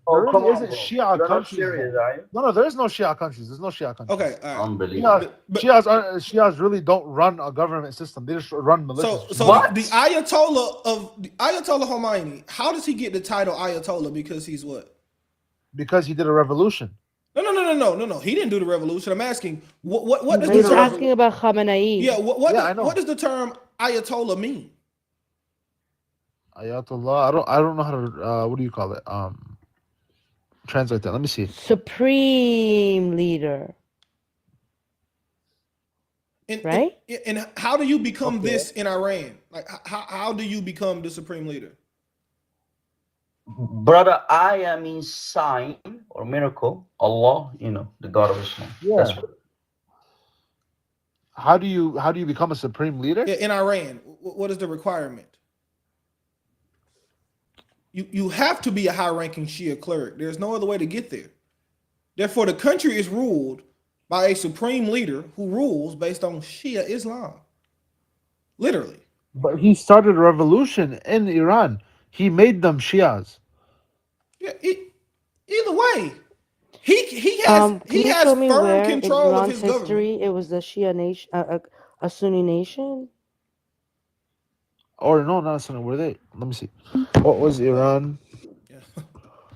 Oh, there come really on, isn't bro. Shia You're not countries. serious, bro. are you? No, there is no Shia countries. There's no Shia countries. Okay, all right. Unbelievable. Shias really don't run a government system. They just run militias. So the Ayatollah Khomeini, how does he get the title Ayatollah? Because he's what? Because he did a revolution. No. He didn't do the revolution. I'm asking what does He's the term? asking about Khamenei. Yeah, I know. what does the term Ayatollah mean? Ayatollah. I don't know how to what do you call it? Translate that. Let me see. Supreme leader. Right? And how do you become this in Iran? Like how do you become the supreme leader? Brother, Aya means sign or miracle. Allah, the God of Islam. Yeah. That's what. How do you become a supreme leader? Yeah, in Iran, what is the requirement? You have to be a high-ranking Shia cleric. There's no other way to get there. Therefore, the country is ruled by a supreme leader who rules based on Shia Islam. Literally. But he started a revolution in Iran. He made them Shias. Yeah. Either way, he has Can you show firm me where in control of Iran's his government. history it was a Shia nation, a Sunni nation? Or no, not Sunni. Were they? Let me see. What was Iran?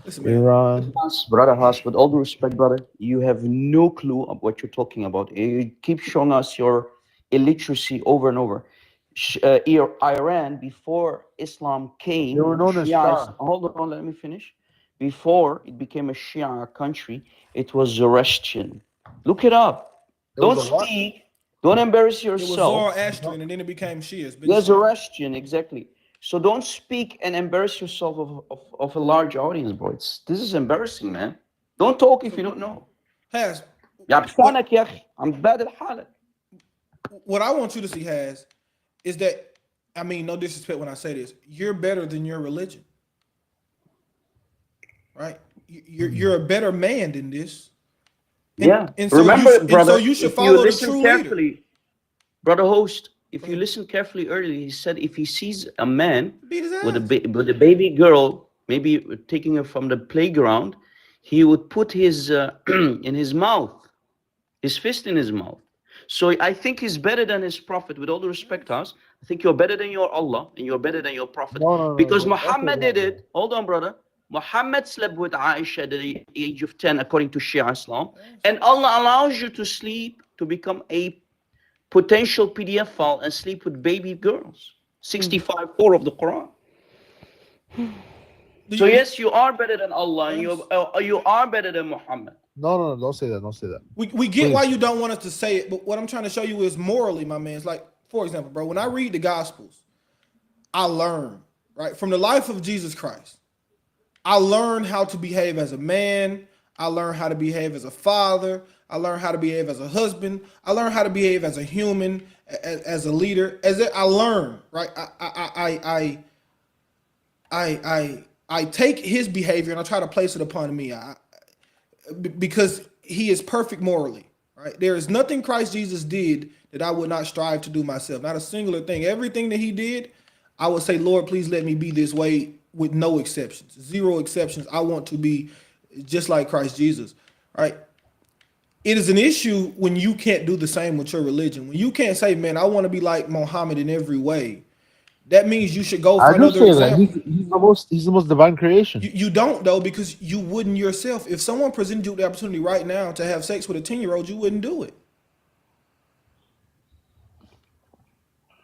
Listen, man. Iran. Brother Haas, with all due respect, brother, you have no clue of what you're talking about. You keep showing us your illiteracy over and over. Iran, before Islam came, They were known as Shias, Shah. hold on, let me finish. Before it became a Shia country, it was Zoroastrian. Look it up. It Don't was a what? speak. Don't embarrass It was yourself. Zoroastrian, and then it became Shias. Yeah, Zoroastrian, exactly. So don't speak and embarrass yourself of a large audience, bro. This is embarrassing, man. Don't talk if you don't know. Has يا بفانك يا أخي عم تبادل حالك. what I want you to see, Has, is that, I mean, no disrespect when I say this, you're better than your religion. Right? You're a better man than this. And so Remember, brother, so you should if you follow the listen true carefully, leader. brother host, if you listen carefully earlier, he said if he sees a man Beat his with ass. with a baby girl, maybe taking her from the playground, he would put his in his mouth, his fist in his mouth. So I think he's better than his prophet. With all due respect, us, I think you're better than your Allah and you're better than your prophet. No, Because no. Muhammad did it. Hold on, brother. Muhammad slept with Aisha at the age of 10, according to Shia Islam. And Allah allows you to sleep to become a potential PDF file and sleep with baby girls. 65:4 of the Quran. So yes, you are better than Allah, and you are better than Muhammad. No, don't say that. Don't say that. We get why you don't want us to say it, but what I'm trying to show you is morally, my man. It's like, for example, bro, when I read the Gospels, I learn, right, from the life of Jesus Christ. I learn how to behave as a man. I learn how to behave as a father. I learn how to behave as a husband. I learn how to behave as a human, as a leader. I learn, right? I take his behavior and I try to place it upon me. Because he is perfect morally, right? There is nothing Christ Jesus did that I would not strive to do myself. Not a singular thing. Everything that he did, I would say, Lord, please let me be this way with no exceptions. Zero exceptions. I want to be just like Christ Jesus, right? It is an issue when you can't do the same with your religion. When you can't say, man, I want to be like Muhammad in every way. That means you should go for I do another say that example. he's the most divine creation. You don't, though, because you wouldn't yourself. If someone presented you with the opportunity right now to have sex with a 10-year-old, you wouldn't do it.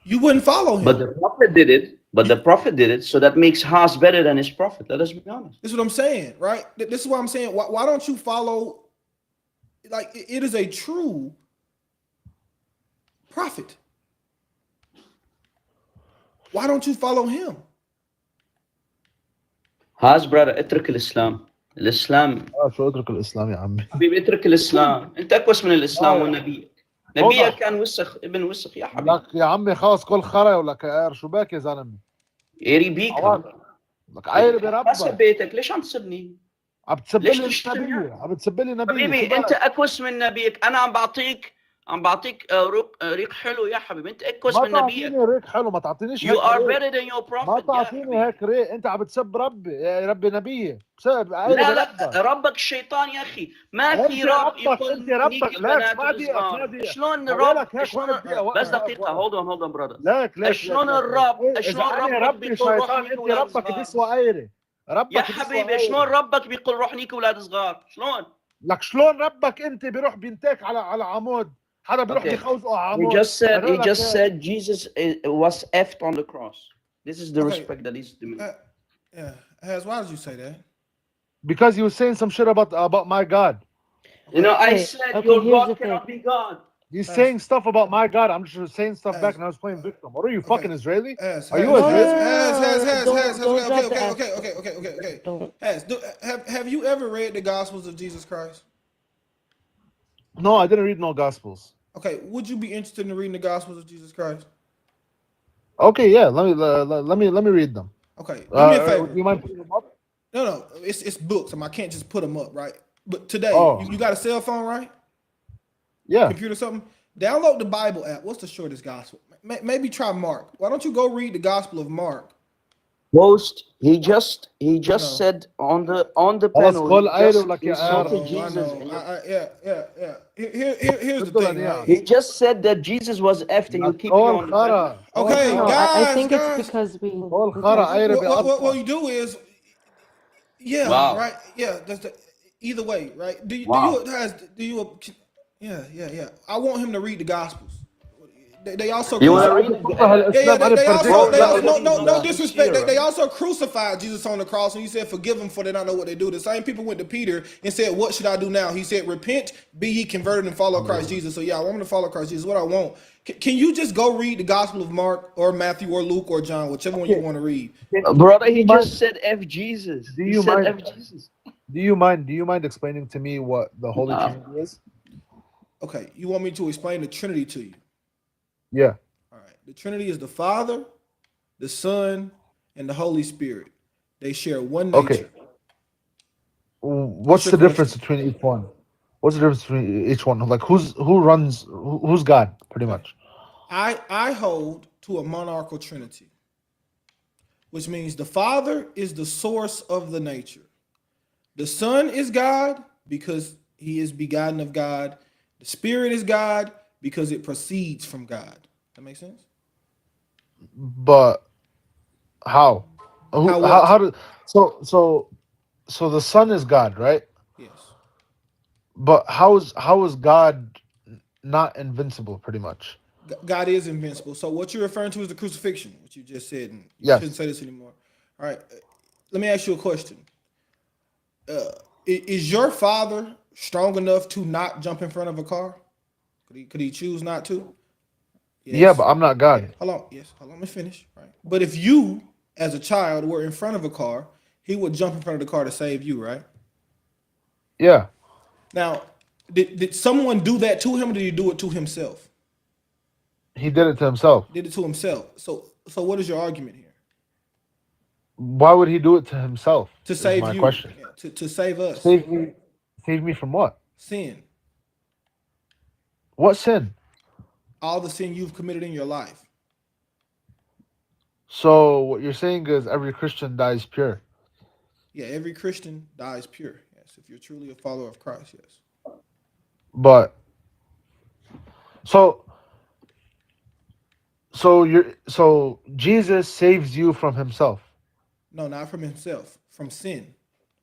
You wouldn't follow him. But the Prophet did it. So that makes Haas better than his Prophet. Let us be honest. This is what I'm saying, right? This is what I'm saying. Why don't you follow? Like, it is a true prophet. Why don't you follow him? Haas brother, اترك الإسلام. الإسلام. شو اترك الإسلام يا عمي. حبيبي اترك الإسلام. أنت أكوس من الإسلام ونبيك. نبيك كان وسخ ابن وسخ يا حبيبي. لك يا عمي خلاص كل خرا ولا كقار شو باك يا زلمه؟ يري بيك. لك عيري بربك. حسب بيتك ليش عم تسبني؟ عم تسب لي نبي. عم تسب لي نبي. حبيبي أنت أكوس من نبيك. أنا عم بعطيك ريق حلو يا حبيبي. انت اكوس من نبيك. ما تعطيني ريق حلو، ما تعطينيش هيك. You are better than your prophet. ما تعطيني هيك ريق. انت عم بتسب ربي، يا ربي نبيه. بسبب لا ربك الشيطان يا اخي. ما في رب يقول انت ربك. لا ما دقيقة. شلون الرب؟ بس دقيقة. هولد اون برادر. شلون الرب ربي شيطان انت ربك بيسوى ايري. يا حبيبي شلون ربك بيقول روح نيك اولاد صغار؟ شلون؟ لك شلون ربك انت بيروح بينتك على عمود؟ حدا بيروح يخوزقه على عمود. He just said Jesus was effed on the cross. This is the respect that he's demanding. Yeah. Has, why did you say that? Because he was saying some shit about my God. You know, I said your God cannot be God. He's saying stuff about my God. I'm just saying stuff back, and I was playing victim. What are you, fucking Israeli? Are you Israeli? Okay. Have you ever read the Gospels of Jesus Christ? No, I didn't read no Gospels. Okay, would you be interested in reading the Gospels of Jesus Christ? Okay, yeah. Let me read them. Okay, do me a favor. You mind putting them up? No, it's books. I can't just put them up, right? But today, you got a cell phone, right? Yeah. Computer, something. Download the Bible app. What's the shortest gospel? Maybe try Mark. Why don't you go read the Gospel of Mark? He just said on the panel. Here's the thing. Right? He just said that Jesus was effed, and you keep on the panel. Okay, no, guys. I think it's because we. What you do is, right? Yeah, that's the. Either way, right? Do you? Yeah. I want him to read the Gospels. They also no disrespect. They also crucified Jesus on the cross, and he said, "Forgive them, for they don't know what they do." The same people went to Peter and said, "What should I do now?" He said, "Repent, be ye converted, and follow Christ Jesus." So I want him to follow Christ Jesus. What I want. Can you just go read the Gospel of Mark or Matthew or Luke or John, whichever one you want to read? Brother, he just said F Jesus. Do you mind explaining to me what the Holy Trinity is? Okay, you want me to explain the Trinity to you? Yeah. All right. The Trinity is the Father, the Son, and the Holy Spirit. They share one nature. Okay. What's the difference between each one? What's the difference between each one? Like who's God, pretty much? I hold to a monarchical Trinity, which means the Father is the source of the nature. The Son is God because he is begotten of God. The Spirit is God because it proceeds from God. That makes sense? But how? How do so the Son is God, right? Yes. But how is God not invincible, pretty much? God is invincible. So what you're referring to is the crucifixion, which you just said, and you shouldn't Yes. say this anymore. All right. Let me ask you a question. Is your father strong enough to not jump in front of a car? Could he choose not to? Yeah, Yes. but I'm not God. Hold on. Yes. Hold on. Let me finish. Right. But if you, as a child, were in front of a car, he would jump in front of the car to save you, right? Yeah. Now, did someone do that to him, or did he do it to himself? He did it to himself. Did it to himself. So what is your argument here? Why would he do it to himself? To Is save my you. question. Yeah, to save us. Save me. Save me from what? Sin. What sin? All the sin you've committed in your life. So what you're saying is every Christian dies pure. Yeah, every Christian dies pure. Yes, if you're truly a follower of Christ, yes. But so so Jesus saves you from himself. No, not from himself, from sin.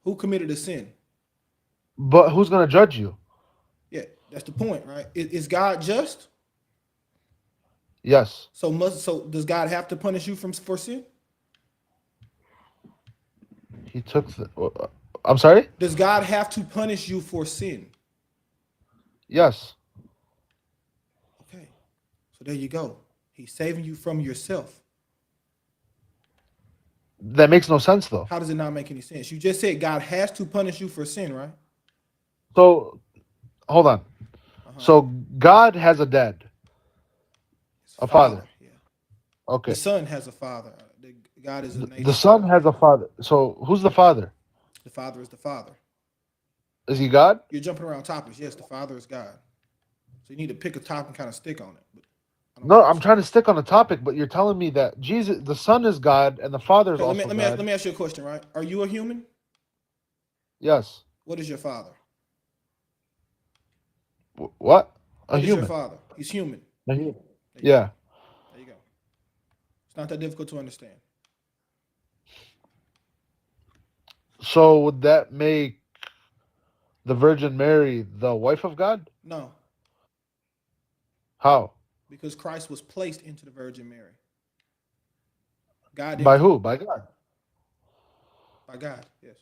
Who committed a sin? But who's gonna judge you? Yeah, that's the point, right? Is God just? Yes. So does God have to punish you for sin? He took the. I'm sorry. Does God have to punish you for sin? Yes. Okay, so there you go. He's saving you from yourself. That makes no sense though. How does it not make any sense? You just said God has to punish you for sin, right? So hold on. So God has a dad, His a father. Yeah. The Okay. son has a father. God is a The nature. son has a father. So who's the father? The father is the father. Is he God? You're jumping around topics. Yes, the father is God. So you need to pick a topic and kind of stick on it. But I don't No, think I'm trying to stick on the topic, but you're telling me that Jesus, the son is God, and the father is Okay, also God. let me ask you a question, right? Are you a human? Yes. What is your father? What? A What is your human. father? He's human. A human. There you Yeah. go. There you go. It's not that difficult to understand. So would that make the Virgin Mary the wife of God? No, How? because Christ was placed into the Virgin Mary. God didn't By who? By God. by God. Yes.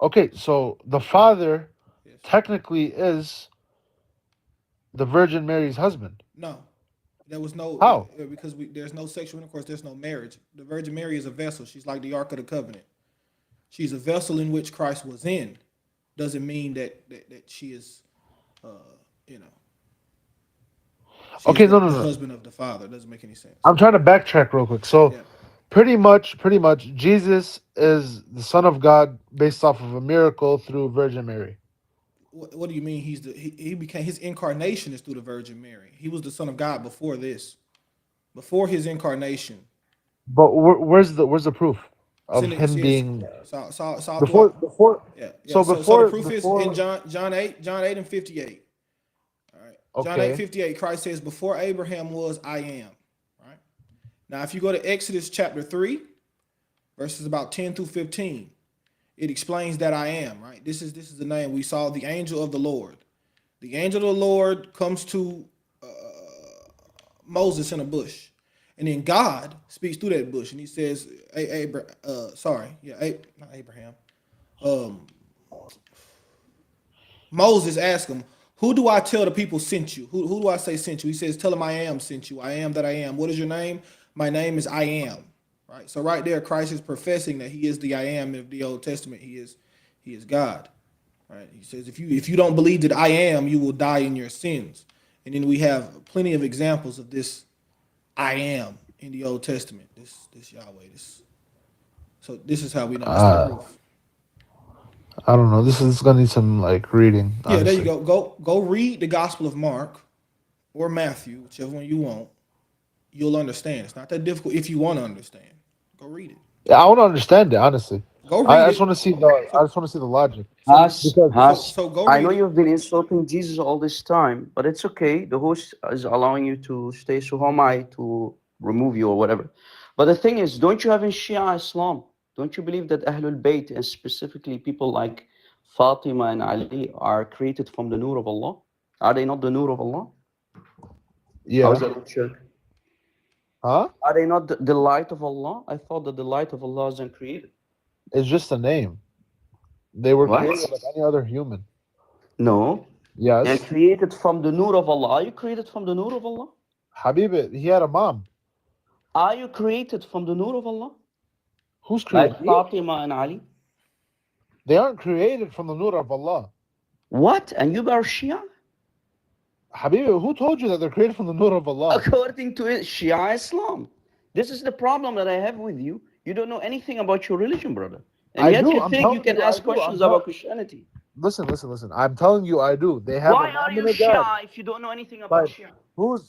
Okay, so the father Yes. technically is the Virgin Mary's husband. No. There was no How? because there's no sexual intercourse. There's no marriage. The Virgin Mary is a vessel. She's like the Ark of the Covenant. She's a vessel in which Christ was in. Doesn't mean that she is, uh, you know, she is Okay, no, no, the no. husband of the Father. It doesn't make any sense. I'm trying to backtrack real quick. So Yeah. pretty much, Jesus is the Son of God based off of a miracle through Virgin Mary. What do you mean? He became his incarnation is through the Virgin Mary. He was the Son of God before this, before his incarnation. But where's the proof of him Yes. being It's all before throughout. before? Yeah, yeah. So So the before proof is in before. John 8 and 58. All right. John 8, Okay. 58, Christ says, before Abraham was, I am. Right. Now, if you go to Exodus chapter 3, verses about 10 through 15, it explains that I am, right? This is the name. We saw the angel of the Lord. The angel of the Lord comes to Moses in a bush. And then God speaks through that bush and he says, not Abraham. Moses asked him, who do I tell the people sent you? Who do I say sent you? He says, tell them I am sent you. I am that I am. What is your name? My name is I am. Right. So right there, Christ is professing that he is the I am of the Old Testament. He is God. Right. He says, if you don't believe that I am, you will die in your sins. And then we have plenty of examples of this I am in the Old Testament. This Yahweh. So this is how we know it's the proof. I don't know. This is gonna need some like reading. Yeah, there you Honestly. go. Go read the Gospel of Mark or Matthew, whichever one you want. You'll understand. It's not that difficult if you want to understand. Go read it. Yeah, I want to understand it. Honestly, Go read I just it. want to see the. I just want to see the logic because So go I read know it. you've been insulting Jesus all this time, but it's okay. The host is allowing you to stay. So how am I to remove you or whatever? But the thing is, don't you have in Shia Islam? Don't you believe that Ahlul Bayt, and specifically people like Fatima and Ali, are created from the Nur of Allah? Are they not the Nur of Allah? Yeah. How is that not shirk? Huh? Are they not the light of Allah? I thought that the light of Allah isn't created. It's just a name. They were What? created like any other human. No. They're Yes. created from the nur of Allah. Are you created from the nur of Allah? Habib, he had a mom. Are you created from the nur of Allah? Who's created? Like Fatima and Ali? They aren't created from the nur of Allah. What? And you are Shia? Habib, who told you that they're created from the nur of Allah? According to it, Shia Islam. This is the problem that I have with you. You don't know anything about your religion, brother. And I yet do. you I'm think telling you can you, I ask do. questions I'm about not- Christianity. Listen. I'm telling you, I do. They have Why a are mom you and a dad. Shia if you don't know anything about But Shia?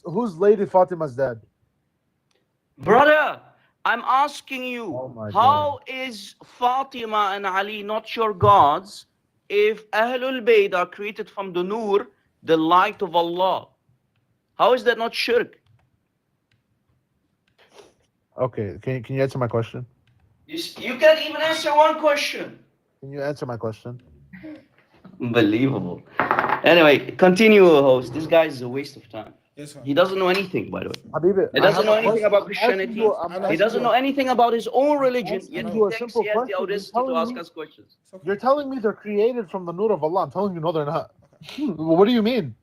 who's Lady Fatima's dad? Brother, I'm asking you, Oh my how is Fatima and Ali not your gods if Ahlul Bayt are created from the Nur, the light of Allah? How is that not shirk? Okay, can you answer my question? You can't even answer one question. Can you answer my question? Unbelievable. Anyway, continue, host. This guy is a waste of time. Yes, sir. He doesn't know anything, by the way. Habib, He I doesn't have know a anything question. about I'm asking Christianity. you- I'm He asking doesn't you- know anything about his own religion, asking yet you he a thinks simple he has the question. You're audacity to telling ask me- us questions. You're telling me they're created from the nur of Allah. I'm telling you, no, they're not. What do you mean?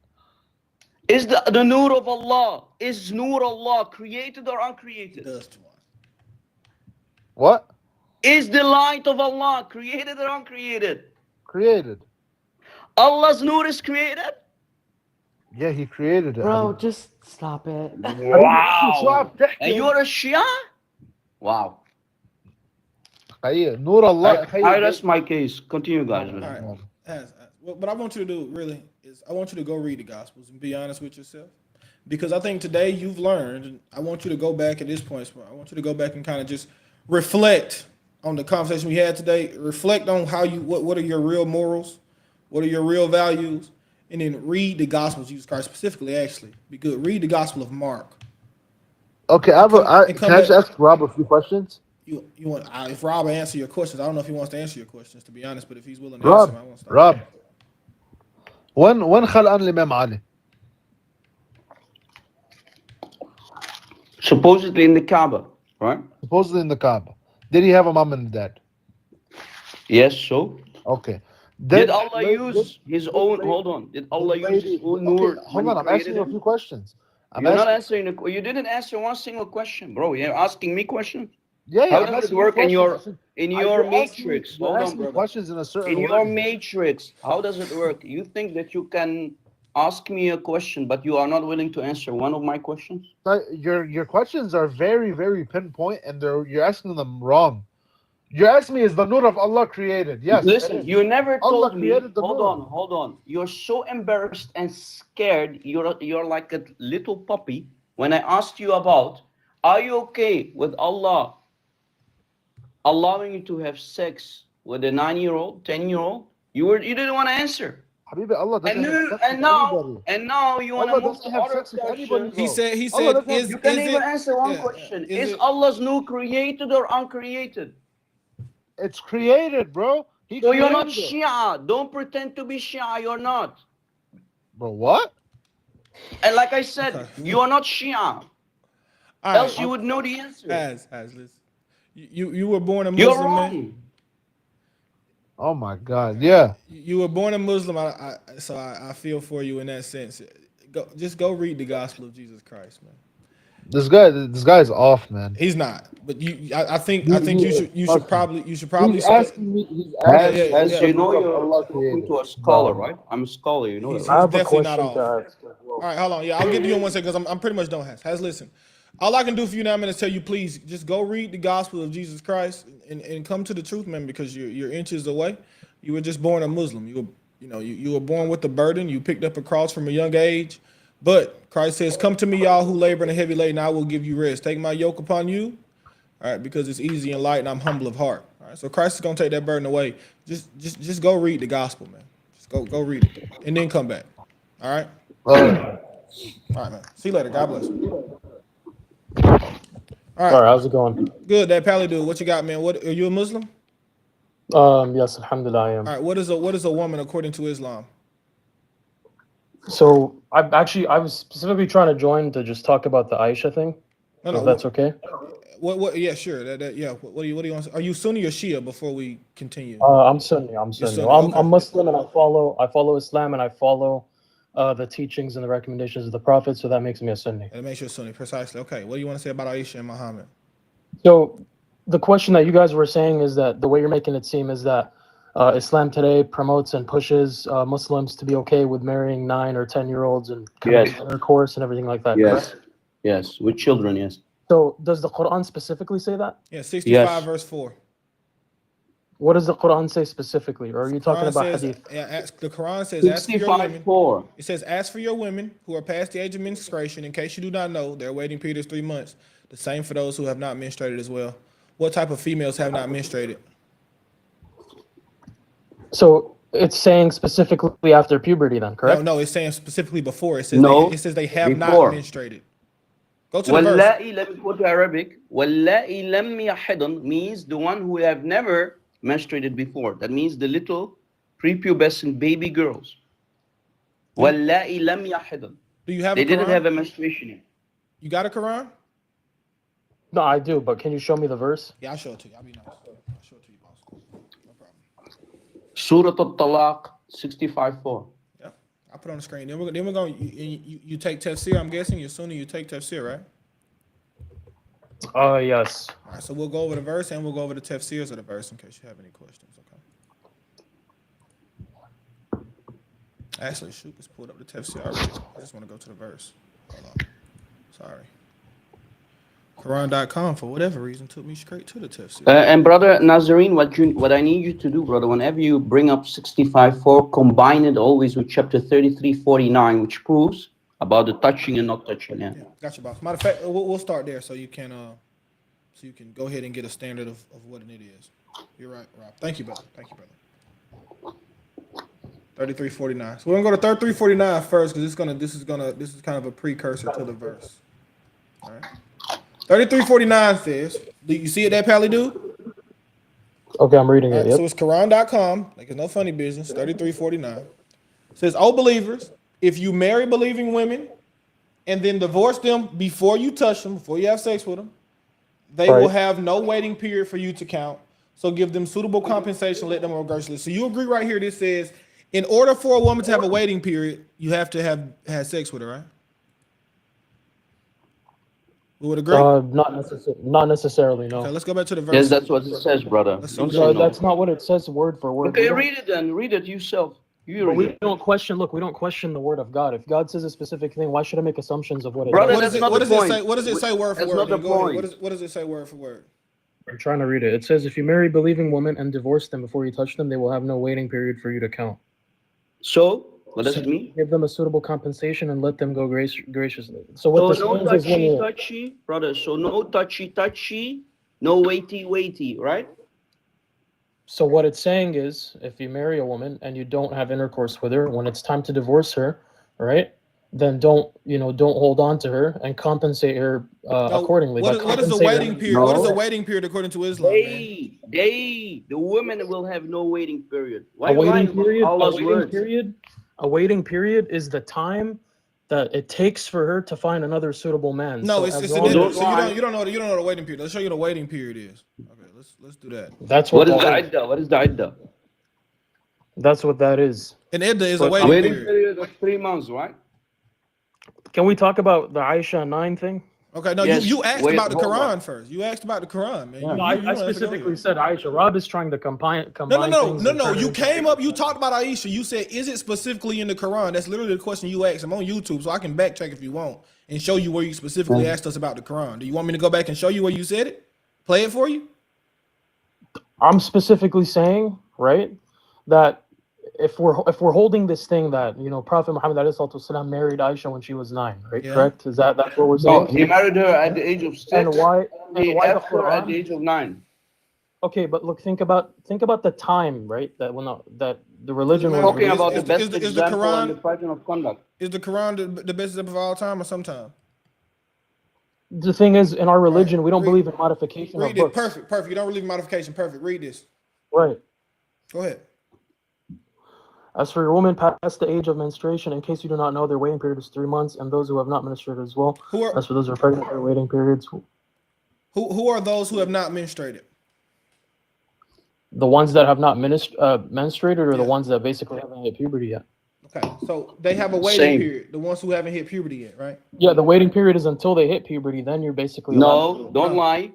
Is the Nur of Allah, is Nur Allah created or He uncreated? does to us. What? Is the light of Allah created or uncreated? Created. Allah's Nur is created? Yeah, he created it. Bro, Habib. just stop it. Wow. And you're a Shia? Wow. Khayr, Nur Allah. I rest my case. Continue, guys. All right. What I want you to do really is I want you to go read the Gospels and be honest with yourself. Because I think today you've learned, and I want you to go back at this point. I want you to go back and kind of just reflect on the conversation we had today. Reflect on how what are your real morals, what are your real values, and then read the Gospels of Jesus Christ specifically. Actually, be good. Read the Gospel of Mark. Okay, can I just ask Rob a few questions? You want if Rob answer your questions? I don't know if he wants to answer your questions, to be honest. But if he's willing to answer them, I want to start. Rob, when خلقان الإمام علي? Supposedly in the Kaaba, right? Supposedly in the Kaaba. Did he have a mom and a dad? Yes, so? Okay. Did Allah use his own, hold on, did Allah use his own Nur? Hold on, I'm asking you a few questions. You're not answering you didn't answer one single question, bro. You're asking me questions? Yeah, How does it work in your matrix? You're Hold on, asking me brother. questions in a certain In way. your matrix, how does it work? You think that you can ask me a question, but you are not willing to answer one of my questions? Your questions are very, very pinpoint, and you're asking them wrong. You're asking me, is the Nur of Allah created? Yes. Listen, you never Allah told me. created the Hold Nur. on, hold on. You're so embarrassed and scared. You're like a little puppy. When I asked you about, are you okay with Allah allowing you to have sex with a 9-year-old, 10-year-old? You didn't want to answer. Habibi, Allah doesn't have sex And with anybody. now you want to Allah move doesn't to have other sex with anybody, questions. bro. He Allah said, doesn't have- You can't is even it, answer one yeah, question. is Is it- Allah's Nur created or uncreated? It's created, bro. He So you're not created it. Shia. Don't pretend to be Shia. You're not. Bro, what? And like I said, you are not Shia. All Else right, you would know the answer. listen. You were born a You're Muslim, man. wrong. Oh my God, yeah. You were born a Muslim, so I feel for you in that sense. Just go read the Gospel of Jesus Christ, man. This guy is off, man. He's not, but I think you should probably He's asking me. He's asking As you know, you're Allah talking created. to a scholar, right? I'm a scholar, you know he's that, right? definitely not off. All right, hold on. Yeah, I'll get to you in 1 second because I'm pretty much done. Has listen. All I can do for you now, I'm going to tell you, please just go read the Gospel of Jesus Christ and come to the truth, man, because you're inches away. You were just born a Muslim. You were born with the burden. You picked up a cross from a young age. But Christ says, "Come to me, y'all who labor and are heavy laden, I will give you rest. Take my yoke upon you, all right, because it's easy and light, and I'm humble of heart." All right, so Christ is gonna take that burden away. Just go read the gospel, man. Just go read it, and then come back. All right. All right, man. See you later. God bless. All right. Sorry, how's it going? Good. That Pally dude. What you got, man? What are you a Muslim? Yes, alhamdulillah, I am. All right. What is a woman according to Islam? So I was specifically trying to join to just talk about the Aisha thing. No, So if no. that's okay. What? Yeah, sure. Yeah. What do you want? Are you Sunni or Shia? Before we continue, I'm Sunni. I'm You're Sunni. Sunni. I'm Okay. Muslim and I follow Islam and I follow the teachings and the recommendations of the Prophet. So that makes me a Sunni. That makes you a Sunni, precisely. Okay. What do you want to say about Aisha and Muhammad? So the question that you guys were saying is that the way you're making it seem is that Islam today promotes and pushes Muslims to be okay with marrying 9 or 10-year-olds and committing intercourse and everything like that. Correct? Yes, with children, yes. So does the Quran specifically say that? Yeah, 65 Yes. verse 4. What does the Quran say specifically? Or are you talking Quran about says, hadith? the Quran says, ask for your 65 women. 4. It says, ask for your women who are past the age of menstruation. In case you do not know, their waiting period is 3 months. The same for those who have not menstruated as well. What type of females have not menstruated? So it's saying specifically after puberty then, correct? No, it's saying specifically before. It says No, it says they have not before. menstruated. Go to the verse. Wallahi, let me go to Arabic. Wallahi lam yahidun means the one who have never menstruated before. That means the little prepubescent baby girls. Wallahi lam yahidun. Do you have They a Quran? didn't have a menstruation yet. You got a Quran? No, I do, but can you show me the verse? Yeah, I'll show it to you. I'll be nice. I'll show it to you, boss. No problem. Surah Al-Talaq 65 4. Yeah, I'll put it on the screen. Then we're going. You take tafsir. I'm guessing you're Sunni. You take tafsir, right? Yes. All right. So we'll go over the verse and we'll go over the tafsirs of the verse in case you have any questions. Okay. Actually, shoot, let's pull up the tafsir already. I just want to go to the verse. Hold on. Sorry. Quran.com, for whatever reason, took me straight to the tafsir. And brother Nazarene, what I need you to do, brother, whenever you bring up 65 4, combine it always with chapter 33 49, which proves about the touching and not touching. Yeah. Gotcha, boss. Matter of fact, we'll start there so you can go ahead and get a standard of what it is. You're right, Rob. Thank you, brother. 3349. So we're gonna go to 3349 first because this is kind of a precursor to the verse. All right. 3349 says, do you see it there, Pally dude? Okay, I'm reading it. Yep. So it's Quran.com, like it's no funny business, 3349. It says, "O believers, if you marry believing women and then divorce them before you touch them, before you have sex with them, they will have no waiting period for you to count. So give them suitable compensation, let them go gradually." So you agree right here, this says, in order for a woman to have a waiting period, you have to have had sex with her, right? We would agree? Not necessarily, no. Okay, let's go back to the verse. Yes, that's what it says, brother. That's not what it says word for word. Okay, read it then. Read it yourself. We don't question the word of God. If God says a specific thing, why should I make assumptions of what it Brother, is? What does it say word for That's word? not the point. What does it say word for word? I'm trying to read it. It says, if you marry believing women and divorce them before you touch them, they will have no waiting period for you to count. So, what does it mean? Give them a suitable compensation and let them go graciously. So what this no means is when you... touchy, brother. So no touchy, no weighty, right? So what it's saying is, if you marry a woman and you don't have intercourse with her, when it's time to divorce her, right? Then don't hold on to her and compensate her accordingly. What is the waiting period? What is the waiting period according to Islam? The women will have no waiting period. Why A waiting period is the time that it takes for her to find another suitable man. No, so it's an end. So you don't know the waiting period. Let's show you what the waiting period is. Okay, let's do that. That's what is the idda? What is the idda? That's what that is. An idda is a waiting period of 3 months, right? Can we talk about the Aisha 9 thing? Okay, no, yes. you asked about the Quran first. You asked about the Quran, man. No, I specifically said Aisha. Rob is trying to combine No. You came up, you talked about Aisha. You said, is it specifically in the Quran? That's literally the question you asked. I'm on YouTube, so I can backtrack if you want and show you where you specifically asked us about the Quran. Do you want me to go back and show you where you said it? Play it for you? I'm specifically saying, right, that if we're holding this thing that Prophet Muhammad ﷺ married Aisha when she was 9, right? Yeah. Correct? That's what we're saying? No, he married her at the age of 6. And why he the left her at the age of 9. Okay, but look, think about the time, right? That the religion was talking about the best example and the pattern of conduct. Is the Quran the best example of all time or sometime? The thing is, in our religion, we don't believe in modification of books. Perfect. You don't believe in modification. Perfect. Read this. Right. Go ahead. As for your woman past the age of menstruation, in case you do not know, their waiting period is 3 months, and those who have not menstruated as well. As for those who are pregnant, their waiting periods. Who are those who have not menstruated? The ones that have not menstruated, or the ones that basically haven't hit puberty yet? Okay, so they have a waiting period. The ones who haven't hit puberty yet, right? Yeah, the waiting period is until they hit puberty. Then you're basically No, don't lie.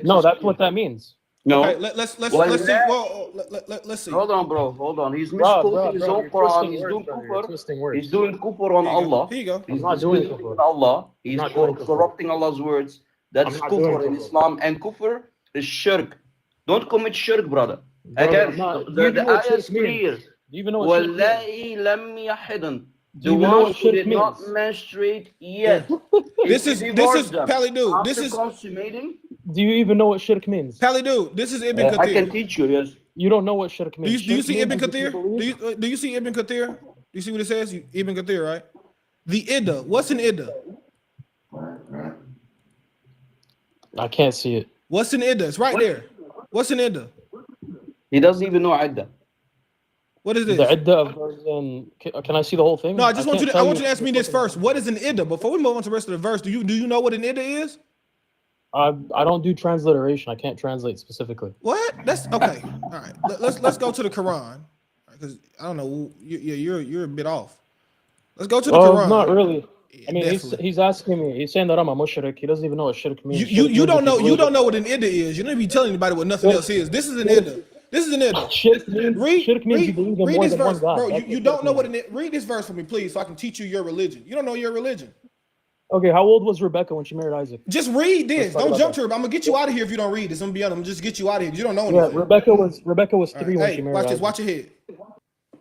No, that's what that means. No. Okay, let's see. Well, let's see. Hold on, bro. Hold on. He's misquoting his own Quran. He's doing kufr. He's doing kufr on Allah. Here you go. He's not doing kufr on Allah. He's corrupting Allah's words. That's kufr in Islam, and kufr is shirk. Don't commit shirk, brother. Again, the ayah is clear. Do you even know what shirk وَاللَّائِ لَمْ يَحِضْن. Do you even know what who did shirk not means? menstruate yet. This is Pally Dude. This is consummating. Do you even know what shirk means? Pally Dude. This is Ibn Kathir. I can teach you. Yes. You don't know what shirk means. Do you see Ibn Kathir? Do you see Ibn Kathir? Do you see what it says? Ibn Kathir, right? The Idda. What's an Idda? I can't see it. What's an Idda? It's right there. What's an Idda? He doesn't even know Idda. What is this? The idda of those in. Can I see the whole thing? No, I want you to ask me this first. What is an Idda? Before we move on to the rest of the verse, do you know what an Idda is? I don't do transliteration. I can't translate specifically. What? That's okay. All right. Let's go to the Quran, because I don't know. You're a bit off. Let's go to the Quran. Not really. I mean, Definitely. he's asking me. He's saying that I'm a mushrik. He doesn't even know what shirk means. You don't know. You don't know what an Idda is. You don't be telling anybody what nothing else is. This is an Idda. This is an Idda. Shirk means you believe in more this than one verse, God. bro. You don't know what an read this verse for me, please, so I can teach you your religion. You don't know your religion. Okay, how old was Rebecca when she married Isaac? Just read this. Don't jump to her. I'm gonna get you out of here if you don't read this. I'm gonna be honest. I'm gonna just get you out of here. You don't know anything. Yeah, Rebecca was 3 when Hey, she married watch this. Isaac. Watch your head.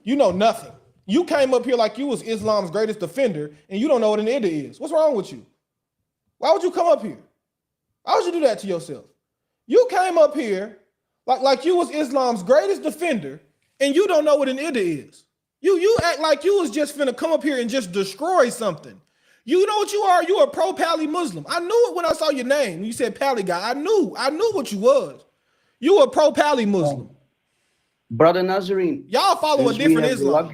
You know nothing. You came up here like you was Islam's greatest defender, and you don't know what an Idda is. What's wrong with you? Why would you come up here? Why would you do that to yourself? You came up here like you was Islam's greatest defender, and you don't know what an Idda is. You act like you was just finna come up here and just destroy something. You know what you are? You a pro-Pali Muslim. I knew it when I saw your name. When you said Pali guy, I knew what you was. You a pro-Pali Muslim. Brother Nazarene. Y'all follow a different Islam.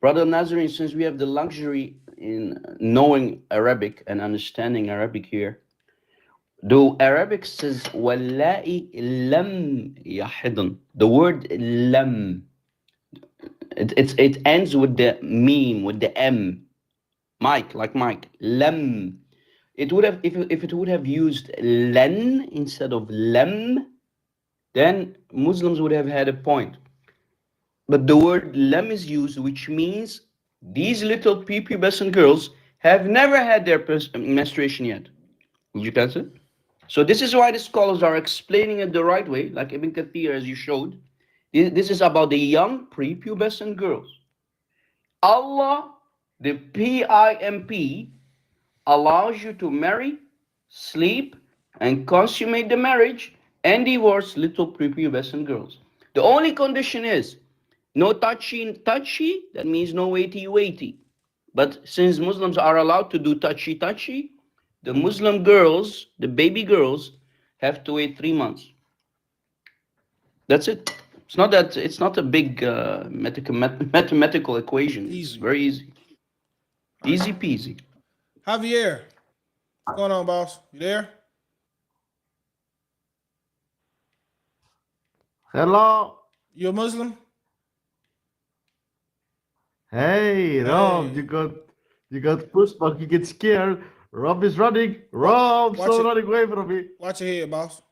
Brother Nazarene, since we have the luxury in knowing Arabic and understanding Arabic here, the Arabic says "Wallahi lam yahidun." The word "lam," it ends with the meme, with the M. Mike, like Mike. Lam. It would have if it would have used "len" instead of "lam," then Muslims would have had a point. But the word "lam" is used, which means these little prepubescent girls have never had their menstruation yet. Did you catch it? So this is why the scholars are explaining it the right way, like Ibn Kathir, as you showed. This is about the young prepubescent girls. Allah, the PIMP, allows you to marry, sleep, and consummate the marriage and divorce little prepubescent girls. The only condition is no touchy, that means no weighty. But since Muslims are allowed to do touchy, the Muslim girls, the baby girls, have to wait 3 months. That's it. It's not a big mathematical equation. It's very easy. Easy peasy. Javier, what's going on, boss? You there? Hello. You a Muslim? Hey, Rob, you got pushback, you get scared. Rob is running. Rob, running away from me. Watch your head, boss.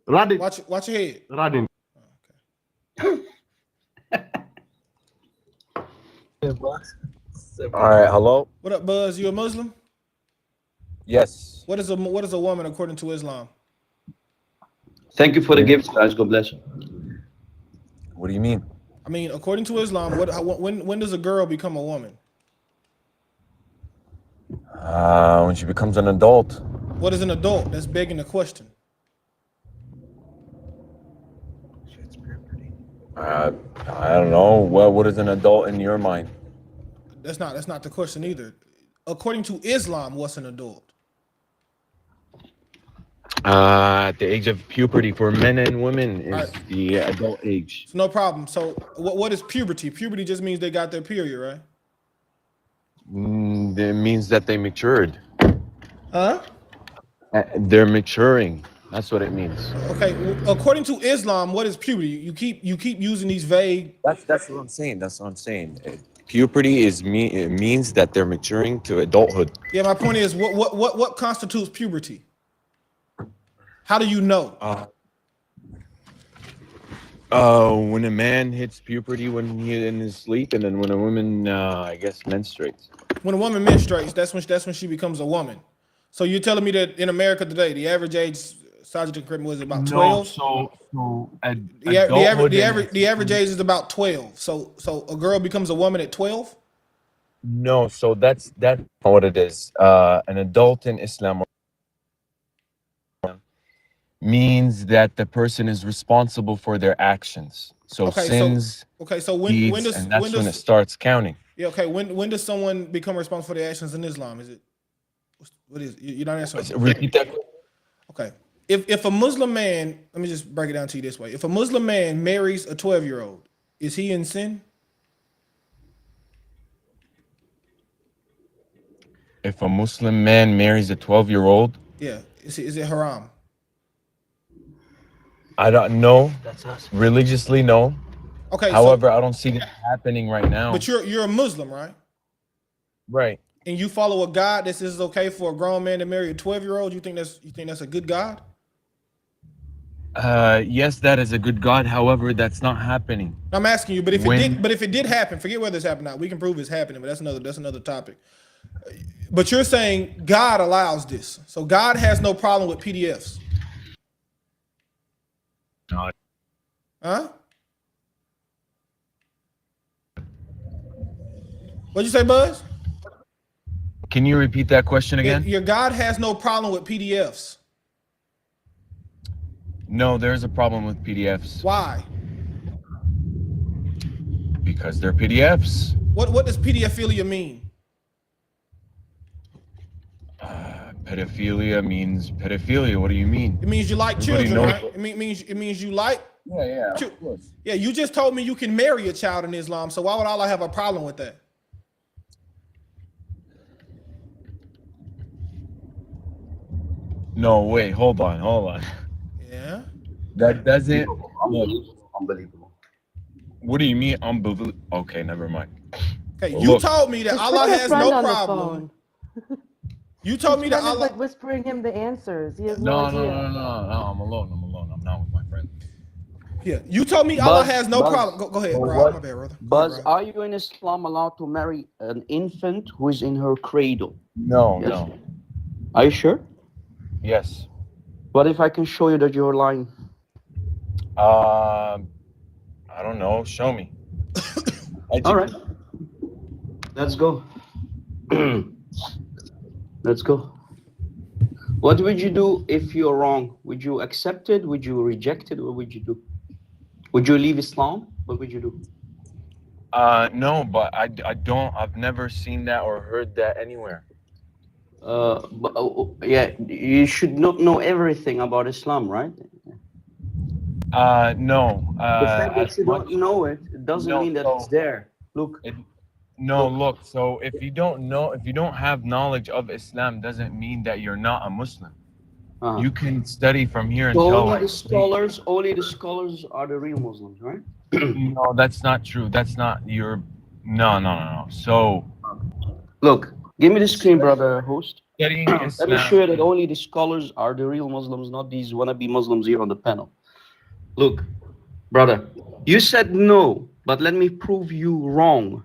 Running. Watch your head. Running. All right, hello. What up, Buzz? You a Muslim? Yes. What is a woman according to Islam? Thank you for the gifts, guys. God bless you. What do you mean? I mean, according to Islam, when does a girl become a woman? When she becomes an adult. What is an adult? That's begging the question. I don't know. What is an adult in your mind? That's not the question either. According to Islam, what's an adult? At the age of puberty for men and women is Right. the adult age. It's no problem. So what is puberty? Puberty just means they got their period, right? It means that they matured. Huh? They're maturing. That's what it means. Okay. According to Islam, what is puberty? You keep using these vague. That's what I'm saying. That's what I'm saying. Puberty it means that they're maturing to adulthood. Yeah, my point is, what constitutes puberty? How do you know? When a man hits puberty when he's in his sleep, and then when a woman, I guess, menstruates. When a woman menstruates, that's when she becomes a woman. So you're telling me that in America today, the average age, Sergeant Crippen, was about 12? The average age is about 12. So a girl becomes a woman at 12? No, so that's what it is. An adult in Islam means that the person is responsible for their actions. So sins, so when deeds, does and that's when it starts counting. Yeah, okay. When does someone become responsible for their actions in Islam? Is it what is it? You're not answering. Repeat that. Okay. If a Muslim man, let me just break it down to you this way. If a Muslim man marries a 12-year-old, is he in sin? If a Muslim man marries a 12-year-old, Yeah. Is it haram? I don't know. That's us. Religiously, no. Okay. However, I don't see that happening right now. But you're a Muslim, right? Right. And you follow a God that says it's okay for a grown man to marry a 12-year-old. You think that's a good God? Yes, that is a good God. However, that's not happening. I'm asking you, but if it did happen, forget whether it's happened or not. We can prove it's happening, but that's another topic. But you're saying God allows this, so God has no problem with PDFs. No. Huh? What'd you say, Buzz? Can you repeat that question again? Your God has no problem with PDFs. No, there's a problem with PDFs. Why? Because they're PDFs. What does pedophilia mean? Pedophilia means pedophilia. What do you mean? It means you like Everybody children, knows right? It means you like. Yeah, of course. Yeah, you just told me you can marry a child in Islam, so why would Allah have a problem with that? No, wait, hold on. Yeah. That doesn't. Unbelievable. What do you mean unbelievable? Okay, never mind. Okay, you told me that Just Allah put your has friend no on the problem. phone. You told me that Friend is Allah. like whispering him the answers. He has no No, idea. I'm alone. I'm not with my friend. Yeah, you told me Allah has no problem. Go ahead, bro. My bad, brother. Buzz, are you in Islam allowed to marry an infant who is in her cradle? No, Yes? no. Are you sure? Yes. What if I can show you that you're lying? I don't know. Show me. All right. Let's go. Let's go. What would you do if you're wrong? Would you accept it? Would you reject it? What would you do? Would you leave Islam? What would you do? No, but I've never seen that or heard that anywhere. Yeah, you should not know everything about Islam, right? No. The fact that you don't know it doesn't mean that it's there. Look. Look. So if you don't have knowledge of Islam, doesn't mean that you're not a Muslim. You can study from here until Only the scholars are the real Muslims, right? No, that's not true. That's not your. No. So, look, give me the screen, brother host. Studying Let me Islam. show you that only the scholars are the real Muslims, not these wannabe Muslims here on the panel. Look, brother, you said no, but let me prove you wrong.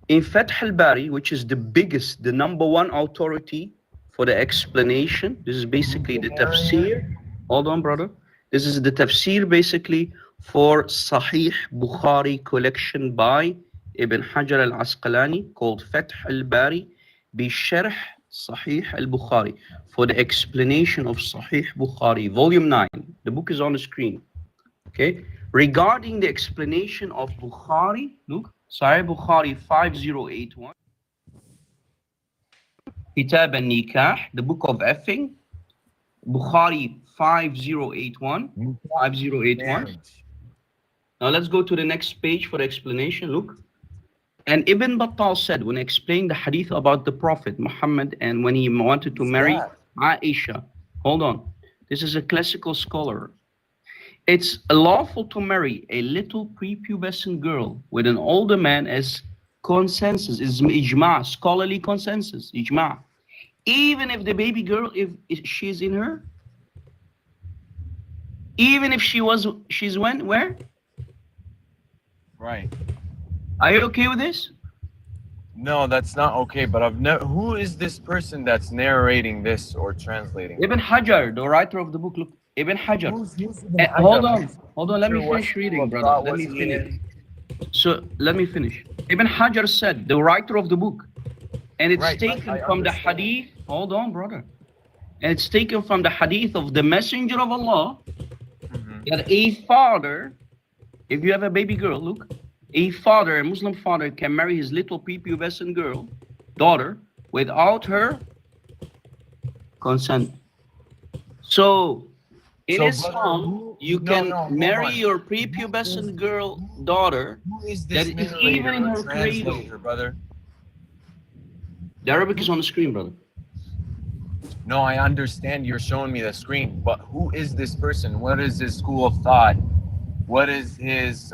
In Fath al-Bari, which is the number one authority for the explanation, this is basically the tafsir. Hold on, brother. This is the tafsir basically for Sahih Bukhari collection by Ibn Hajar al-Asqalani called Fath al-Bari bi Sharh Sahih al-Bukhari, for the explanation of Sahih Bukhari, volume 9. The book is on the screen. Okay. Regarding the explanation of Bukhari, look, Sahih Bukhari 5081. Kitab al-Nikah, the book of effing. Bukhari 5081. 5081. Now let's go to the next page for explanation. Look. And Ibn Battal said, when explaining the hadith about the Prophet Muhammad and when he wanted to marry Aisha, hold on, this is a classical scholar. It's lawful to marry a little prepubescent girl with an older man as consensus, is ijma, scholarly consensus, ijma. Even if the baby girl, if she's in her, even if she's where? Right. Are you okay with this? No, that's not okay. But I've never. Who is this person that's narrating this or translating? Ibn Hajar, the writer of the book. Look, Ibn Hajar. Who's Ibn Hajar? Hold on. Let me finish reading, brother. Let me finish. So let me finish. Ibn Hajar said, the writer of the book, and it's taken from the hadith. Hold on, brother. And it's taken from the hadith of the Messenger of Allah that a father, if you have a baby girl, look, a father, a Muslim father, can marry his little prepubescent girl, daughter, without her consent. So, in Islam, you can marry your prepubescent girl, daughter, that is even in her cradle. Brother? The Arabic is on the screen, brother. No, I understand you're showing me the screen, but who is this person? What is his school of thought? What is his,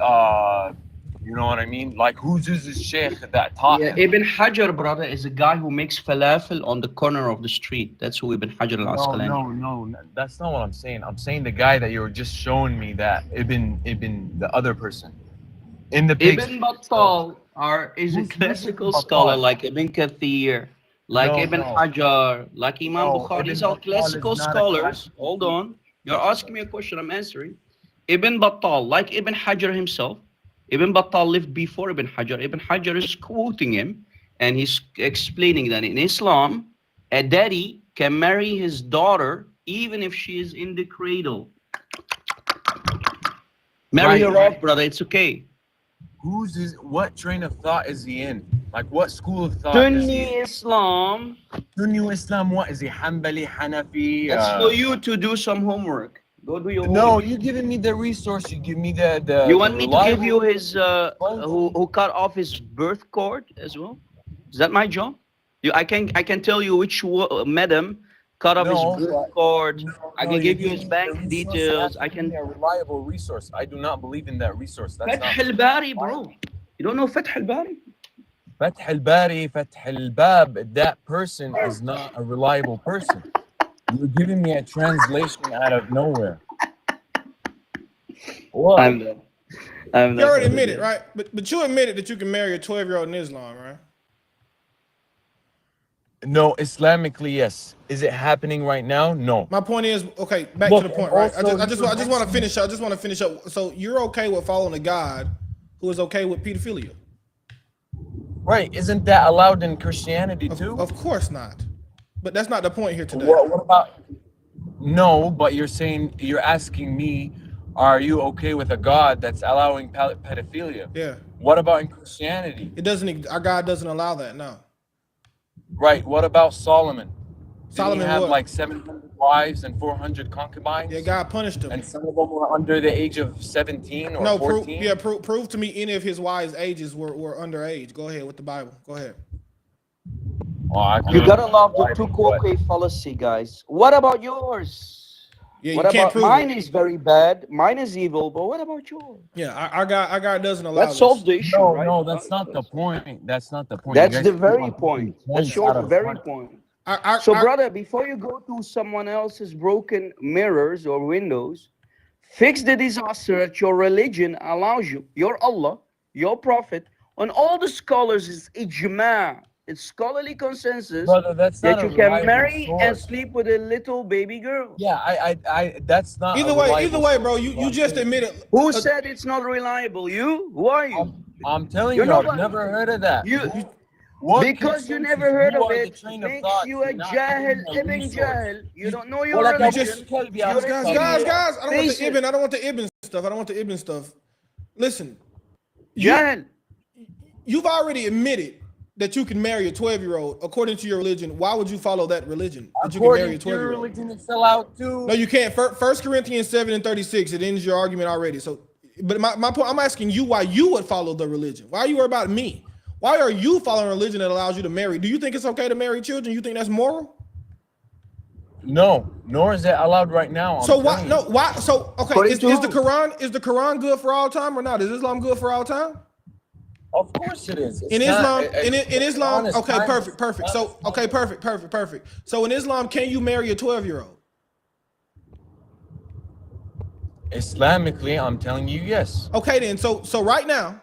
you know what I mean? Like, who's his sheikh that taught him? Ibn Hajar, brother, is a guy who makes falafel on the corner of the street. That's who Ibn Hajar al-Asqalani. No, that's not what I'm saying. I'm saying the guy that you were just showing me, that Ibn, the other person. In the Ibn Battal is a classical scholar like Ibn Kathir, like Ibn Hajar, like Imam Bukhari. These are classical scholars. Hold on. You're asking me a question, I'm answering. Ibn Battal, like Ibn Hajar himself, Ibn Battal lived before Ibn Hajar. Ibn Hajar is quoting him, and he's explaining that in Islam, a daddy can marry his daughter even if she is in the cradle. Marry her off, brother, it's okay. What train of thought is he in? Like, what school of thought Sunni Islam. Sunni Islam, what is he? Hanbali, Hanafi? That's for you to do some homework. Go do your homework. No, you're giving me the resource. You give me the You want me to give you his, who cut off his birth cord as well? Is that my job? I can tell you which madam cut off his birth cord. I can give you his bank details. I can. A reliable resource. I do not believe in that resource. That's Fath al-Bari, bro. You don't know Fath al-Bari? Fath al-Bari, Fath al-Bab. That person is not a reliable person. You're giving me a translation out of nowhere. What? You already admitted, right? But you admitted that you can marry a 12-year-old in Islam, right? No, Islamically, yes. Is it happening right now? No. My point is, okay, back to the point, right? I just want to finish. I just want to finish up. So you're okay with following a God who is okay with pedophilia? Right. Isn't that allowed in Christianity too? Of course not. But that's not the point here today. What about? No, but you're asking me, are you okay with a God that's allowing pedophilia? Yeah. What about in Christianity? Our God doesn't allow that, no. Right. What about Solomon? Solomon had like 700 wives and 400 concubines. Yeah, God punished him. And some of them were under the age of 17 or 14. Prove to me any of his wives' ages were underage. Go ahead with the Bible. Go ahead. You gotta love the two-way fallacy, guys. What about yours? Yeah, what about mine? Is very bad. Mine is evil. But what about yours? Yeah, our God doesn't allow. That solves the issue, right? No, that's not the point. That's not the point. That's the very point. That's your very point. So, brother, before you go to someone else's broken mirrors or windows, fix the disaster that your religion allows you. Your Allah, your Prophet, on all the scholars is ijma. It's scholarly consensus, brother, that's that not you can marry and sleep with a little baby girl. Yeah, I that's not. Either way, bro. You just admitted. Who said it's not reliable? You? Who are you? I'm telling you, I've never heard of that. Because you never heard of it makes you a jahil, ibn jahil. You don't know your religion. Guys, I don't want the ibn stuff. Listen, jahil. You've already admitted that you can marry a 12-year-old, according to your religion, why would you follow that religion? That you can marry a According to your 12-year-old? religion, it's allowed to. No, you can't. 1 Corinthians 7:36, it ends your argument already. So, but my point, I'm asking you why you would follow the religion. Why are you worried about me? Why are you following a religion that allows you to marry? Do you think it's okay to marry children? You think that's moral? No, nor is it allowed right now. So why? No, why? So okay, is the Quran good for all time or not? Is Islam good for all time? Of course it is. In Islam, in Islam, okay, perfect. So okay, perfect. So in Islam, can you marry a 12-year-old? Islamically, I'm telling you, yes. Okay, then. So right now,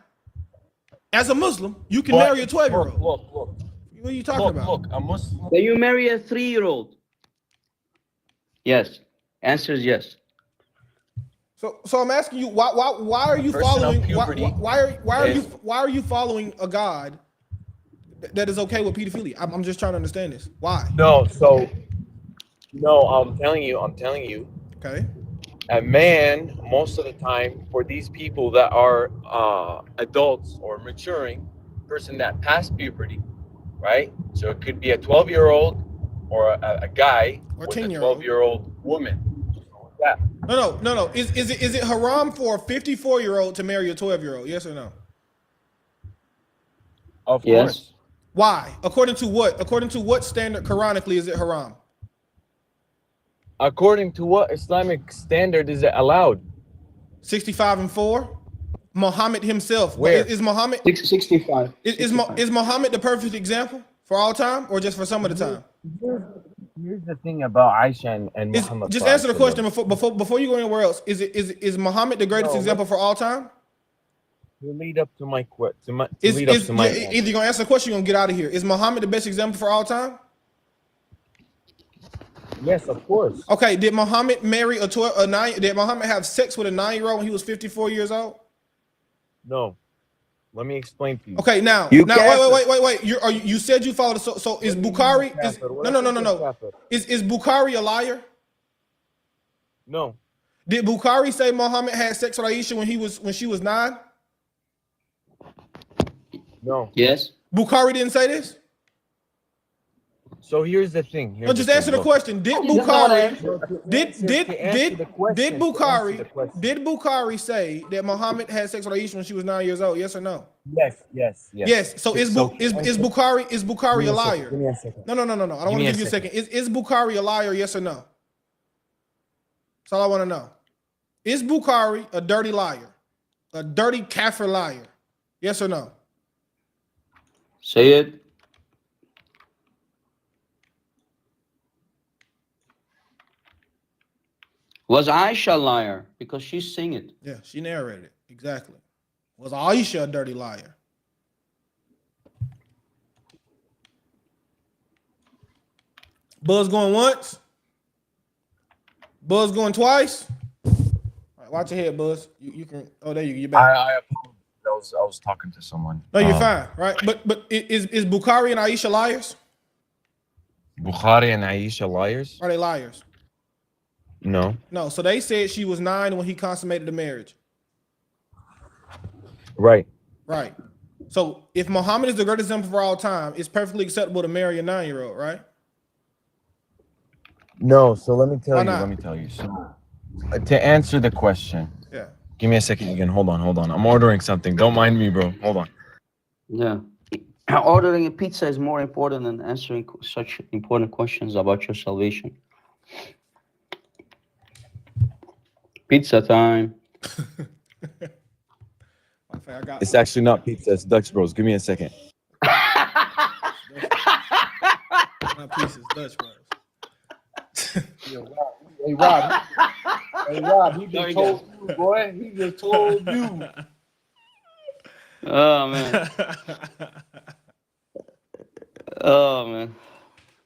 as a Muslim, you can marry a 12-year-old. Look. What are you talking about? Look, a Muslim. Can you marry a 3-year-old? Yes. Answer is yes. So I'm asking you, why are you following? Why are you following a God that is okay with pedophilia? I'm just trying to understand this. Why? No, I'm telling you. Okay. A man, most of the time, for these people that are adults or maturing, person that passed puberty, right? So it could be a 12-year-old or a guy or with a 10-year-old 12-year-old woman. Yeah. No. Is it haram for a 54-year-old to marry a 12-year-old? Yes or no? Of course. Why? According to what? According to what standard Quranically is it haram? According to what Islamic standard is it allowed? 65 and 4. Muhammad himself. Where? Is Muhammad 65? Is Muhammad the perfect example for all time or just for some of the time? Here's the thing about Aisha and Muhammad. Just answer the question before you go anywhere else. Is Muhammad the greatest example for all time? To lead up to my Either you're gonna answer the question, you're gonna get out of here. Is Muhammad the best example for all time? Yes, of course. Okay, did Muhammad marry did Muhammad have sex with a 9-year-old when he was 54 years old? No. Let me explain to you. Okay, now wait. You said you followed. So is Bukhari? No. Is Bukhari a liar? No. Did Bukhari say Muhammad had sex with Aisha when she was 9? No. Yes. Bukhari didn't say this. So here's the thing. Just answer the question. Did Bukhari say that Muhammad had sex with Aisha when she was 9 years old? Yes or no? Yes. So is Bukhari a liar? Give me a second. No. I don't want to give you a second. Is Bukhari a liar? Yes or no? That's all I want to know. Is Bukhari a dirty liar? A dirty kafir liar? Yes or no? Say it. Was Aisha a liar? Because she's saying it. Yeah, she narrated it. Exactly. Was Aisha a dirty liar? Buzz going once? Buzz going twice? All right, watch your head, Buzz. You can. Oh, there you go. You're back. I was talking to someone. No, you're fine, right? But is Bukhari and Aisha liars? Bukhari and Aisha liars? Are they liars? No. No. So they said she was 9 when he consummated the marriage. Right. So if Muhammad is the greatest example for all time, it's perfectly acceptable to marry a 9-year-old, right? No. So let me tell you. So to answer the question. Yeah. Give me a second again. Hold on. I'm ordering something. Don't mind me, bro. Hold on. Yeah. Ordering a pizza is more important than answering such important questions about your salvation. Pizza time. It's actually not pizza. It's Dutch Bros. Give me a second. Not pieces, Dutch Bros. Hey Rob, he just told you, boy. He just told you. Oh man. Oh man.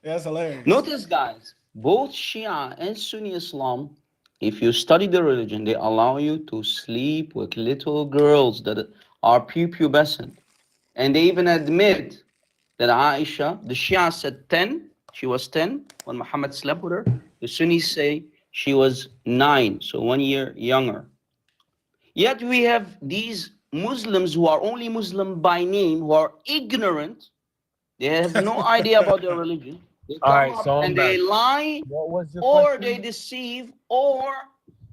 That's hilarious. Notice, guys, both Shia and Sunni Islam, if you study the religion, they allow you to sleep with little girls that are prepubescent. And they even admit that Aisha, the Shia said 10, she was 10 when Muhammad slept with her. The Sunnis say she was 9, so 1 year younger. Yet we have these Muslims who are only Muslim by name, who are ignorant, They have no idea about their religion. They All come right, up so I'm and back. they lie, What was your or question? they deceive, or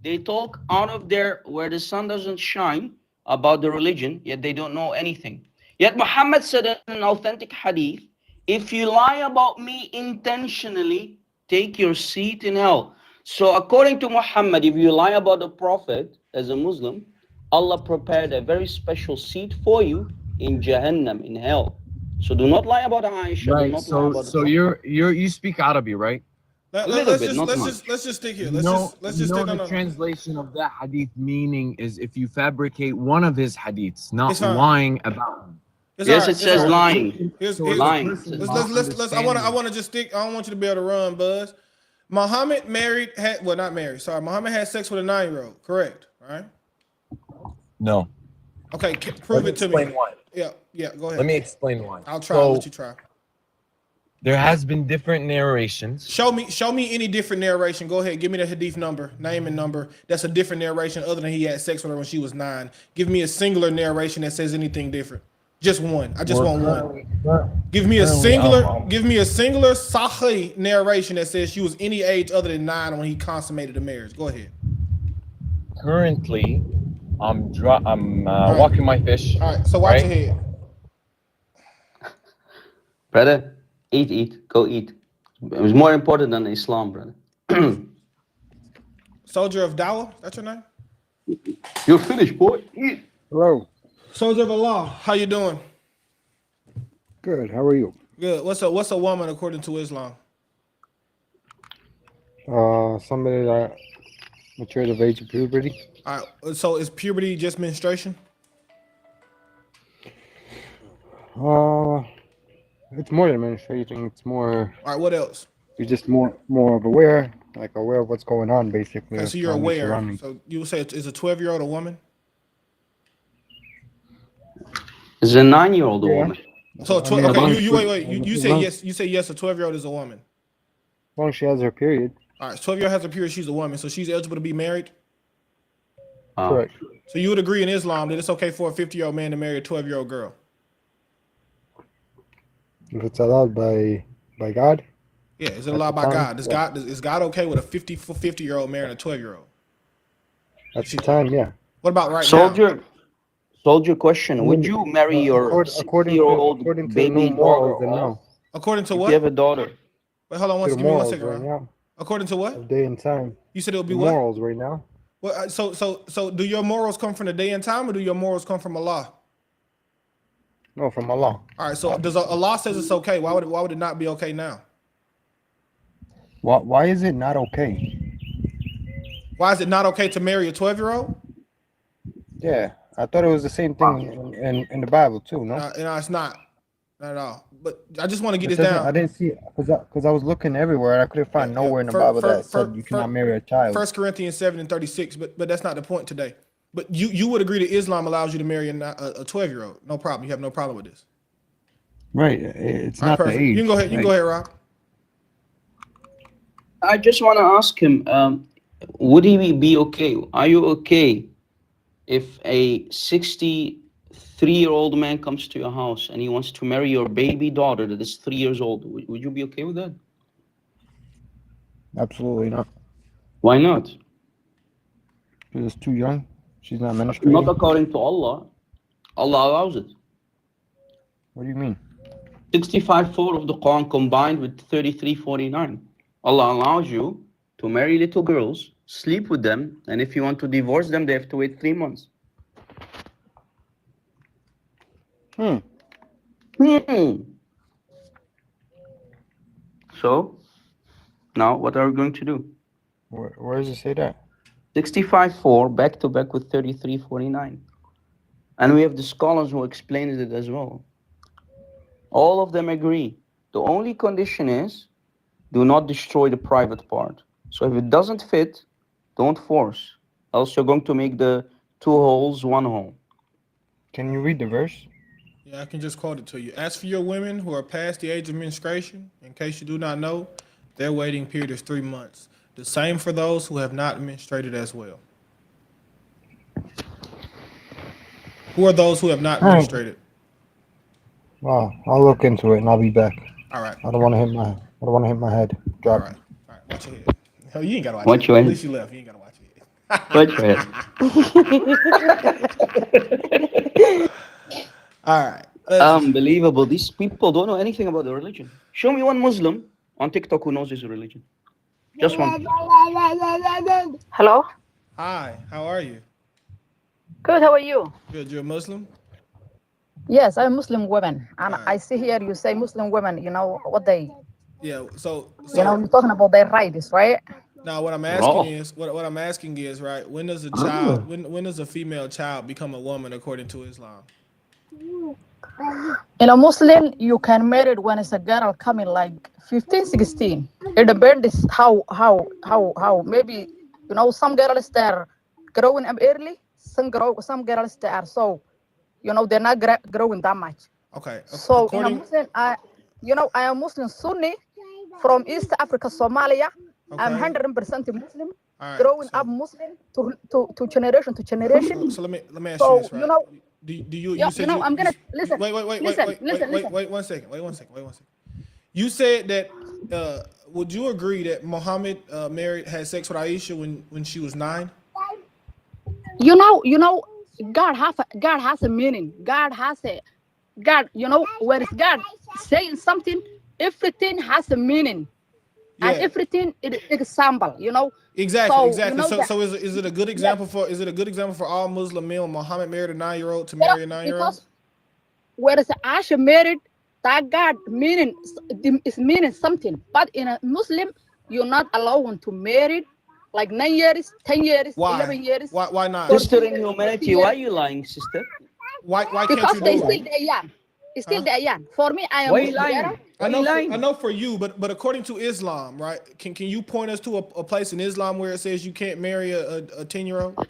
they talk out of their where the sun doesn't shine about the religion, yet they don't know anything. Yet Muhammad said in an authentic hadith, if you lie about me intentionally, take your seat in hell. So according to Muhammad, if you lie about the Prophet as a Muslim, Allah prepared a very special seat for you in Jahannam, in hell. So do not lie about Aisha, do Right. not lie about the So Prophet. you speak Arabic, right? A little bit, not much. Let's just stick here. You know the translation of that hadith meaning is if you fabricate one of his hadiths, not It's fine. lying about him. It's Yes, all right. it says lying. Here's, Lying. let's. I want to just stick. I don't want you to be able to run, Buzz. Muhammad not married. Sorry, Muhammad had sex with a 9-year-old. Correct. All right. No. Okay, prove it to me. Explain why. Yeah. Go ahead. Let me explain why. I'll try. I'll let you try. There has been different narrations. Show me any different narration. Go ahead. Give me the hadith number, name and number. That's a different narration other than he had sex with her when she was 9. Give me a singular narration that says anything different. Just one. I just want one. Give me a singular Sahih narration that says she was any age other than 9 when he consummated the marriage. Go ahead. Currently, I'm walking my fish. All right. So watch your head. Brother, eat. Go eat. It was more important than Islam, brother. Soldier of Dawah, that's your name? You're finished, boy. Eat. Hello. Soldier of Allah, how you doing? Good. How are you? Good. What's a woman according to Islam? Somebody that matured of age of puberty. All right. So is puberty just menstruation? It's more than menstruating. It's more. All right. What else? You're just more of aware, aware of what's going on, basically. Okay, so you're aware. So you would say is a 12-year-old a woman? Is a 9-year-old a woman? So wait. You say yes. You say yes. A 12-year-old is a woman. As long as she has her period. All right. 12-year-old has a period. She's a woman, so she's eligible to be married. Correct. So you would agree in Islam that it's okay for a 50-year-old man to marry a 12-year-old girl? If it's allowed by God. Yeah, is it allowed by God? Is God okay with a 50-year-old marrying a 12-year-old? At the time, yeah. What about right now? Soldier question. Would you marry your 60-year-old baby daughter? No. According to if what? you have a daughter. Wait, hold on. Give me 1 second. Right now. According to what? Day and time. You said it would be morals what? right now. Well, so do your morals come from the day and time, or do your morals come from Allah? No, from Allah. All right. So does Allah says it's okay? Why would it not be okay now? Why is it not okay? Why is it not okay to marry a 12-year-old? Yeah, I thought it was the same thing in the Bible too. No, it's not at all. But I just want to get it this down. I didn't see it because I was looking everywhere and I couldn't find nowhere in the Bible that said you cannot marry a child. 1 Corinthians 7:36, but that's not the point today. But you would agree that Islam allows you to marry a 12-year-old. No problem. You have no problem with this. Right. It's not the age. You can go ahead. You can go ahead, Rob. I just want to ask him, would he be okay? Are you okay if a 63-year-old man comes to your house and he wants to marry your baby daughter that is 3 years old? Would you be okay with that? Absolutely not. Why not? Because it's too young. She's not menstruating. Not according to Allah. Allah allows it. What do you mean? 65:4 of the Quran combined with 33:49. Allah allows you to marry little girls, sleep with them, and if you want to divorce them, they have to wait 3 months. So, now what are we going to do? Where does it say that? 65:4 back to back with 33:49. And we have the scholars who explained it as well. All of them agree. The only condition is do not destroy the private part. So if it doesn't fit, don't force. Else you're going to make the 2 holes 1 hole. Can you read the verse? Yeah, I can just quote it to you. As for your women who are past the age of menstruation, in case you do not know, their waiting period is 3 months. The same for those who have not menstruated as well. Who are those who have not menstruated? Well, I'll look into it and I'll be back. All right. I don't want to hit my head. Drop. All right. Watch your head. Hell, you ain't gotta watch Watch your your head. At head. least you left. You ain't gotta watch your head. Watch your head. All right. Unbelievable. These people don't know anything about the religion. Show me one Muslim on TikTok who knows his religion. Just one. Hello. Hi. How are you? Good. How are you? Good. You're a Muslim? Yes, I'm Muslim women, and I see here you say Muslim women. You know what they? Yeah. So. You're talking about their rights, right? Now, what I'm asking is, what I'm asking is, right? When does a child, when does a female child become a woman according to Islam? In a Muslim, you can marry when it's a girl coming like 15, 16. It depends how maybe some girls they're growing up early, some girls they are so they're not growing that much. Okay. So in a Muslim, I am Muslim Sunni from East Africa, Somalia. Okay. I'm 100% Muslim, growing up Muslim to generation to generation. So let me ask you this, right? Do you said I'm gonna listen. Wait 1 second. Wait one second. You said that would you agree that Muhammad had sex with Aisha when she was 9? God has a meaning. God, when it's God saying something, everything has a meaning. Yeah. And everything is an example, Exactly. So is it a good example for all Muslim men when Muhammad married a 9-year-old to marry a 9-year-old? Because whereas Aisha married, that God is meaning something. But in a Muslim, you're not allowed to marry like 9 years, 10 years, 11 years. Why not? Sister in humanity, why are you lying, sister? Why can't because you do they it? still they're young. It's still they're young. For me, I am why lying? I know for you, but according to Islam, right? Can you point us to a place in Islam where it says you can't marry a 10-year-old?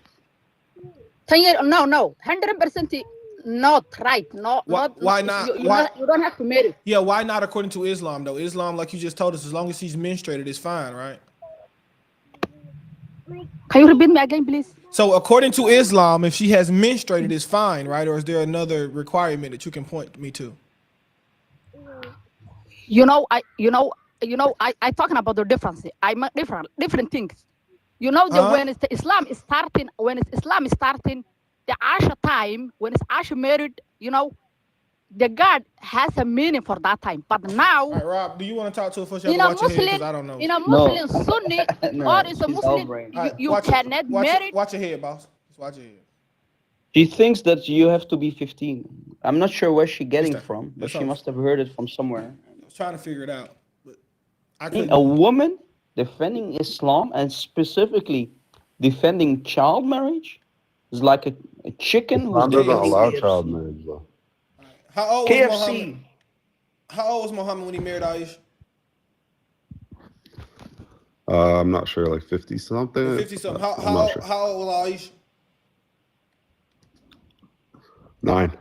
10 years? No, 100% not right. No, why not? You don't have to marry. Yeah, why not according to Islam though? Islam, like you just told us, as long as she's menstruated, it's fine, right? Can you repeat me again, please? So according to Islam, if she has menstruated, it's fine, right? Or is there another requirement that you can point me to? I talking about the difference. I'm different things. When Islam is starting, the Aisha time, when it's Aisha married, the God has a meaning for that time. But now, all right, Rob, do you want to talk to her first? You have to watch your head because I don't know. In a Muslim Sunni or is a Muslim, you cannot marry. Watch your head, boss. Just watch your head. She thinks that you have to be 15. I'm not sure where she's getting from, but she must have heard it from somewhere. I was trying to figure it out. But a woman defending Islam and specifically defending child marriage is like a chicken Islam who's doesn't allow KFC. child marriage, though. How old KFC. was Muhammad? How old was Muhammad when he married Aisha? I'm not sure, like 50 something. 50 something. How old was Aisha? 9.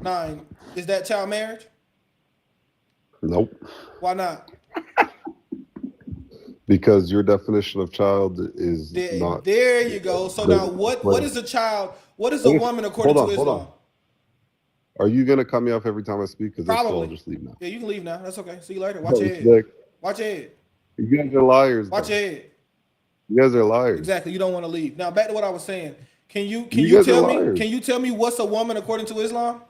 9. Is that child marriage? Nope. Why not? Because your definition of child is not. There you go. So now, what is a child? What is a woman according to Islam? Hold on. Are you gonna cut me off every time I speak? Because Probably. I'll just leave now. Yeah, you can leave now. That's okay. See you later. Watch your head. Watch your head. You guys are liars. Watch your head. You guys are liars. Exactly. You don't want to leave. Now back to what I was saying. Can you tell me what's a woman according to Islam?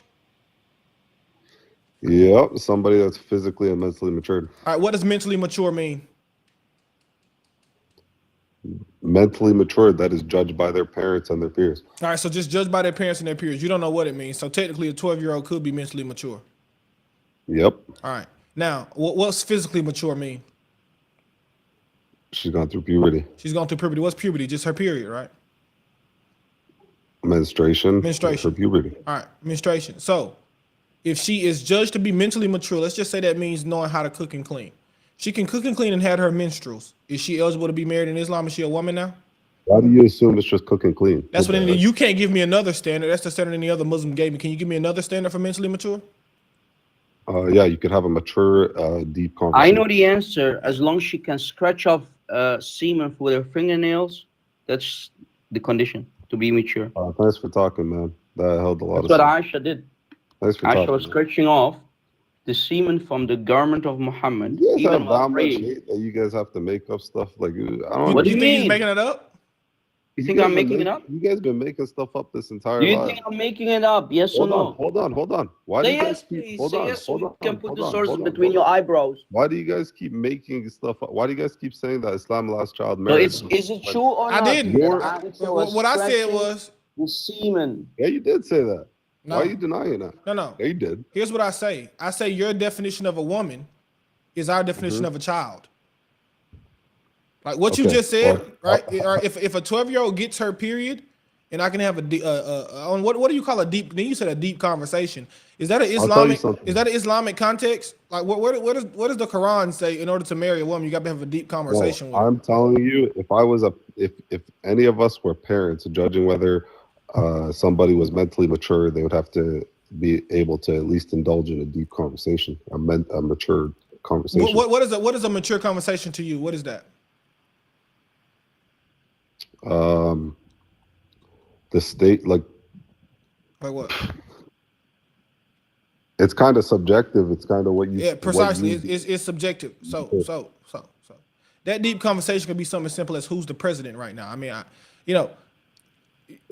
Yep, somebody that's physically and mentally matured. All right. What does mentally mature mean? Mentally matured, that is judged by their parents and their peers. All right. So just judged by their parents and their peers. You don't know what it means. So technically, a 12-year-old could be mentally mature. Yep. All right. Now, what's physically mature mean? She's gone through puberty. She's gone through puberty. What's puberty? Just her period, right? Menstruation. Menstruation. For puberty. All right. Menstruation. So if she is judged to be mentally mature, let's just say that means knowing how to cook and clean. She can cook and clean and had her menstruals. Is she eligible to be married in Islam? Is she a woman now? Why do you assume it's just cook and clean? That's what you can't give me another standard. That's the standard any other Muslim gave me. Can you give me another standard for mentally mature? Yeah, you could have a mature, deep conversation. I know the answer. As long as she can scratch off semen with her fingernails, that's the condition to be mature. Thanks for talking, man. That held a lot That's of what sense. Aisha did. Thanks for Aisha talking. was scratching off the semen from the garment of Muhammad, You guys even have while that much praying. hate that you guys have to make up stuff. Like, I don't What do understand. you think he's mean? making it up? You think I'm making it up? You guys been making stuff up this entire Do you life. think I'm making it up? Yes or no? Hold on. Why do Say you guys yes, keep? please. Hold Say on, yes so hold we on, can put hold the on, sources hold on, between hold your on. eyebrows. Why do you guys keep making stuff up? Why do you guys keep saying that Islam allows child So marriage? is it true or I not? didn't. That Aisha was What I said scratching was, the semen. Yeah, you did say that. Why no, are you denying that? no. Yeah, you did. Here's what I say. I say your definition of a woman is our definition of a child. Like what you Okay, just said, well, right? Or if a 12-year-old gets her period, and I can have on what do you call a deep? Then you said a deep conversation. Is that an I'll tell you Islamic? something. Is that an Islamic context? Like what does the Quran say? In order to marry a woman, you got to have a deep No, conversation with her. I'm telling you, if I was if any of us were parents judging whether somebody was mentally mature, they would have to be able to at least indulge in a deep conversation, a mature conversation. What is a mature conversation to you? What is that? The state, like what? It's kind of subjective. It's kind of what you. Yeah, precisely. What you, It's subjective. So that deep conversation can be something as simple as who's the president right now. I mean,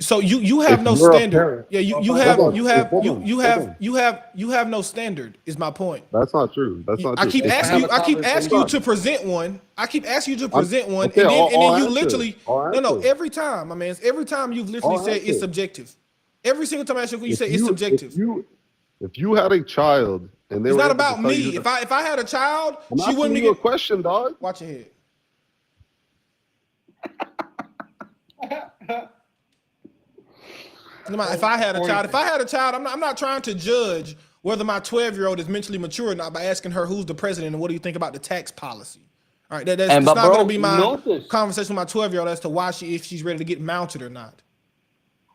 so you have if no you're a standard. parent, Yeah, you have no standard. Is my point. That's not true. That's not I true. keep asking you to present one. And then you literally every time, my man. Every time you've literally said it's subjective. Every single time I ask you, you say it's subjective. If you had a child and they it's were not able about to tell me. you that, If I had a child, I'm she wouldn't asking be you a question, dog. Watch your head. If I had a child, I'm not trying to judge whether my 12-year-old is mentally mature or not by asking her who's the president and what do you think about the tax policy. All right, that's not going to be my conversation with my 12-year-old as to why if she's ready to get mounted or not.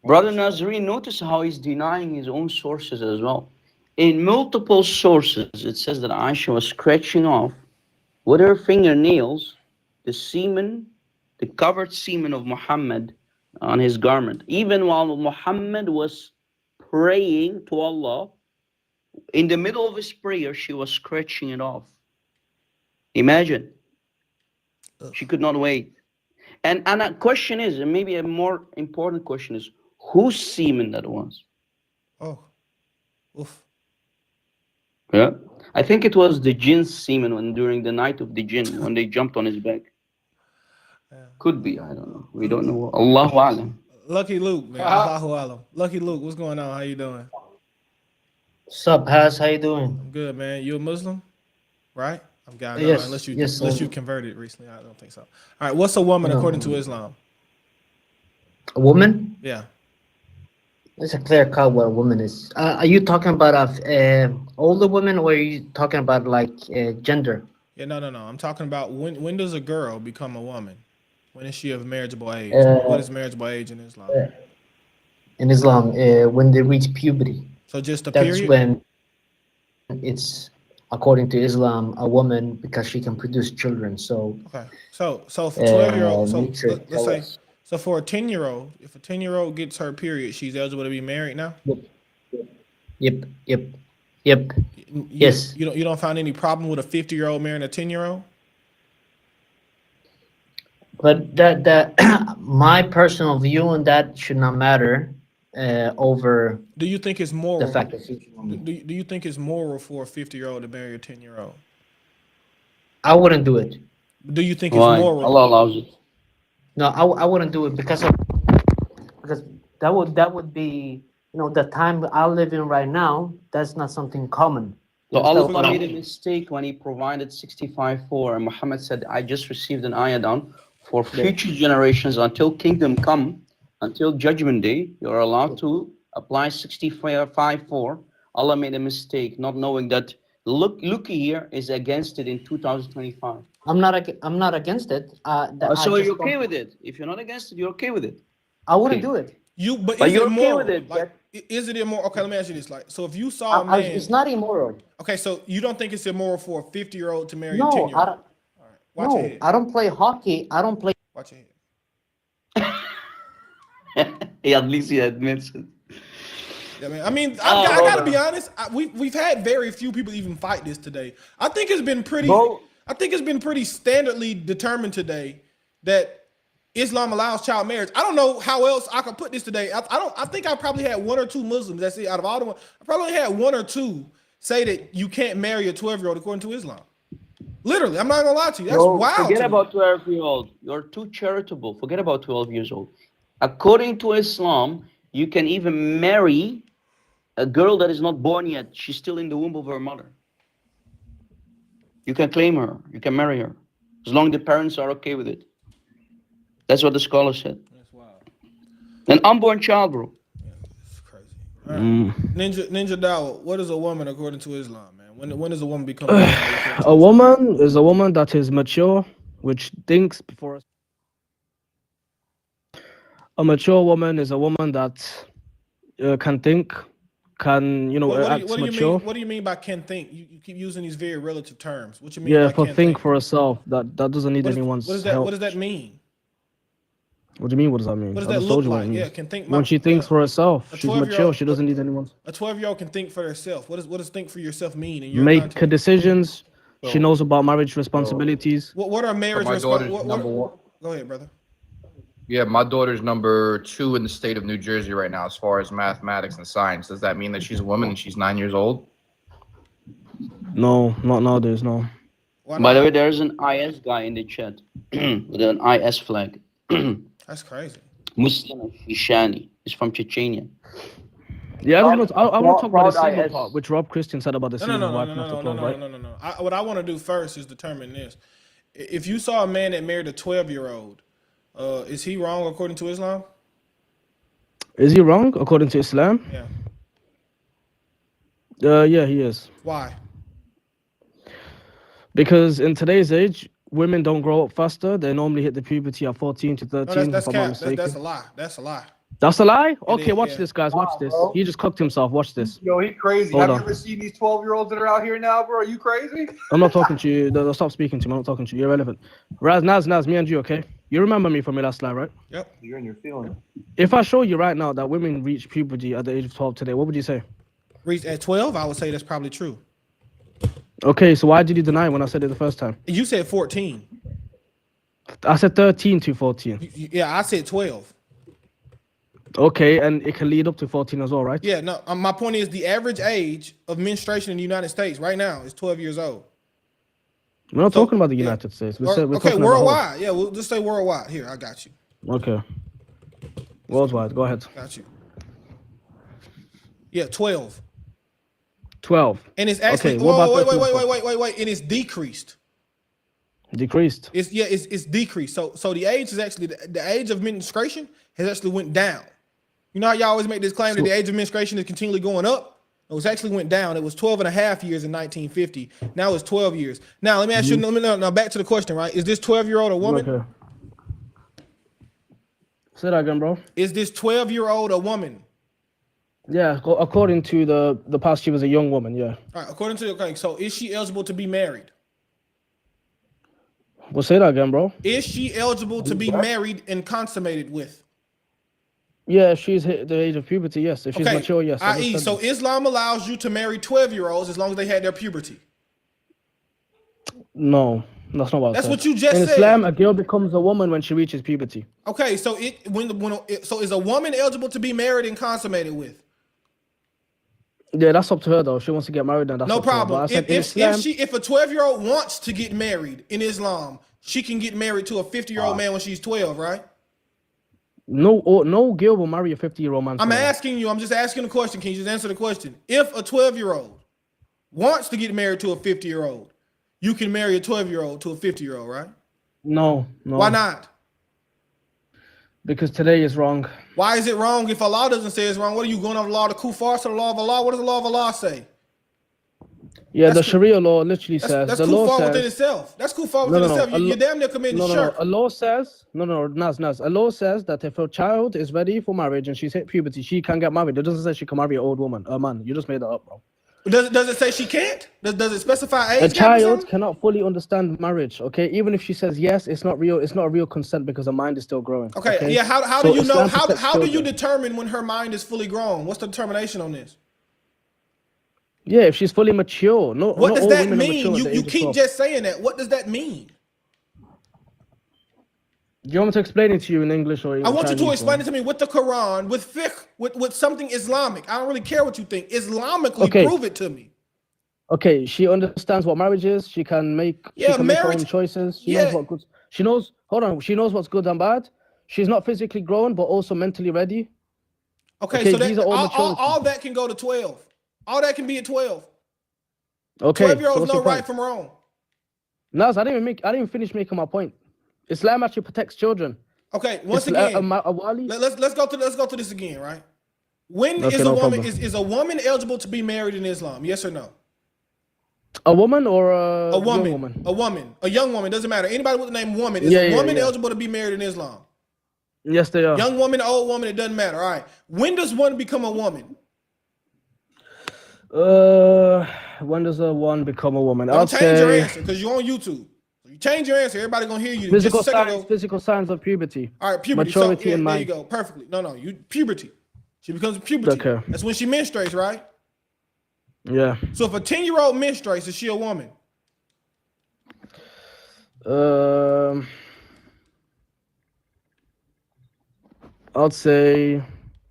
Brother Nazarene, notice how he's denying his own sources as well. In multiple sources, it says that Aisha was scratching off with her fingernails the semen, the covered semen of Muhammad on his garment. Even while Muhammad was praying to Allah, in the middle of his prayer, she was scratching it off. Imagine. She could not wait. And a question is, and maybe a more important question is, whose semen that was? Oh, oof. Yeah, I think it was the jinn's semen during the night of the jinn when they jumped on his back. Could be, I don't know. We don't know. Allahu Alam. Lucky Luke, man. Allahu Alam. Lucky Luke, what's going on? How you doing? What's up, Has? How you doing? I'm good, man. You a Muslim, right? I'm God. Yes. Unless you converted recently. I don't think so. All right. What's a woman according to Islam? A woman? Yeah. It's a clear cut what a woman is. Are you talking about older women, or are you talking about like gender? Yeah, no. I'm talking about when does a girl become a woman? When is she of marriageable age? What is marriageable age in Islam? In Islam, when they reach puberty. So just That's period? when it's, according to Islam, a woman because she can produce children. So okay. So for 12-year-old, let's say. So for a 10-year-old, if a 10-year-old gets her period, she's eligible to be married now? Yep. Yes. You don't find any problem with a 50-year-old marrying a 10-year-old? But that my personal view on that should not matter over. Do you think it's moral? The fact that do you think it's moral for a 50-year-old to marry a 10-year-old? I wouldn't do it. Do you think it's moral? Allah allows it. No, I wouldn't do it because that would be, the time I live in right now. That's not something common. So Allah made a mistake when He provided 65:4, and Muhammad said, "I just received an ayah down for future generations until kingdom come, until judgment day. You're allowed to apply 65:4." Allah made a mistake, not knowing that looky here is against it in 2025. I'm not against it. So you're okay with it? If you're not against it, you're okay with it. I wouldn't do it. But you're it okay moral? with it. Like, is it immoral? Okay, let me ask you this: like, so if you saw a man, it's not immoral. Okay, so you don't think it's immoral for a 50-year-old to marry a No, 10-year-old? I don't. Watch your head. I don't play hockey. I don't play. Watch your head. Yeah, at least he admits it. Yeah, man. I mean, I gotta be honest. We've had very few people even fight this today. I think it's been pretty. I think it's been pretty standardly determined today that Islam allows child marriage. I don't know how else I could put this today. I think I probably had one or two Muslims. That's it. Out of all the ones, I probably had one or two say that you can't marry a 12-year-old according to Islam. Literally, I'm not gonna lie to you. That's wild. Forget about 12-year-old. You're too charitable. Forget about 12 years old. According to Islam, you can even marry a girl that is not born yet. She's still in the womb of her mother. You can claim her. You can marry her. As long as the parents are okay with it. That's what the scholar said. That's wild. An unborn child, bro. Yeah, it's crazy. Right. Ninja Dawa, what is a woman according to Islam, man? When does a woman become a woman is a woman that is mature, which thinks before. A mature woman is a woman that can think, can act mature. What do you mean by can think? You keep using these very relative terms. What you mean? Yeah, by for can think for herself. That doesn't need anyone's help. What does that mean? What do you mean? What does that mean? What does that look like? Yeah, can think. When she thinks for herself, she's mature. She doesn't need anyone. A 12-year-old can think for herself. What does think for yourself mean? In your Make her decisions. She knows about marriage responsibilities. What are marriage responsibilities? Go ahead, brother. Yeah, my daughter's number 2 in the state of New Jersey right now as far as mathematics and science. Does that mean that she's a woman and she's 9 years old? No, not nowadays, no. By the way, there's an IS guy in the chat with an IS flag. That's crazy. Muslim Ishani is from Chechnya. Yeah, I want to talk about the single part, which Rob Christian said about the single wife. No. What I want to do first is determine this. If you saw a man that married a 12-year-old, is he wrong according to Islam? Is he wrong according to Islam? Yeah. Yeah, he is. Why? Because in today's age, women don't grow up faster. They normally hit the puberty at 14 to 13. No, that's a lie. That's a lie. That's a lie? Okay, watch this, guys. Watch this. He just cooked himself. Watch this. Yo, he crazy. Hold Have on. you ever seen these 12-year-olds that are out here now, bro? Are you crazy? I'm not talking to you. Stop speaking to me. I'm not talking to you. You're irrelevant. Naz, me and you, okay? You remember me from your last slide, right? Yep. You're in your feelings. If I show you right now that women reach puberty at the age of 12 today, what would you say? Reach at 12? I would say that's probably true. Okay, so why did you deny when I said it the first time? You said 14. I said 13 to 14. Yeah, I said 12. Okay, and it can lead up to 14 as well, right? Yeah, no, my point is the average age of menstruation in the United States right now is 12 years old. We're not talking about the United States. We're okay, worldwide. Yeah, we'll just say worldwide. Here, I got you. Okay. Worldwide, go ahead. Got you. Yeah, 12. 12. And it's actually, wait, and it's decreased. Decreased. It's decreased. So the age is actually, the age of menstruation has actually went down. You know how y'all always make this claim that the age of menstruation is continually going up? It was actually went down. It was 12 and a half years in 1950. Now it's 12 years. Now, let me ask you, now back to the question, right? Is this 12-year-old a woman? Okay. Say that again, bro. Is this 12-year-old a woman? Yeah, according to the past, she was a young woman, yeah. All right, according to okay, so is she eligible to be married? Well, say that again, bro. Is she eligible to be married and consummated with? Yeah, she's hit the age of puberty, yes. If she's mature, yes. I.e., so Islam allows you to marry 12-year-olds as long as they had their puberty. No, that's not what That's what you just said. In Islam, a girl becomes a woman when she reaches puberty. Okay, so so is a woman eligible to be married and consummated with? Yeah, that's up to her though. If she wants to get married, then that's no up to her. problem. But If a 12-year-old wants to get married in Islam, she can get married to a 50-year-old man when she's 12, right? No girl will marry a 50-year-old man. I'm asking you. I'm just asking a question. Can you just answer the question? If a 12-year-old wants to get married to a 50-year-old, you can marry a 12-year-old to a 50-year-old, right? No. Why not? Because today is wrong. Why is it wrong if Allah doesn't say it's wrong? What are you going off the law of the kuffar to the law of Allah? What does the law of Allah say? Yeah, the Sharia law literally says that's the law kuffar says within itself. That's kuffar within itself. You're damn near committing shirk. A law says Naz. A law says that if a child is ready for marriage and she's hit puberty, she can get married. It doesn't say she can marry an old woman, a man. You just made that up, bro. Does it say she can't? Does it specify A age gap or child something? cannot fully understand marriage. Okay, even if she says yes, it's not real. It's not a real consent because her mind is still growing. Okay, yeah. How So do you know? Islam protects How do you children. determine when her mind is fully grown? What's the determination on this? Yeah, if she's fully mature. What Not does all that women are mean? mature at the You age of keep 12. just saying that. What does that mean? Do you want me to explain it to you in English or in I want you Chinese? to explain it to me with the Quran, with fiqh, with something Islamic. I don't really care what you think. Islamically, Okay. prove it to me. Okay, she understands what marriage is. She can make Yeah, she can make her own marriage. choices. She Yeah. knows what good. She knows. Hold on. She knows what's good and bad. She's not physically grown, but also mentally ready. Okay, so these that are all maturity. all that can go to 12. All that can be at 12. Okay, 12-year-olds so what's know your right point? from wrong. Naz, I didn't finish making my point. Islam actually protects children. Okay, once Islam, again, Wali. let's go to this again, right? When Okay, is a no woman problem. is a woman eligible to be married in Islam? Yes or no? A woman or a A woman, young woman? a young woman, doesn't matter. Anybody with the name woman, is Yeah, a yeah, woman yeah. eligible to be married in Islam? Yes, they are. Young woman, old woman, it doesn't matter. All right. When does one become a woman? When does a one become a woman? Don't I'd change your say answer because you're on YouTube. You change your answer, everybody gonna hear you. physical Just a second signs. ago. Physical signs of puberty. All right, puberty. Maturity So yeah, in there mind. you go. Perfectly. No, you puberty. She becomes puberty. Okay. That's when she menstruates, right? Yeah. So if a 10-year-old menstruates, is she a woman? I'd say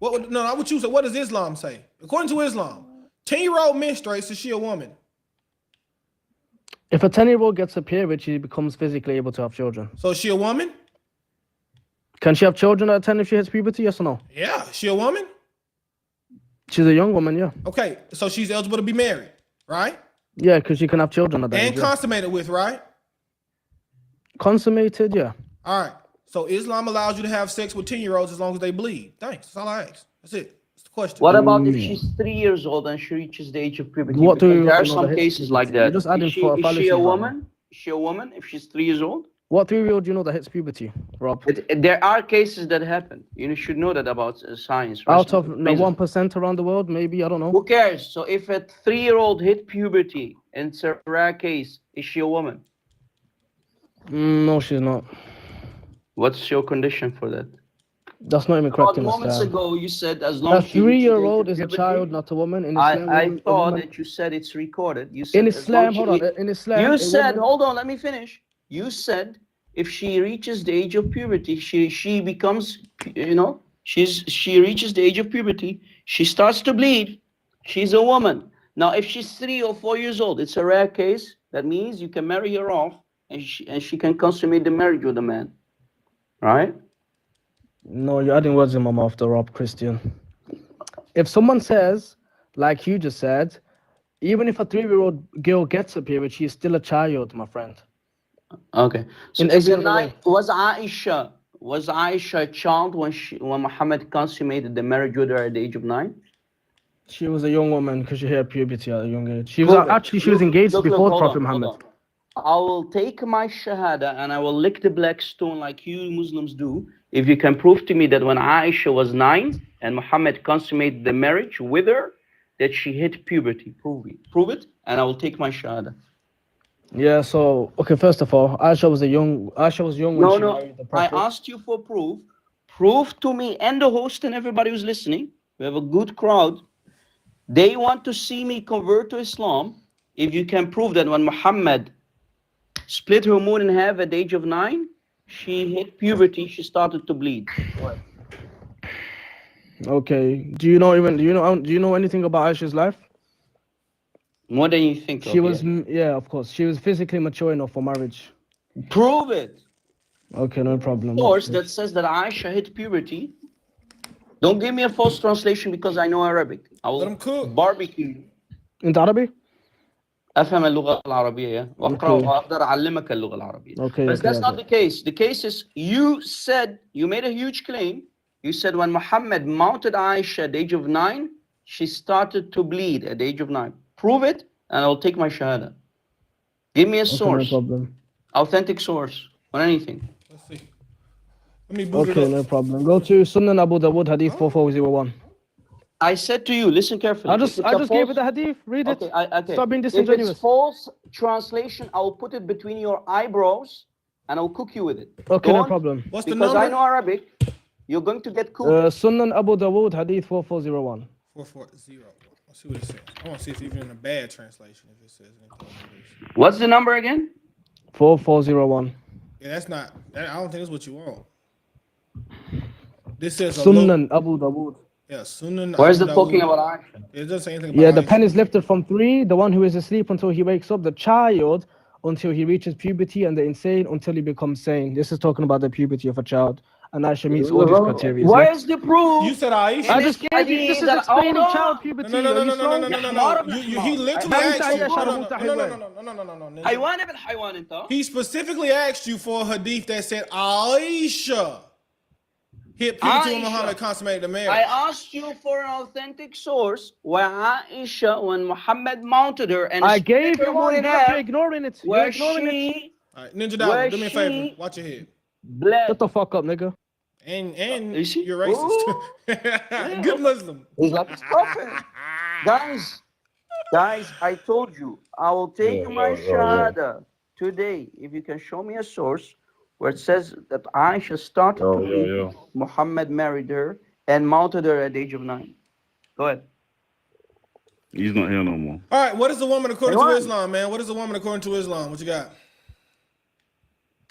Not what you say. What does Islam say? According to Islam, 10-year-old menstruates, is she a woman? if a 10-year-old gets a period, she becomes physically able to have children. So is she a woman? Can she have children at 10 if she hits puberty? Yes or no? Yeah. Is she a woman? She's a young woman, yeah. Okay. So she's eligible to be married, right? Yeah, because she can have children at that And age. Yeah. consummated with, right? Consummated, yeah. All right. So Islam allows you to have sex with 10-year-olds as long as they bleed. Thanks. That's all I ask. That's it. That's the question. What about if she's 3 years old and she reaches the age of puberty? What do Because you there are know some that hits cases like puberty? You're that. just adding Is she a fallacies right now. woman? Is she a woman if she's 3 years old? What 3-year-old do you know that hits puberty, Rob? There are cases that happen. You should know that about science. Right? Out of 1% around the world, maybe, I don't know. Who cares? So if a 3-year-old hit puberty and it's a rare case, is she a woman? No, she's not. What's your condition for that? That's not even correct in Moments Islam. ago, you said as long A as she reaches the age 3-year-old of is a puberty. child, not a woman. In Islam, I a thought woman- that you said it's recorded. You said in as long Islam, hold on. In Islam, You a said, woman- hold on, let me finish. You said if she reaches the age of puberty, she becomes, she reaches the age of puberty, she starts to bleed, she's a woman. Now, if she's 3 or 4 years old, it's a rare case. That means you can marry her off, and she can consummate the marriage with a man, right? No, you're adding words in my mouth, the Rob Christian. If someone says, like you just said, even if a 3-year-old girl gets a period, she's still a child, my friend. Okay. So In is every it other way. was Aisha a child when Muhammad consummated the marriage with her at the age of 9? She was a young woman because she hit puberty at a young age. She was Prove it. actually she was engaged Look, before hold Prophet on, hold Muhammad. on. I will take my shahada and I will lick the black stone like you Muslims do if you can prove to me that when Aisha was 9 and Muhammad consummated the marriage with her, that she hit puberty. Prove it, and I will take my shahada. Yeah, so okay, first of all, Aisha was young when she married the I Prophet. asked you for proof. Prove to me and the host and everybody who's listening. We have a good crowd. They want to see me convert to Islam. If you can prove that when Muhammad split her moon in half at the age of 9, she hit puberty, she started to bleed. Okay. Do you know anything about Aisha's life? More than you think. She was of course. She was physically mature enough for marriage. Prove it. Okay, no problem. Source that says that Aisha hit puberty. Don't give me a false translation because I know Arabic. I will barbecue you. انت عربي؟ أفهم اللغة العربية وأقرأ وأقدر أعلمك اللغة العربية. Okay, But that's okay. not the case. The case is you made a huge claim. You said when Muhammad mounted Aisha at the age of 9, she started to bleed at the age of 9. Prove it, and I'll take my shahada. Give me a source. No problem. Authentic source on anything. Let's see. Let me boot it Okay, up. no problem. Go to Sunan Abu Dawud, Hadith 4401. I said to you, listen carefully. I just gave you the hadith. Read it. Okay. Stop being If disingenuous. it's false translation, I will put it between your eyebrows and I'll cook you with it. Okay, no problem. What's the Because number? I know Arabic, you're going to get cooked. Sunan Abu Dawood, hadith 4401. 4401. Let's see what it says. I want to see if it's even in a bad translation. If it says anything. What's the number again? 4401. Yeah, that's not. I don't think that's what you want. This says Sunan Abu Dawood. Yeah, Sunan. Where's the talking about Aisha? It doesn't say anything about Yeah, the Aisha. pen is lifted from 3, the one who is asleep until he wakes up, the child until he reaches puberty, and the insane until he becomes sane. This is talking about the puberty of a child. And Aisha meets all these criteria. Where's the proof? You said Aisha. I just gave you. This is explaining child puberty. No. He literally asked you. No. حيوان ابن حيوان انت. He specifically asked you for a hadith that said Aisha hit puberty when Muhammad consummated the marriage. I asked you for an authentic source where Aisha, when Muhammad mounted her and I gave split you her one. in You're half, ignoring it. You're where ignoring she it. All right, Ninja Dollar, do me a favor. Watch your head. bled. Shut the fuck up, nigga. And you're racist. Good Muslim. He's like a prophet. Guys, I told you, I will take my shahada today if you can show me a source where it says that Aisha started to bleed, Muhammad married her and mounted her at the age of 9. Go ahead. He's not here no more. All right, what is a woman according to Islam, man? What is a woman according to Islam? What you got?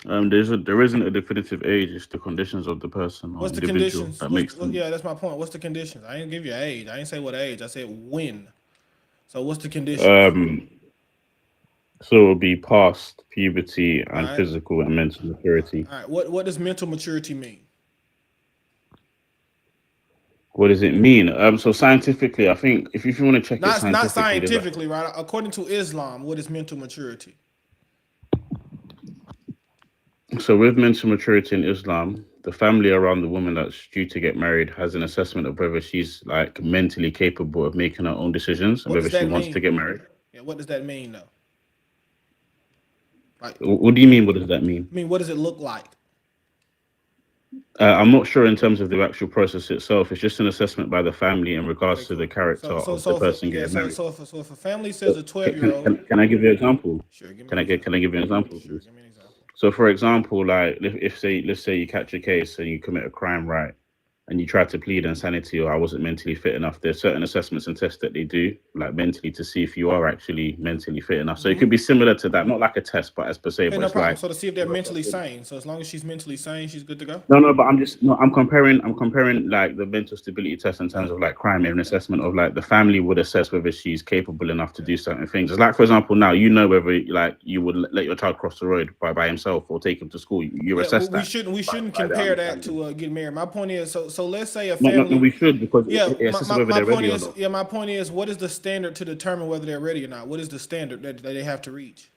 There isn't a definitive age. It's the conditions of the person. What's the individual conditions? that makes them. Yeah, that's my point. What's the conditions? I didn't give you an age. I didn't say what age. I said when. So what's the conditions? So it would be past puberty and Right. physical and mental maturity. All right, what does mental maturity mean? What does it mean? So scientifically, I think if you want to check it Not scientifically, scientifically, right? According to Islam, what is mental maturity? so with mental maturity in Islam, the family around the woman that's due to get married has an assessment of whether she's like mentally capable of making her own decisions and What whether does she that wants mean? to get married. Yeah, what does that mean though? Like, What do you mean? What does that mean? I mean, what does it look like? I'm not sure in terms of the actual process itself. It's just an assessment by the family in regards to the character of the person getting married. So if a family says a 12-year-old, Can I give you an example? Sure, give me Can I give you an example? Please? So, for example, like let's say you catch a case and you commit a crime, right? And you try to plead insanity or I wasn't mentally fit enough. There's certain assessments and tests that they do, like mentally, to see if you are actually mentally fit enough. So it could be similar to that, not like a test, but as per se, okay, but no it's problem. like So to see if they're mentally sane. So as long as she's mentally sane, she's good to go. no, but I'm comparing like the mental stability test in terms of like crime and assessment of like the family would assess whether she's capable enough to do certain things. It's like, for example, now you know whether like you would let your child cross the road by himself or take him to school. You assess that. We shouldn't compare that to getting married. My point is, so let's say a No, family. we should because Yeah, it assesses my whether they're point ready or is, not. yeah, my point is, what is the standard to determine whether they're ready or not? What is the standard that they have to reach?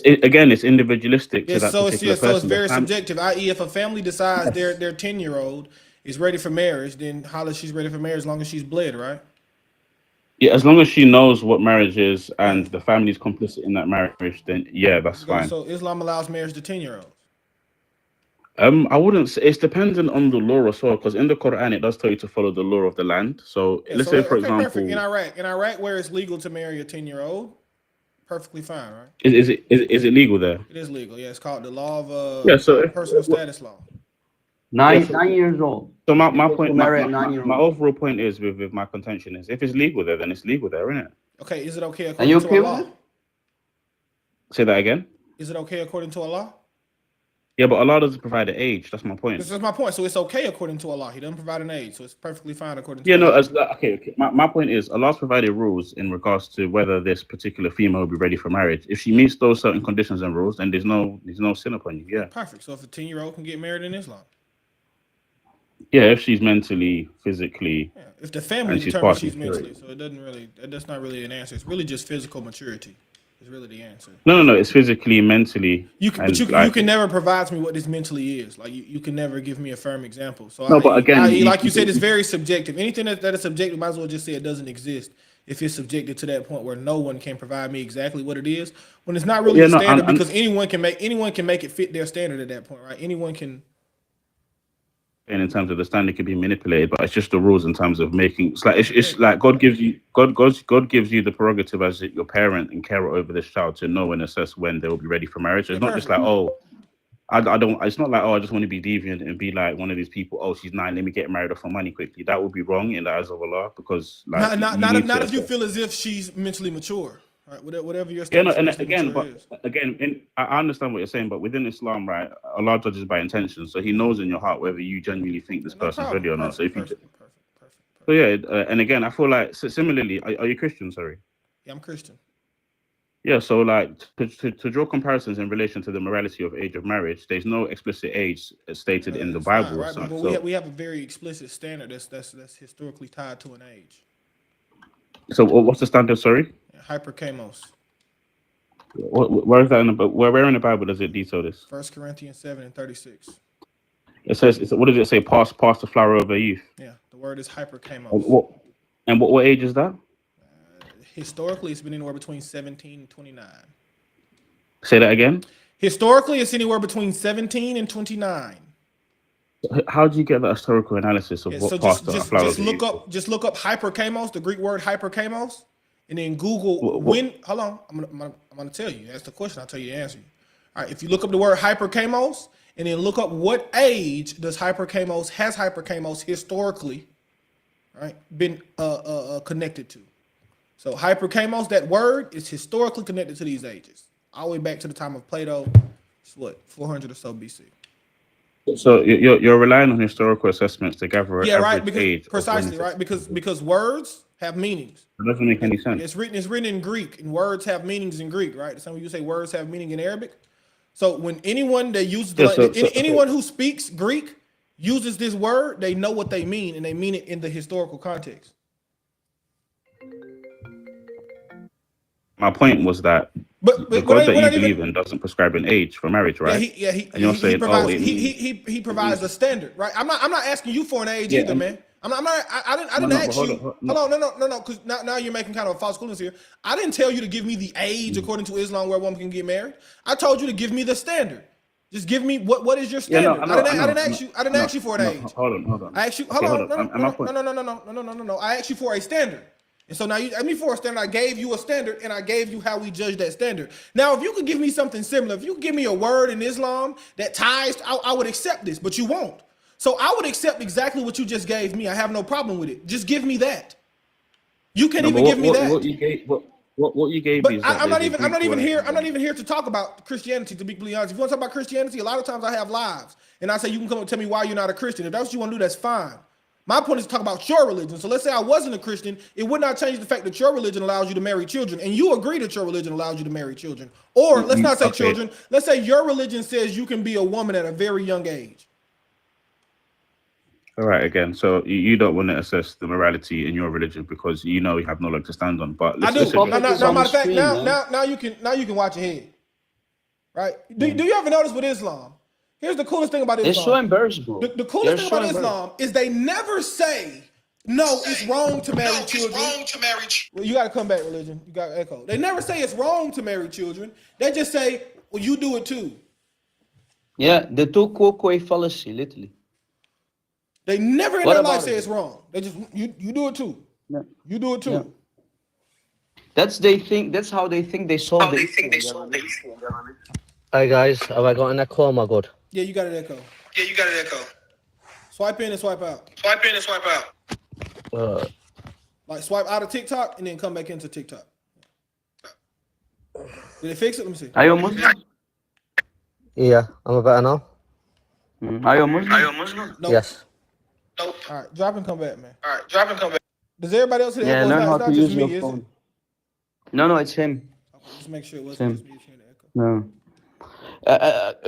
Again, it's individualistic to Yes, that so particular it's person. very subjective. I.e., if a family decides their 10-year-old is ready for marriage, then holla, she's ready for marriage as long as she's bled, right? Yeah, as long as she knows what marriage is and the family's complicit in that marriage, then yeah, that's fine. So Islam allows marriage to 10-year-olds. I wouldn't say it's dependent on the law as well, because in the Quran it does tell you to follow the law of the land. So let's say, for example, perfect. In Iraq, where it's legal to marry a 10-year-old, perfectly fine, right? is it legal there? It is legal. Yeah, it's called the law of personal status law. 9 years old. So my point, my overall point is with my contention is if it's legal there, then it's legal there, isn't it? Okay, is it okay Are you according okay to with Allah? Say that again. Is it okay according to Allah? Yeah, but Allah doesn't provide an age. That's my point. This is my point. So it's okay according to Allah. He doesn't provide an age, so it's perfectly fine according to Yeah, no, Allah. okay. My point is Allah's provided rules in regards to whether this particular female will be ready for marriage. If she meets those certain conditions and rules, then there's no sin upon you. Yeah. Perfect. So if a 10-year-old can get married in Islam. Yeah, if she's mentally, physically. Yeah. If the family and she's determines partially she's mentally, mature. so it doesn't really, that's not really an answer. It's really just physical maturity. Is really the answer. No, it's physically, mentally. You can never provide to me what this mentally is. Like you can never give me a firm example. So No, but again, like you said, it's very subjective. Anything that is subjective, might as well just say it doesn't exist. If it's subjective to that point where no one can provide me exactly what it is, when it's not really a standard, because anyone can make it fit their standard at that point, right? Anyone can. and in terms of the standard can be manipulated, but it's just the rules in terms of making. It's like God gives you God gives you the prerogative as your parent and carer over this child to know and assess when they will be ready for marriage. It's not just like, oh, I don't. It's not like, oh, I just want to be deviant and be like one of these people. Oh, she's 9. Let me get married off for money quickly. That would be wrong in the eyes of Allah, because like not if you feel as if she's mentally mature. Right, whatever your Yeah, no, status and again, but is. again, I understand what you're saying, but within Islam, right, Allah judges by intention, so He knows in your heart whether you genuinely think this person's ready or not. So if you, so yeah, and again, I feel like similarly, are you Christian? Sorry. Yeah, I'm Christian. Yeah, so like to draw comparisons in relation to the morality of age of marriage, there's no explicit age stated in the Bible. Right, but so we have a very explicit standard that's historically tied to an age. So what's the standard? Sorry. Hyperkamos. Where is that in the where in the Bible does it detail this? 1 Corinthians 7:36. It says, what does it say? Pass the flower over youth. Yeah, the word is hyperkamos. What age is that? Historically, it's been anywhere between 17 and 29. Say that again. Historically, it's anywhere between 17 and 29. How do you get that historical analysis of what passed the flower over youth? Just look up hyperkamos, the Greek word hyperkamos, and then Google when. Hold on, I'm gonna tell you. That's the question. I'll tell you the answer. All right, if you look up the word hyperkamos and then look up what age has hyperkamos historically, right, been connected to. So hyperkamos, that word is historically connected to these ages, all the way back to the time of Plato. It's what, 400 or so BC. So you're relying on historical assessments to gather an average age. Precisely, right? Because words have meanings. It doesn't make any sense. It's written in Greek, and words have meanings in Greek, right? Some of you say words have meaning in Arabic. So when anyone that uses anyone who speaks Greek uses this word, they know what they mean, and they mean it in the historical context. My point was that the God that you believe in doesn't prescribe an age for marriage, right? He provides a standard, right? I'm not asking you for an age either, man. I didn't ask you. Hold on, no, because now you're making kind of a false conclusion here. I didn't tell you to give me the age according to Islam where a woman can get married. I told you to give me the standard. Just give me what is your standard? I didn't ask you for an age. Hold on. I asked you. Hold on. No. I asked you for a standard. And so now you asked me for a standard. I gave you a standard, and I gave you how we judge that standard. Now, if you could give me something similar, if you could give me a word in Islam that ties, I would accept this, but you won't. So I would accept exactly what you just gave me. I have no problem with it. Just give me that. You can't even give me that. What you gave me is I'm not even here to talk about Christianity, to be completely honest. If you want to talk about Christianity, a lot of times I have lives, and I say you can come and tell me why you're not a Christian. If that's what you want to do, that's fine. My point is to talk about your religion. So let's say I wasn't a Christian, it would not change the fact that your religion allows you to marry children, and you agree that your religion allows you to marry children. Or let's not say children. Let's say your religion says you can be a woman at a very young age. All right, again, so you don't want to assess the morality in your religion because you know you have no leg to stand on. But I do. Now, matter of fact, now you can watch ahead. Right? Do you ever notice with Islam? Here's the coolest thing about Islam. It's so embarrassing, bro. The coolest thing about Islam is they never say, no, it's wrong to marry children. Well, you got to come back, religion. You got to echo. They never say it's wrong to marry children. They just say, well, you do it too. Yeah, the two Kokoi fallacy, literally. They never in their life say it's wrong. They just, you do it too. Yeah. You do it too. Yeah. That's how they think they solve the issue. Hi guys, have I got an echo? Am I good? Yeah, you got an echo. Swipe in and swipe out. Like swipe out of TikTok and then come back into TikTok. Did it fix it? Let me see. Are you a Muslim? Yeah, I'm better now. Are you a Muslim? Nope. Yes. Nope. All right, drop and come back, man. Does everybody else hear the Yeah, echo? learn how It's to not use just your me, is phone. it? No, it's him. Okay, just make sure it wasn't just me hearing the echo. No.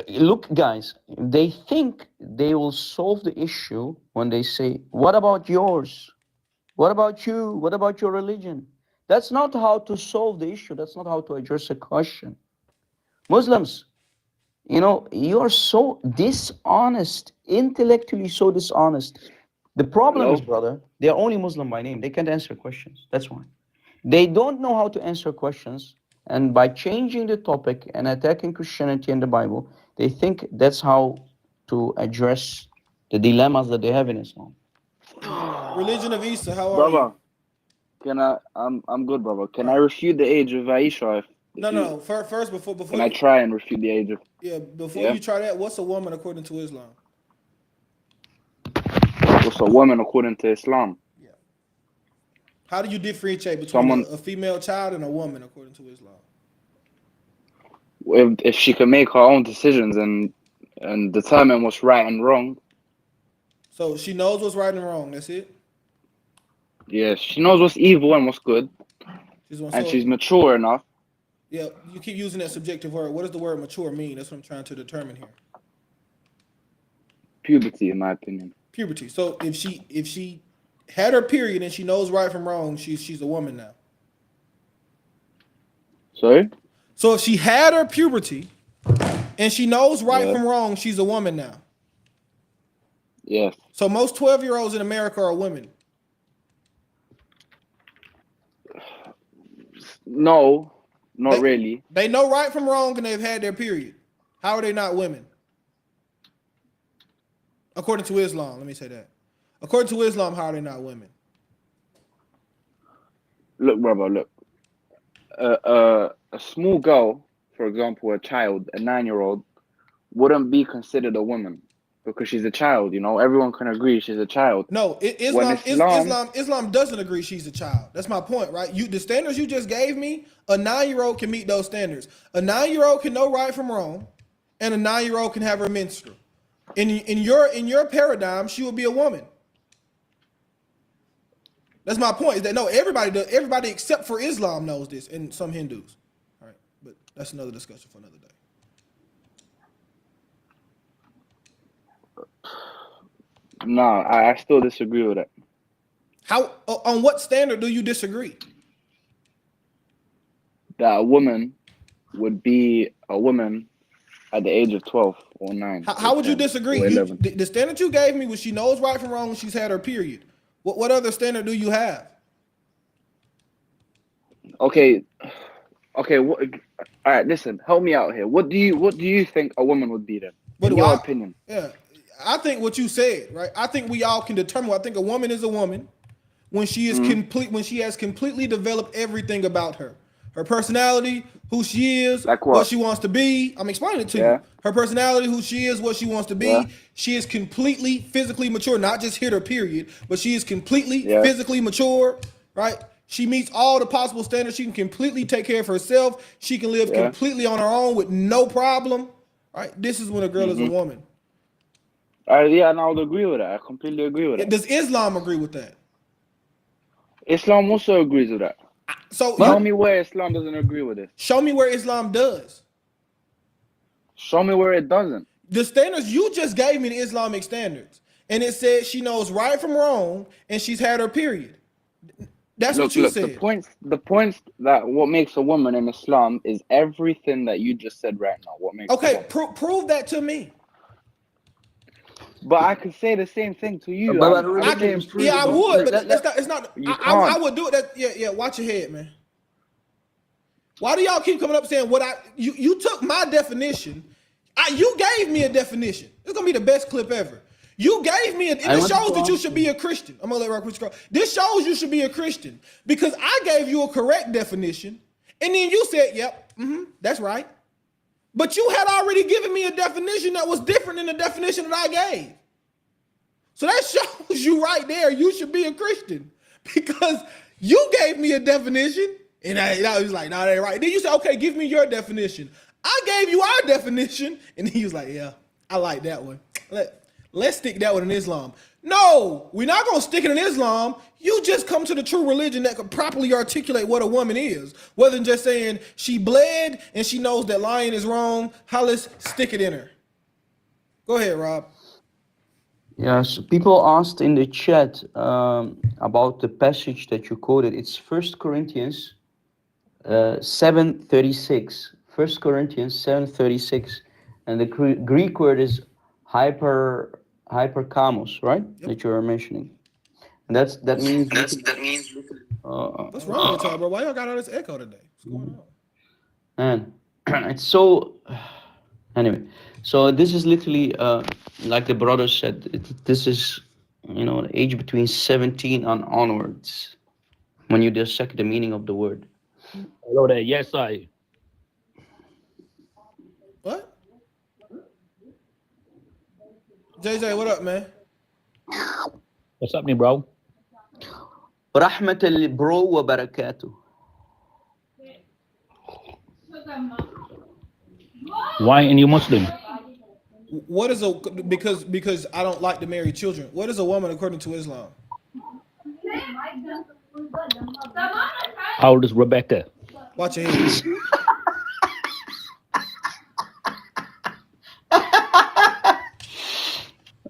Look, guys, they think they will solve the issue when they say, what about yours? What about you? What about your religion? That's not how to solve the issue. That's not how to address a question. Muslims, you are so dishonest, intellectually so dishonest. The problem is, brother, they are only Muslim by name. They can't answer questions. That's why. They don't know how to answer questions. And by changing the topic and attacking Christianity and the Bible, they think that's how to address the dilemmas that they have in Islam. Religion of Isa, how are Brother, you? I'm good, brother. Can I refute the age of Aisha? No. First, before Can I try and refute the age of? before you try that, what's a woman according to Islam? What's a woman according to Islam? How do you differentiate between a female child and a woman according to Islam? If she can make her own decisions and determine what's right and wrong. So she knows what's right and wrong. That's it. Yeah, she knows what's evil and what's good, she's mature enough. Yeah, you keep using that subjective word. What does the word mature mean? That's what I'm trying to determine here. Puberty, in my opinion. Puberty. So if she had her period and she knows right from wrong, she's a woman now. Sorry? So if she had her puberty and she knows right from wrong, she's a woman now. Yes. So most 12-year-olds in America are women. No, not really. They know right from wrong and they've had their period. How are they not women? According to Islam, let me say that. According to Islam, how are they not women? Look, brother, look. A small girl, for example, a child, a 9-year-old, wouldn't be considered a woman because she's a child. You know, everyone can agree she's a child. No, Islam doesn't agree she's a child. That's my point, right? The standards you just gave me, a 9-year-old can meet those standards. A 9-year-old can know right from wrong, and a 9-year-old can have her menstrual. In your paradigm, she would be a woman. That's my point. Is that no, everybody except for Islam knows this, and some Hindus. All right, but that's another discussion for another day. No, I still disagree with it. How? On what standard do you disagree? That a woman would be a woman at the age of 12 or 9. How would you disagree? The standard you gave me was she knows right from wrong when she's had her period. What other standard do you have? Okay. All right. Listen, help me out here. What do you think a woman would be then? In your opinion? Yeah, I think what you said, right? I think we all can determine. I think a woman is a woman when she is complete, when she has completely developed everything about her. Her personality, who she is, like what she wants to be. I'm explaining it to you. Her personality, who she is, what she wants to be. Yeah. She is completely physically mature, not just hit her period, but she is completely physically mature, right? She meets all the possible standards. She can completely take care of herself. She can live completely on her own with no problem, right? This is when a girl is a woman. Yeah, and I would agree with that. I completely agree with that. Does Islam agree with that? Islam also agrees with that. So show me where Islam doesn't agree with it. Show me where Islam does. Show me where it doesn't. The standards you just gave me, the Islamic standards, and it said she knows right from wrong and she's had her period. That's what you said. The points that what makes a woman in Islam is everything that you just said right now. What makes prove that to me. But I could say the same thing to you. I would, but it's not. I would do it. Yeah. Watch your head, man. Why do y'all keep coming up saying what you took my definition? You gave me a definition. It's gonna be the best clip ever. You gave me this shows that you should be a Christian. I'm gonna let Rock go. This shows you should be a Christian because I gave you a correct definition, and then you said, "Yep, that's right." But you had already given me a definition that was different than the definition that I gave. So that shows you right there you should be a Christian because you gave me a definition and I was like, no, that ain't right. Then you said, okay, give me your definition. I gave you our definition and he was like, yeah, I like that one. Let's stick that one in Islam. No, we're not going to stick it in Islam. You just come to the true religion that can properly articulate what a woman is, rather than just saying she bled and she knows that lying is wrong. Let's stick it in her. Go ahead, Rob. Yes, people asked in the chat about the passage that you quoted. It's 1 Corinthians 7:36. 1 Corinthians 7:36, and the Greek word is hyperkamos, right? Yep. That you are mentioning, and that means. What's wrong with y'all, bro? Why y'all got all this echo today? What's going on? Man, it's so. Anyway, So this is literally, like the brother said, this is, age between 17 and onwards, when you dissect the meaning of the word. Hello there. Yes, I. What? JJ, what up, man? What's happening, bro? Rahmatan bro wa barakatuh. Why are you Muslim? What is a because I don't like to marry children. What is a woman according to Islam? How old is Rebecca? Watch your head.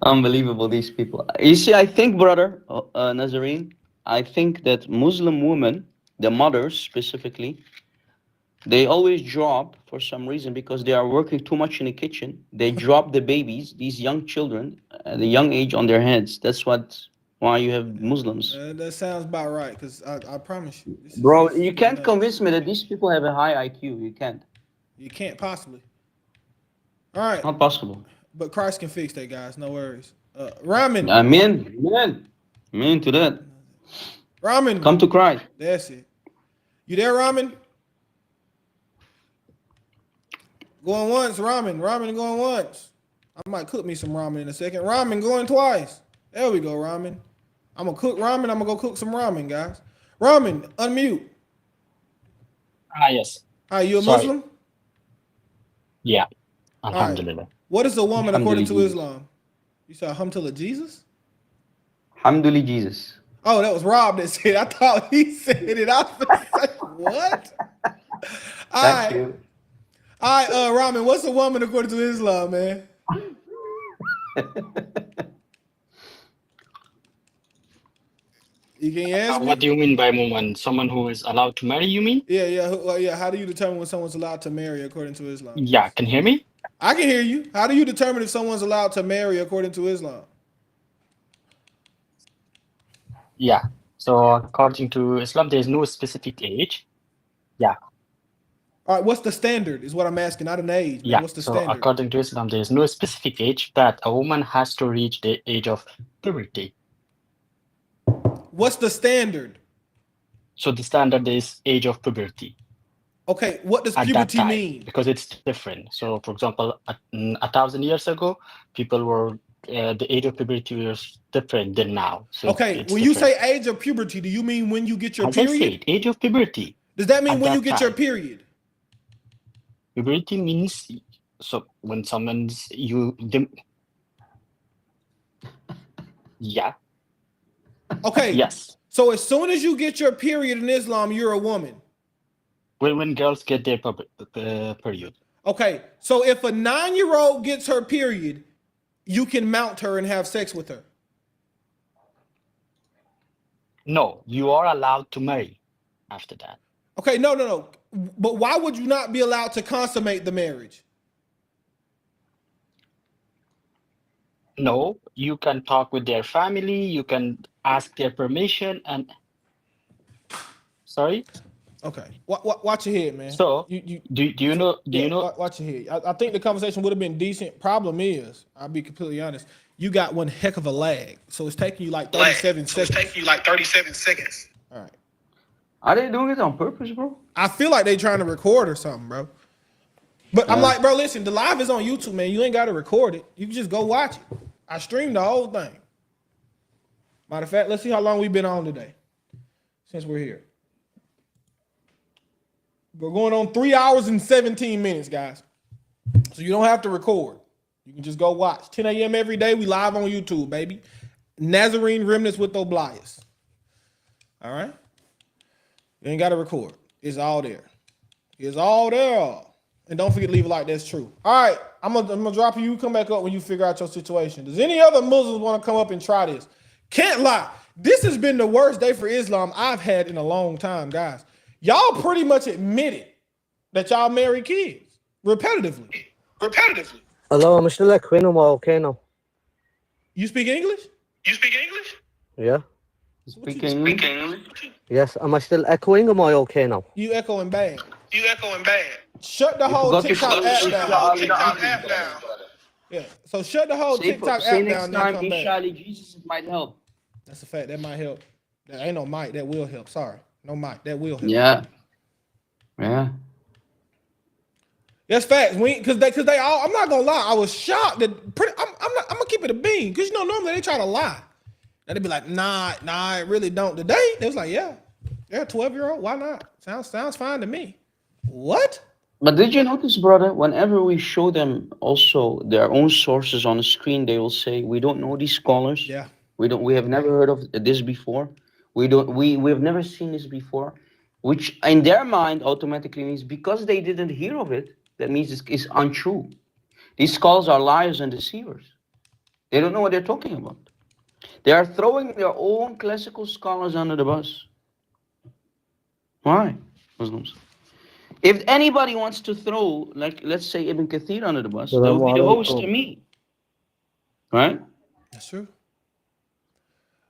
Unbelievable, these people. You see, I think, brother Nazarene, I think that Muslim women, the mothers specifically, they always drop for some reason because they are working too much in the kitchen. They drop the babies, these young children, at a young age on their heads. That's why you have Muslims. That sounds about right. Because I promise you, Bro, you can't convince me that these people have a high IQ. You can't. You can't possibly. All right. Not possible. But Christ can fix that, guys. No worries. Ramen. Amen to that. Ramen. Come to Christ. That's it. You there, Ramen? Going once, ramen. Ramen going once. I might cook me some ramen in a second. Ramen going twice. There we go, ramen. I'm going to cook ramen. I'm going to go cook some ramen, guys. Ramen, unmute. Yes. Are you a Sorry. Muslim? Yeah. Alhamdulillah. Right. What is a woman according to Islam? You said Alhamdulillah Jesus? Alhamdulillah Jesus. Oh, that was Rob that said. I thought he said it. I was like, what? Thank you. All right, Ramen, what's a woman according to Islam, man? You can ask me? What do you mean by woman? Someone who is allowed to marry, you mean? Yeah. How do you determine when someone's allowed to marry according to Islam? Yeah, can you hear me? I can hear you. How do you determine if someone's allowed to marry according to Islam? Yeah. So according to Islam, there is no specific age. Yeah. All right, what's the standard is what I'm asking, not an age. Yeah. What's the So standard? according to Islam, there is no specific age that a woman has to reach the age of puberty. What's the standard? So the standard is age of puberty. Okay, what does At that puberty time, mean? because it's different. So for example, 1,000 years ago, people were the age of puberty was different than now. So Okay, it's when you different. say age of puberty, do you mean when you get your As I period? said, age of puberty. Does that mean at when you that get your time. period? Puberty means so when someone's yeah. Okay. Yes. So as soon as you get your period in Islam, you're a woman. When girls get their period. Okay. So if a 9-year-old gets her period, you can mount her and have sex with her. No, you are allowed to marry after that. Okay, no. But why would you not be allowed to consummate the marriage? No, you can talk with their family, you can ask their permission and sorry? Okay. Watch your head, man. So do you know watch your head. I think the conversation would have been decent. Problem is, I'll be completely honest, you got one heck of a lag. So it's taking you like 37 seconds. All right. Are they doing it on purpose, bro? I feel like they trying to record or something, bro. But I'm like, bro, listen, the live is on YouTube, man. You ain't got to record it. You can just go watch it. I streamed the whole thing. Matter of fact, let's see how long we've been on today since we're here. We're going on 3 hours and 17 minutes, guys. So you don't have to record. You can just go watch. 10 a.m. every day. We live on YouTube, baby. Nazarene Remnants with Oblias. All right? You ain't got to record. It's all there. It's all there. And don't forget to leave a like. That's true. All right. I'm gonna drop you. You come back up when you figure out your situation. Does any other Muslims want to come up and try this? Can't lie. This has been the worst day for Islam I've had in a long time, guys. Y'all pretty much admitted that y'all marry kids repetitively. Hello, I'm still echoing. Am I okay now? You speak English? Yeah. Speak English? Yes. Am I still echoing? Am I okay now? You echoing bad. shut the You whole forgot to TikTok say app Isha down. Ali Jesus. Yeah. So shut the whole Say, TikTok say app next down, then time come Isha back. Ali Jesus, it might help. That's a fact. That might help. That ain't no mic. That will help. Sorry. No mic. That will help. Yeah. Yeah. That's facts. Cause they all. I'm not gonna lie. I was shocked that. I'm gonna keep it a bean. Cause normally they try to lie. And they be like, nah, I really don't. Today they was like, yeah, 12-year-old. Why not? Sounds fine to me. What? But did you notice, brother, whenever we show them also their own sources on the screen, they will say, we don't know these scholars. Yeah. We have never heard of this before. We've never seen this before, which in their mind automatically means because they didn't hear of it, that means it's untrue. These scholars are liars and deceivers. They don't know what they're talking about. They are throwing their own classical scholars under the bus. Why, Muslims? If anybody wants to throw, like, let's say Ibn Kathir under the bus, that would be the host to me. Right? That's true.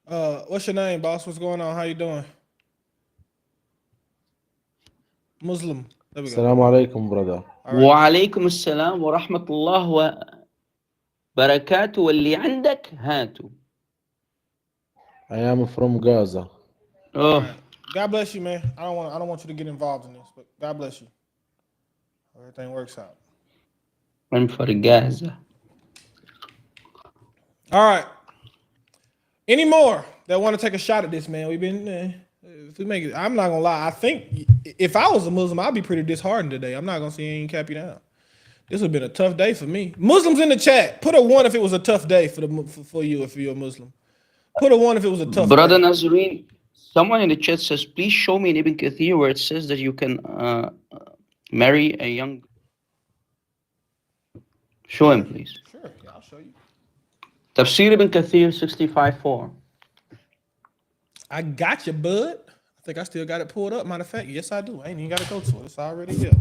What's your name, boss? What's going on? How you doing? Muslim. There we go. Assalamu alaikum, brother. Wa alaikum assalam wa rahmatullah wa barakatuh walli andak hatu. I am from Gaza. Oh. Right. God bless you, man. I don't want you to get involved in this, but God bless you. Everything works out. I'm for Gaza. All right. Any more that want to take a shot at this, man? We've been if we make it. I'm not gonna lie. I think if I was a Muslim, I'd be pretty disheartened today. I'm not gonna see any cap you down. This would have been a tough day for me. Muslims in the chat, put a 1 if it was a tough day for you if you're a Muslim. Put a 1 if it was a tough Brother day. Nazarene, someone in the chat says, please show me in Ibn Kathir where it says that you can marry a young. Show him, please. Sure, yeah, I'll show you. Tafsir Ibn Kathir 65:4. I got you, bud. I think I still got it pulled up. Matter of fact, yes, I do. I ain't even got to go to it. It's already here.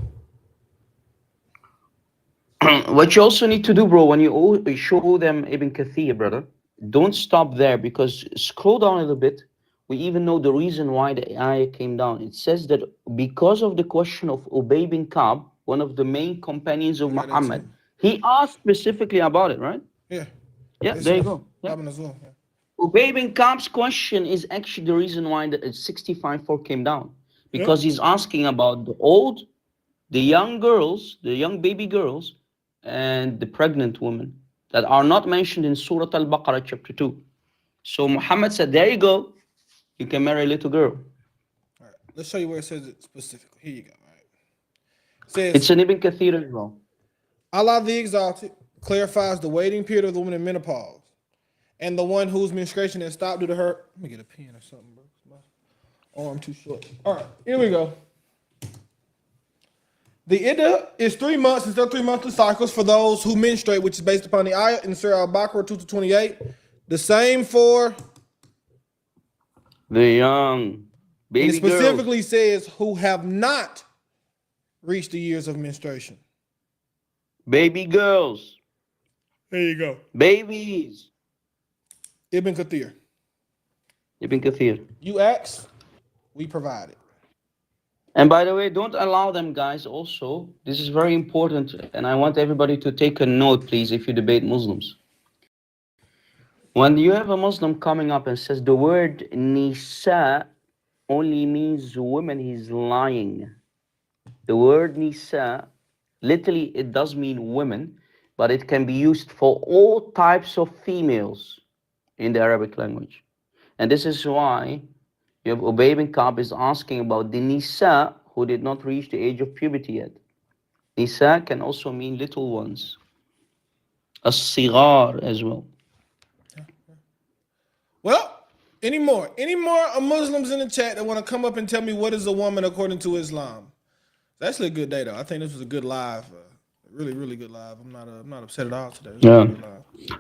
What you also need to do, bro, when you show them Ibn Kathir, brother, don't stop there, because scroll down a little bit. We even know the reason why the ayah came down. It says that because of the question of Ubay bin Ka'b, one of the main companions of Muhammad, he asked specifically about it, right? Yeah. Yeah, there you go. Yeah. Ubay bin Ka'b's question is actually the reason why the 65:4 came down. Because he's asking about the young girls, the young baby girls, and the pregnant women that are not mentioned in Surah Al-Baqarah chapter 2. So Muhammad said, there you go. You can marry a little girl. All right. Let's show you where it says it specifically. Here you go. All right. It says, it's an Ibn Kathir as well. Allah the Exalted clarifies the waiting period of the woman in menopause and the one whose menstruation has stopped due to her. Let me get a pen or something, bro. My arm too short. All right, here we go. The iddah is 3 months instead of 3 monthly cycles for those who menstruate, which is based upon the ayah in Surah Al-Baqarah 2-28. The same for the young baby girls. It specifically says who have not reached the years of menstruation. Baby girls. There you go. Babies. Ibn Kathir. Ibn Kathir. You ask, we provide it. And by the way, don't allow them, guys, also. This is very important, and I want everybody to take a note, please, if you debate Muslims. When you have a Muslim coming up and says the word nisa only means women, he's lying. The word nisa, literally, it does mean women, but it can be used for all types of females in the Arabic language. And this is why you have Ubay bin Ka'b is asking about the nisa who did not reach the age of puberty yet. Nisa can also mean little ones. As-sigar as well. Well, any more Muslims in the chat that want to come up and tell me what is a woman according to Islam? It's actually a good day though. I think this was a good live, really, really good live. I'm not upset at all today. Yeah,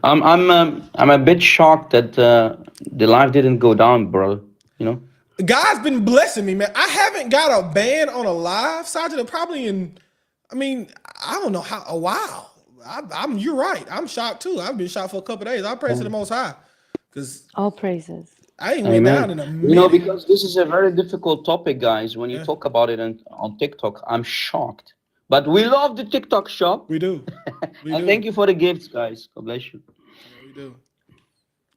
I'm a bit shocked that the live didn't go down, bro. You know, God's been blessing me, man. I haven't got a ban on a live, Sajid, probably I don't know how, a while. You're right. I'm shocked too. I've been shocked for a couple of days. I praise to the Most High, because all praises. I ain't went down in a minute. You know, because this is a very difficult topic, guys. When you talk about it on TikTok, I'm shocked. But we love the TikTok shop. We do. And thank you for the gifts, guys. God bless you. Yeah, we do.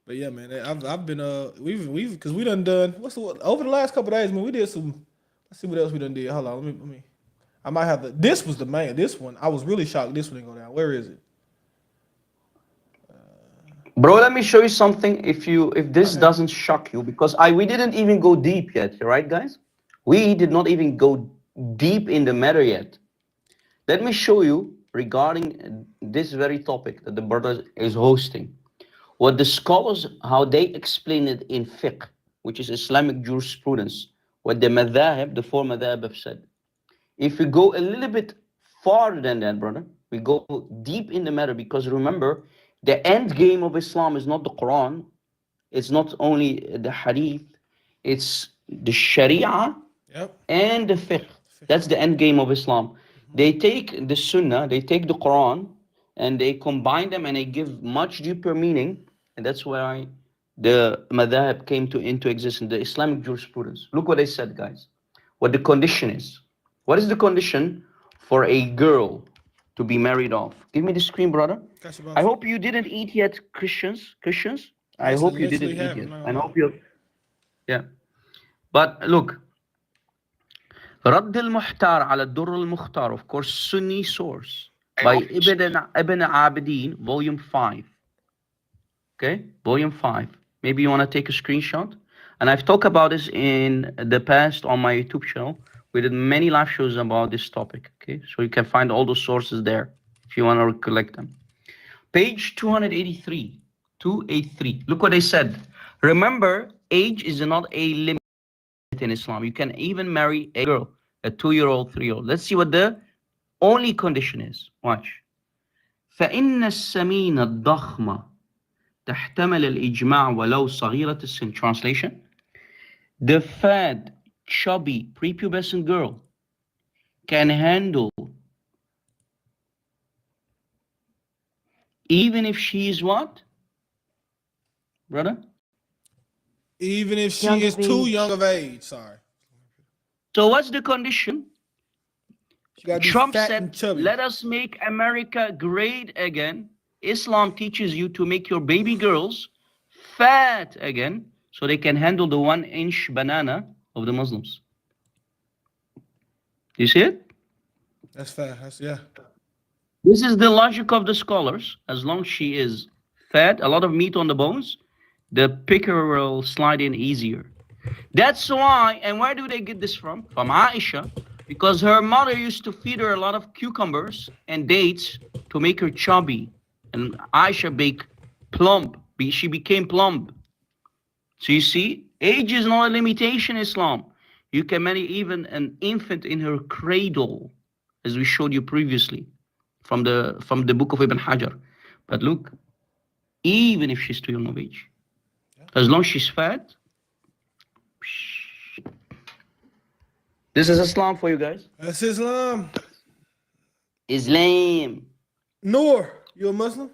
But yeah, man, I've been we've because we done over the last couple of days, man. We did some. Let's see what else we done did. Hold on, let me. I might have to. This was the man. This one I was really shocked. This one didn't go down. Where is it? Bro, let me show you something. If this doesn't shock you, because we didn't even go deep yet, right, guys? We did not even go deep in the matter yet. Let me show you regarding this very topic that the brother is hosting. What the scholars, how they explain it in fiqh, which is Islamic jurisprudence, what the madhahib, the four madhahib have said. If we go a little bit farther than that, brother, we go deep in the matter, because remember, the end game of Islam is not the Quran, it's not only the hadith, it's the Sharia and the fiqh. That's the end game of Islam. They take the Sunnah, they take the Quran, and they combine them and they give much deeper meaning. And that's why the madhab came into existence, the Islamic jurisprudence. Look what they said, guys. What the condition is. What is the condition for a girl to be married off? Give me the screen, brother. I hope you didn't eat yet, Christians. I hope you didn't eat yet. I hope you. Yeah. But look. رد المحتار على الدر المختار, of course, Sunni source by Ibn Abidin, volume 5. Okay, volume 5. Maybe you want to take a screenshot. And I've talked about this in the past on my YouTube channel. We did many live shows about this topic. Okay, so you can find all those sources there if you want to recollect them. Page 283. 283. Look what they said. Remember, age is not a limit in Islam. You can even marry a girl, a 2-year-old, 3-year-old. Let's see what the only condition is. Watch. فإن السمين الضخمة تحتمل الإجماع ولو صغيرة السن. Translation. The fat, chubby, prepubescent girl can handle, even if she is what? Brother? Even if she is too young of age. Sorry. So what's the condition? Trump said, chubby. Let us make America great again. Islam teaches you to make your baby girls fat again so they can handle the 1-inch banana of the Muslims. You see it? That's fat. Yeah. This is the logic of the scholars. As long as she is fat, a lot of meat on the bones, the picker will slide in easier. That's why, and where do they get this from? From Aisha, because her mother used to feed her a lot of cucumbers and dates to make her chubby. And Aisha became plump. She became plump. So you see, age is not a limitation in Islam. You can marry even an infant in her cradle, as we showed you previously from the book of Ibn Hajar. But look, even if she's too young of age, as long as she's fat, this is Islam for you guys. That's Islam. Islam. Noor, you a Muslim?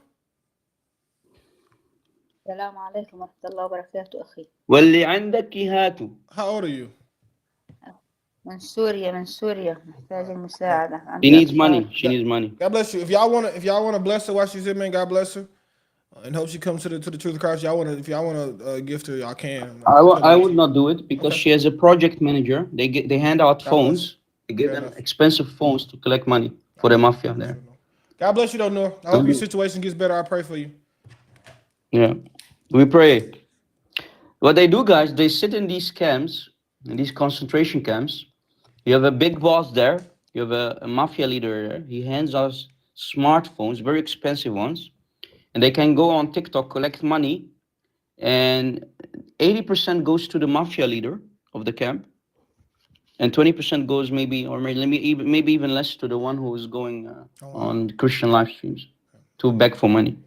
السلام عليكم ورحمة الله وبركاته أخي. واللي عندك هاتوا. How old are you? من سوريا محتاج المساعدة. She needs money. She needs money. God bless you. If y'all wanna bless her while she's here, man, God bless her. And hope she comes to the truth of Christ. If y'all wanna gift her, y'all can. I would not do it because she has a project manager. They hand out phones. They give them expensive phones to collect money for the mafia there. God bless you though, Noor. I hope your situation gets better. I pray for you. Yeah, we pray. What they do, guys, they sit in these camps, in these concentration camps. You have a big boss there. You have a mafia leader there. He hands us smartphones, very expensive ones. And they can go on TikTok, collect money. And 80% goes to the mafia leader of the camp. And 20% goes maybe even less to the one who is going on Christian live streams to beg for money.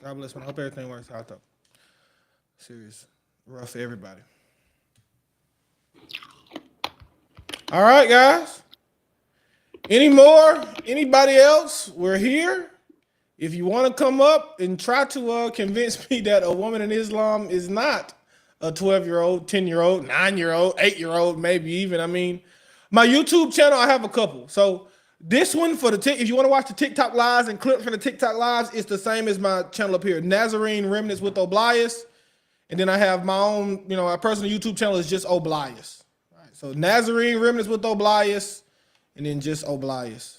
God bless, man. I hope everything works out though. Serious. Rough for everybody. All right, guys. Any more? Anybody else? We're here. If you want to come up and try to convince me that a woman in Islam is not a 12-year-old, 10-year-old, 9-year-old, 8-year-old, maybe even. I mean, My YouTube channel, I have a couple. So this one for if you want to watch the TikTok lives and clips from the TikTok lives, it's the same as my channel up here, Nazarene Remnants with Oblias. And then I have my own, my personal YouTube channel is just Oblias. All right, so Nazarene Remnants with Oblias, and then just Oblias.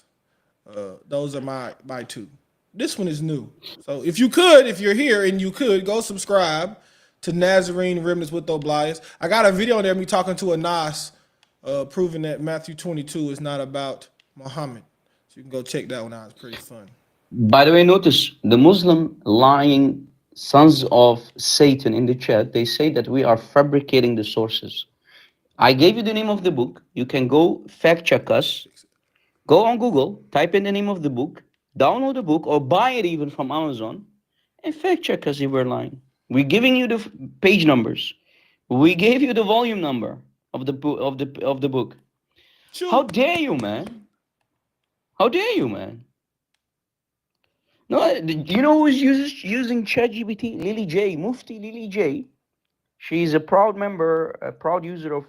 Those are my two. This one is new. So if you're here and you could, go subscribe to Nazarene Remnants with Oblias. I got a video on there of me talking to Anas, proving that Matthew 22 is not about Muhammad. So you can go check that one out. It's pretty fun. By the way, notice the Muslim lying sons of Satan in the chat. They say that we are fabricating the sources. I gave you the name of the book. You can go fact check us. Go on Google, type in the name of the book, download the book, or buy it even from Amazon, and fact check us if we're lying. We're giving you the page numbers. We gave you the volume number of the book. Sure. How dare you, man? How dare you, man? No, you know who's using ChatGPT? Lily J, Mufti Lily J. She's a proud member, a proud user of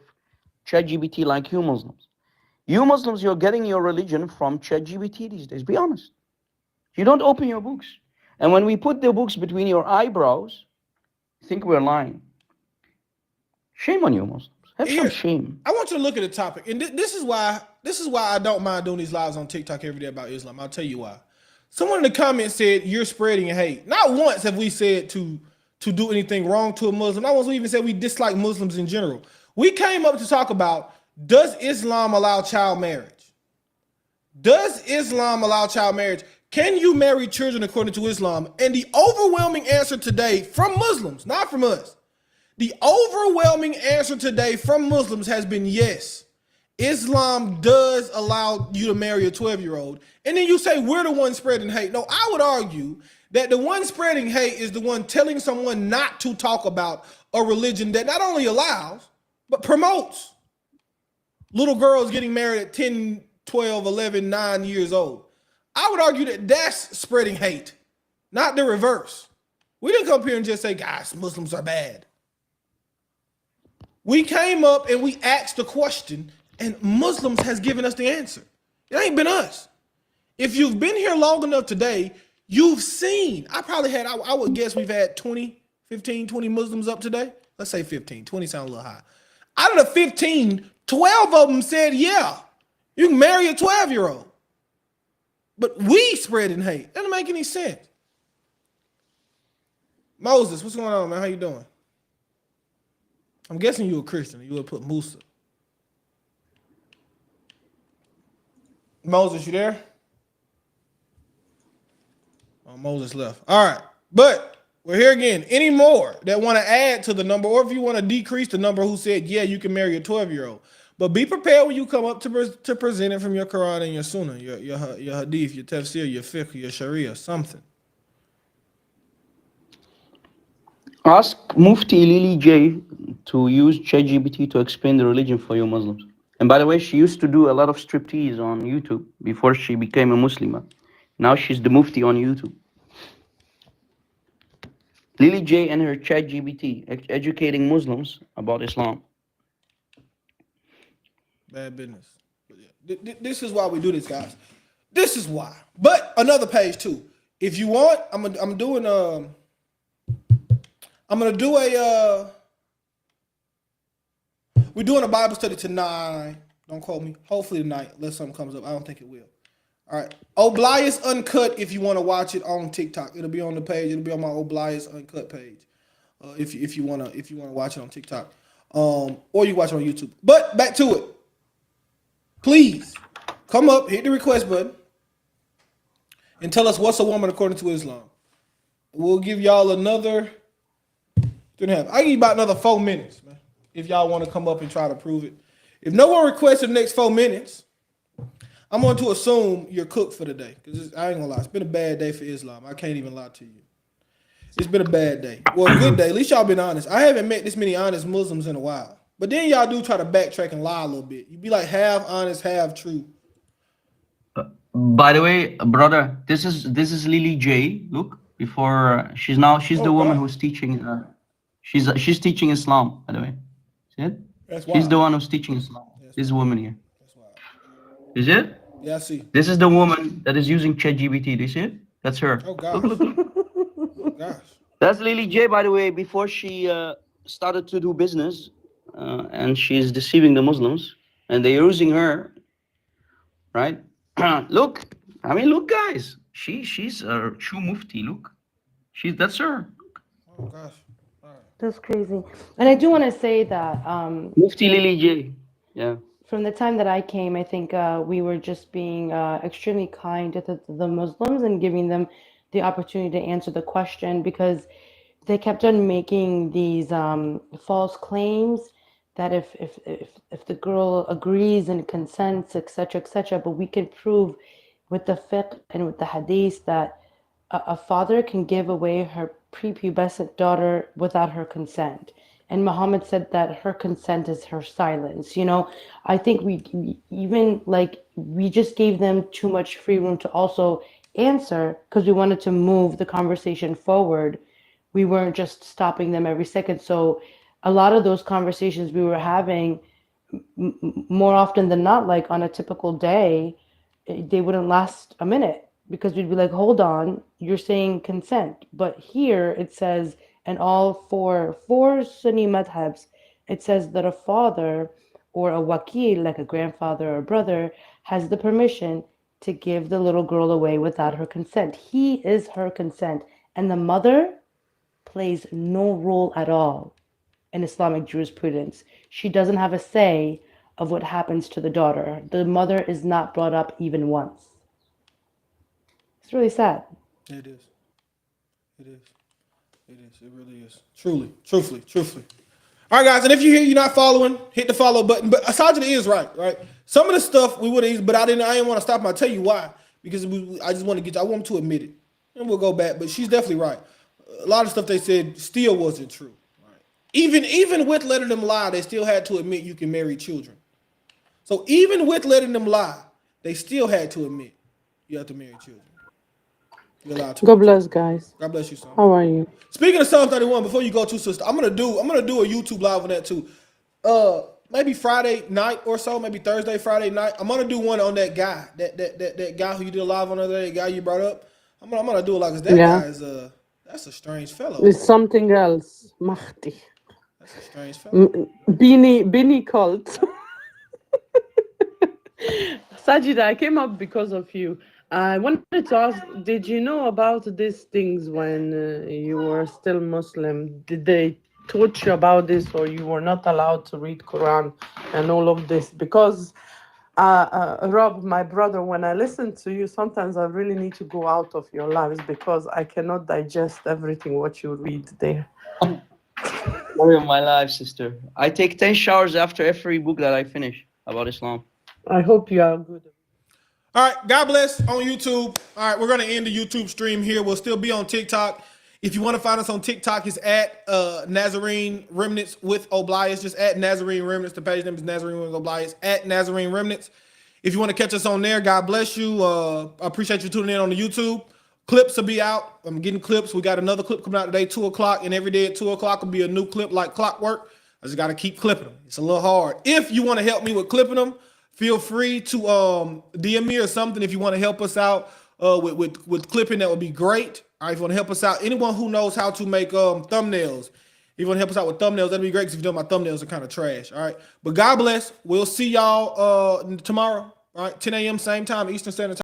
ChatGPT like you Muslims. You Muslims, you're getting your religion from ChatGPT these days. Be honest. You don't open your books. And when we put the books between your eyebrows, you think we're lying. Shame on you Muslims. Have some shame. I want you to look at the topic. And this is why I don't mind doing these lives on TikTok every day about Islam. I'll tell you why. Someone in the comments said, you're spreading hate. Not once have we said to do anything wrong to a Muslim. Not once we even said we dislike Muslims in general. We came up to talk about, does Islam allow child marriage? Does Islam allow child marriage? Can you marry children according to Islam? And the overwhelming answer today from Muslims, not from us, the overwhelming answer today from Muslims has been yes. Islam does allow you to marry a 12-year-old. And then you say we're the one spreading hate. No, I would argue that the one spreading hate is the one telling someone not to talk about a religion that not only allows, but promotes little girls getting married at 10, 12, 11, 9 years old. I would argue that that's spreading hate, not the reverse. We didn't come here and just say, guys, Muslims are bad. We came up and we asked the question, and Muslims has given us the answer. It ain't been us. If you've been here long enough today, you've seen, I would guess we've had 20 Muslims up today. Let's say 15, 20 sounds a little high. Out of the 15, 12 of them said, yeah, you can marry a 12-year-old. But we spreading hate. That doesn't make any sense. Moses, what's going on, man? How you doing? I'm guessing you a Christian. You would put Musa. Moses, you there? Oh, Moses left. All right. But we're here again. Any more that want to add to the number, or if you want to decrease the number who said, yeah, you can marry a 12-year-old. But be prepared when you come up to present it from your Quran and your Sunnah, your Hadith, your Tafsir, your Fiqh, your Sharia, something. Ask Mufti Lily J to use ChatGPT to explain the religion for you Muslims. And by the way, she used to do a lot of striptease on YouTube before she became a Muslimah. Now she's the Mufti on YouTube. Lily J and her ChatGPT educating Muslims about Islam. Bad business. This is why we do this, guys. This is why. But another page too. If you want, I'm gonna do we're doing a Bible study tonight. Don't quote me. Hopefully tonight, unless something comes up. I don't think it will. All right. Oblias Uncut, if you want to watch it on TikTok. It'll be on the page. It'll be on my Oblias Uncut page. If you wanna watch it on TikTok. Or you watch it on YouTube. But back to it. Please come up, hit the request button, and tell us what's a woman according to Islam. We'll give y'all another 3.5. I give you about another 4 minutes, man, if y'all want to come up and try to prove it. If no one requests the next 4 minutes, I'm going to assume you're cooked for the day. Because I ain't going to lie, it's been a bad day for Islam. I can't even lie to you. It's been a bad day. Well, a good day. At least y'all been honest. I haven't met this many honest Muslims in a while. But then y'all do try to backtrack and lie a little bit. You be like half honest, half true. By the way, brother, this is Lily J. Look, before she's the woman who's teaching. She's teaching Islam. By the way, see it? She's the one who's teaching Islam. This woman here. You see it? Yeah, I see. This is the woman that is using ChatGPT. Do you see it? That's her. Oh gosh. Look. Gosh. That's Lily J, by the way, before she started to do business, and she's deceiving the Muslims, and they're using her, right? Look, I mean, look, guys, she's a true mufti. Look, that's her. Oh gosh. That's crazy. And I do want to say that Mufti Lily J. Yeah. from the time that I came, I think we were just being extremely kind to the Muslims and giving them the opportunity to answer the question, because they kept on making these false claims that if the girl agrees and consents, etc., but we can prove with the fiqh and with the hadith that a father can give away her prepubescent daughter without her consent. And Muhammad said that her consent is her silence. You know, I think we even like we just gave them too much free room to also answer because we wanted to move the conversation forward. We weren't just stopping them every second. So a lot of those conversations we were having more often than not, like on a typical day, they wouldn't last a minute because we'd be like, hold on, you're saying consent. But here it says, and all four Sunni madhabs, it says that a father or a wakil, like a grandfather or a brother, has the permission to give the little girl away without her consent. He is her consent. And the mother plays no role at all in Islamic jurisprudence. She doesn't have a say of what happens to the daughter. The mother is not brought up even once. It's really sad. It is. It is. It is. It really is. Truthfully. All right, guys, and if you're not following, hit the follow button. But Sajida is right? Some of the stuff we would have, but I didn't want to stop. I'll tell you why. Because I just want to I want to admit it, and we'll go back. But she's definitely right. A lot of stuff they said still wasn't true. Right? Even with letting them lie, they still had to admit you can marry children. So even with letting them lie, they still had to admit you have to marry children. You're allowed to. God bless, guys. God bless you, son. How are you? Speaking of Psalm 31, before you go to sister, I'm gonna do a YouTube live on that too. Maybe Friday night or so, maybe Thursday, Friday night. I'm gonna do one on that guy, that guy who you did a live on the other day, the guy you brought up. I'm gonna do it like, 'cause that guy is that's a strange fellow. It's something else. Mahdi. That's a strange fellow. Bini cult. Sajida, I came up because of you. I wanted to ask, did you know about these things when you were still Muslim? Did they taught you about this, or you were not allowed to read Quran and all of this? Because Rob, my brother, when I listen to you, sometimes I really need to go out of your lives because I cannot digest everything what you read there. Story of my life, sister. I take 10 showers after every book that I finish about Islam. I hope you are good. All right, God bless on YouTube. All right, we're going to end the YouTube stream here. We'll still be on TikTok. If you want to find us on TikTok, it's at Nazarene Remnants with Oblias. Just at Nazarene Remnants. The page name is Nazarene with Oblias. At Nazarene Remnants. If you want to catch us on there, God bless you. I appreciate you tuning in on the YouTube. Clips will be out. I'm getting clips. We got another clip coming out today, 2 o'clock. And every day at 2 o'clock will be a new clip like clockwork. I just got to keep clipping them. It's a little hard. If you want to help me with clipping them, feel free to DM me or something if you want to help us out with clipping. That would be great. All right, if you want to help us out, anyone who knows how to make thumbnails, if you want to help us out with thumbnails, that'd be great because if you know my thumbnails are kind of trash. All right, but God bless. We'll see y'all tomorrow. All right, 10 a.m. same time, Eastern Standard Time.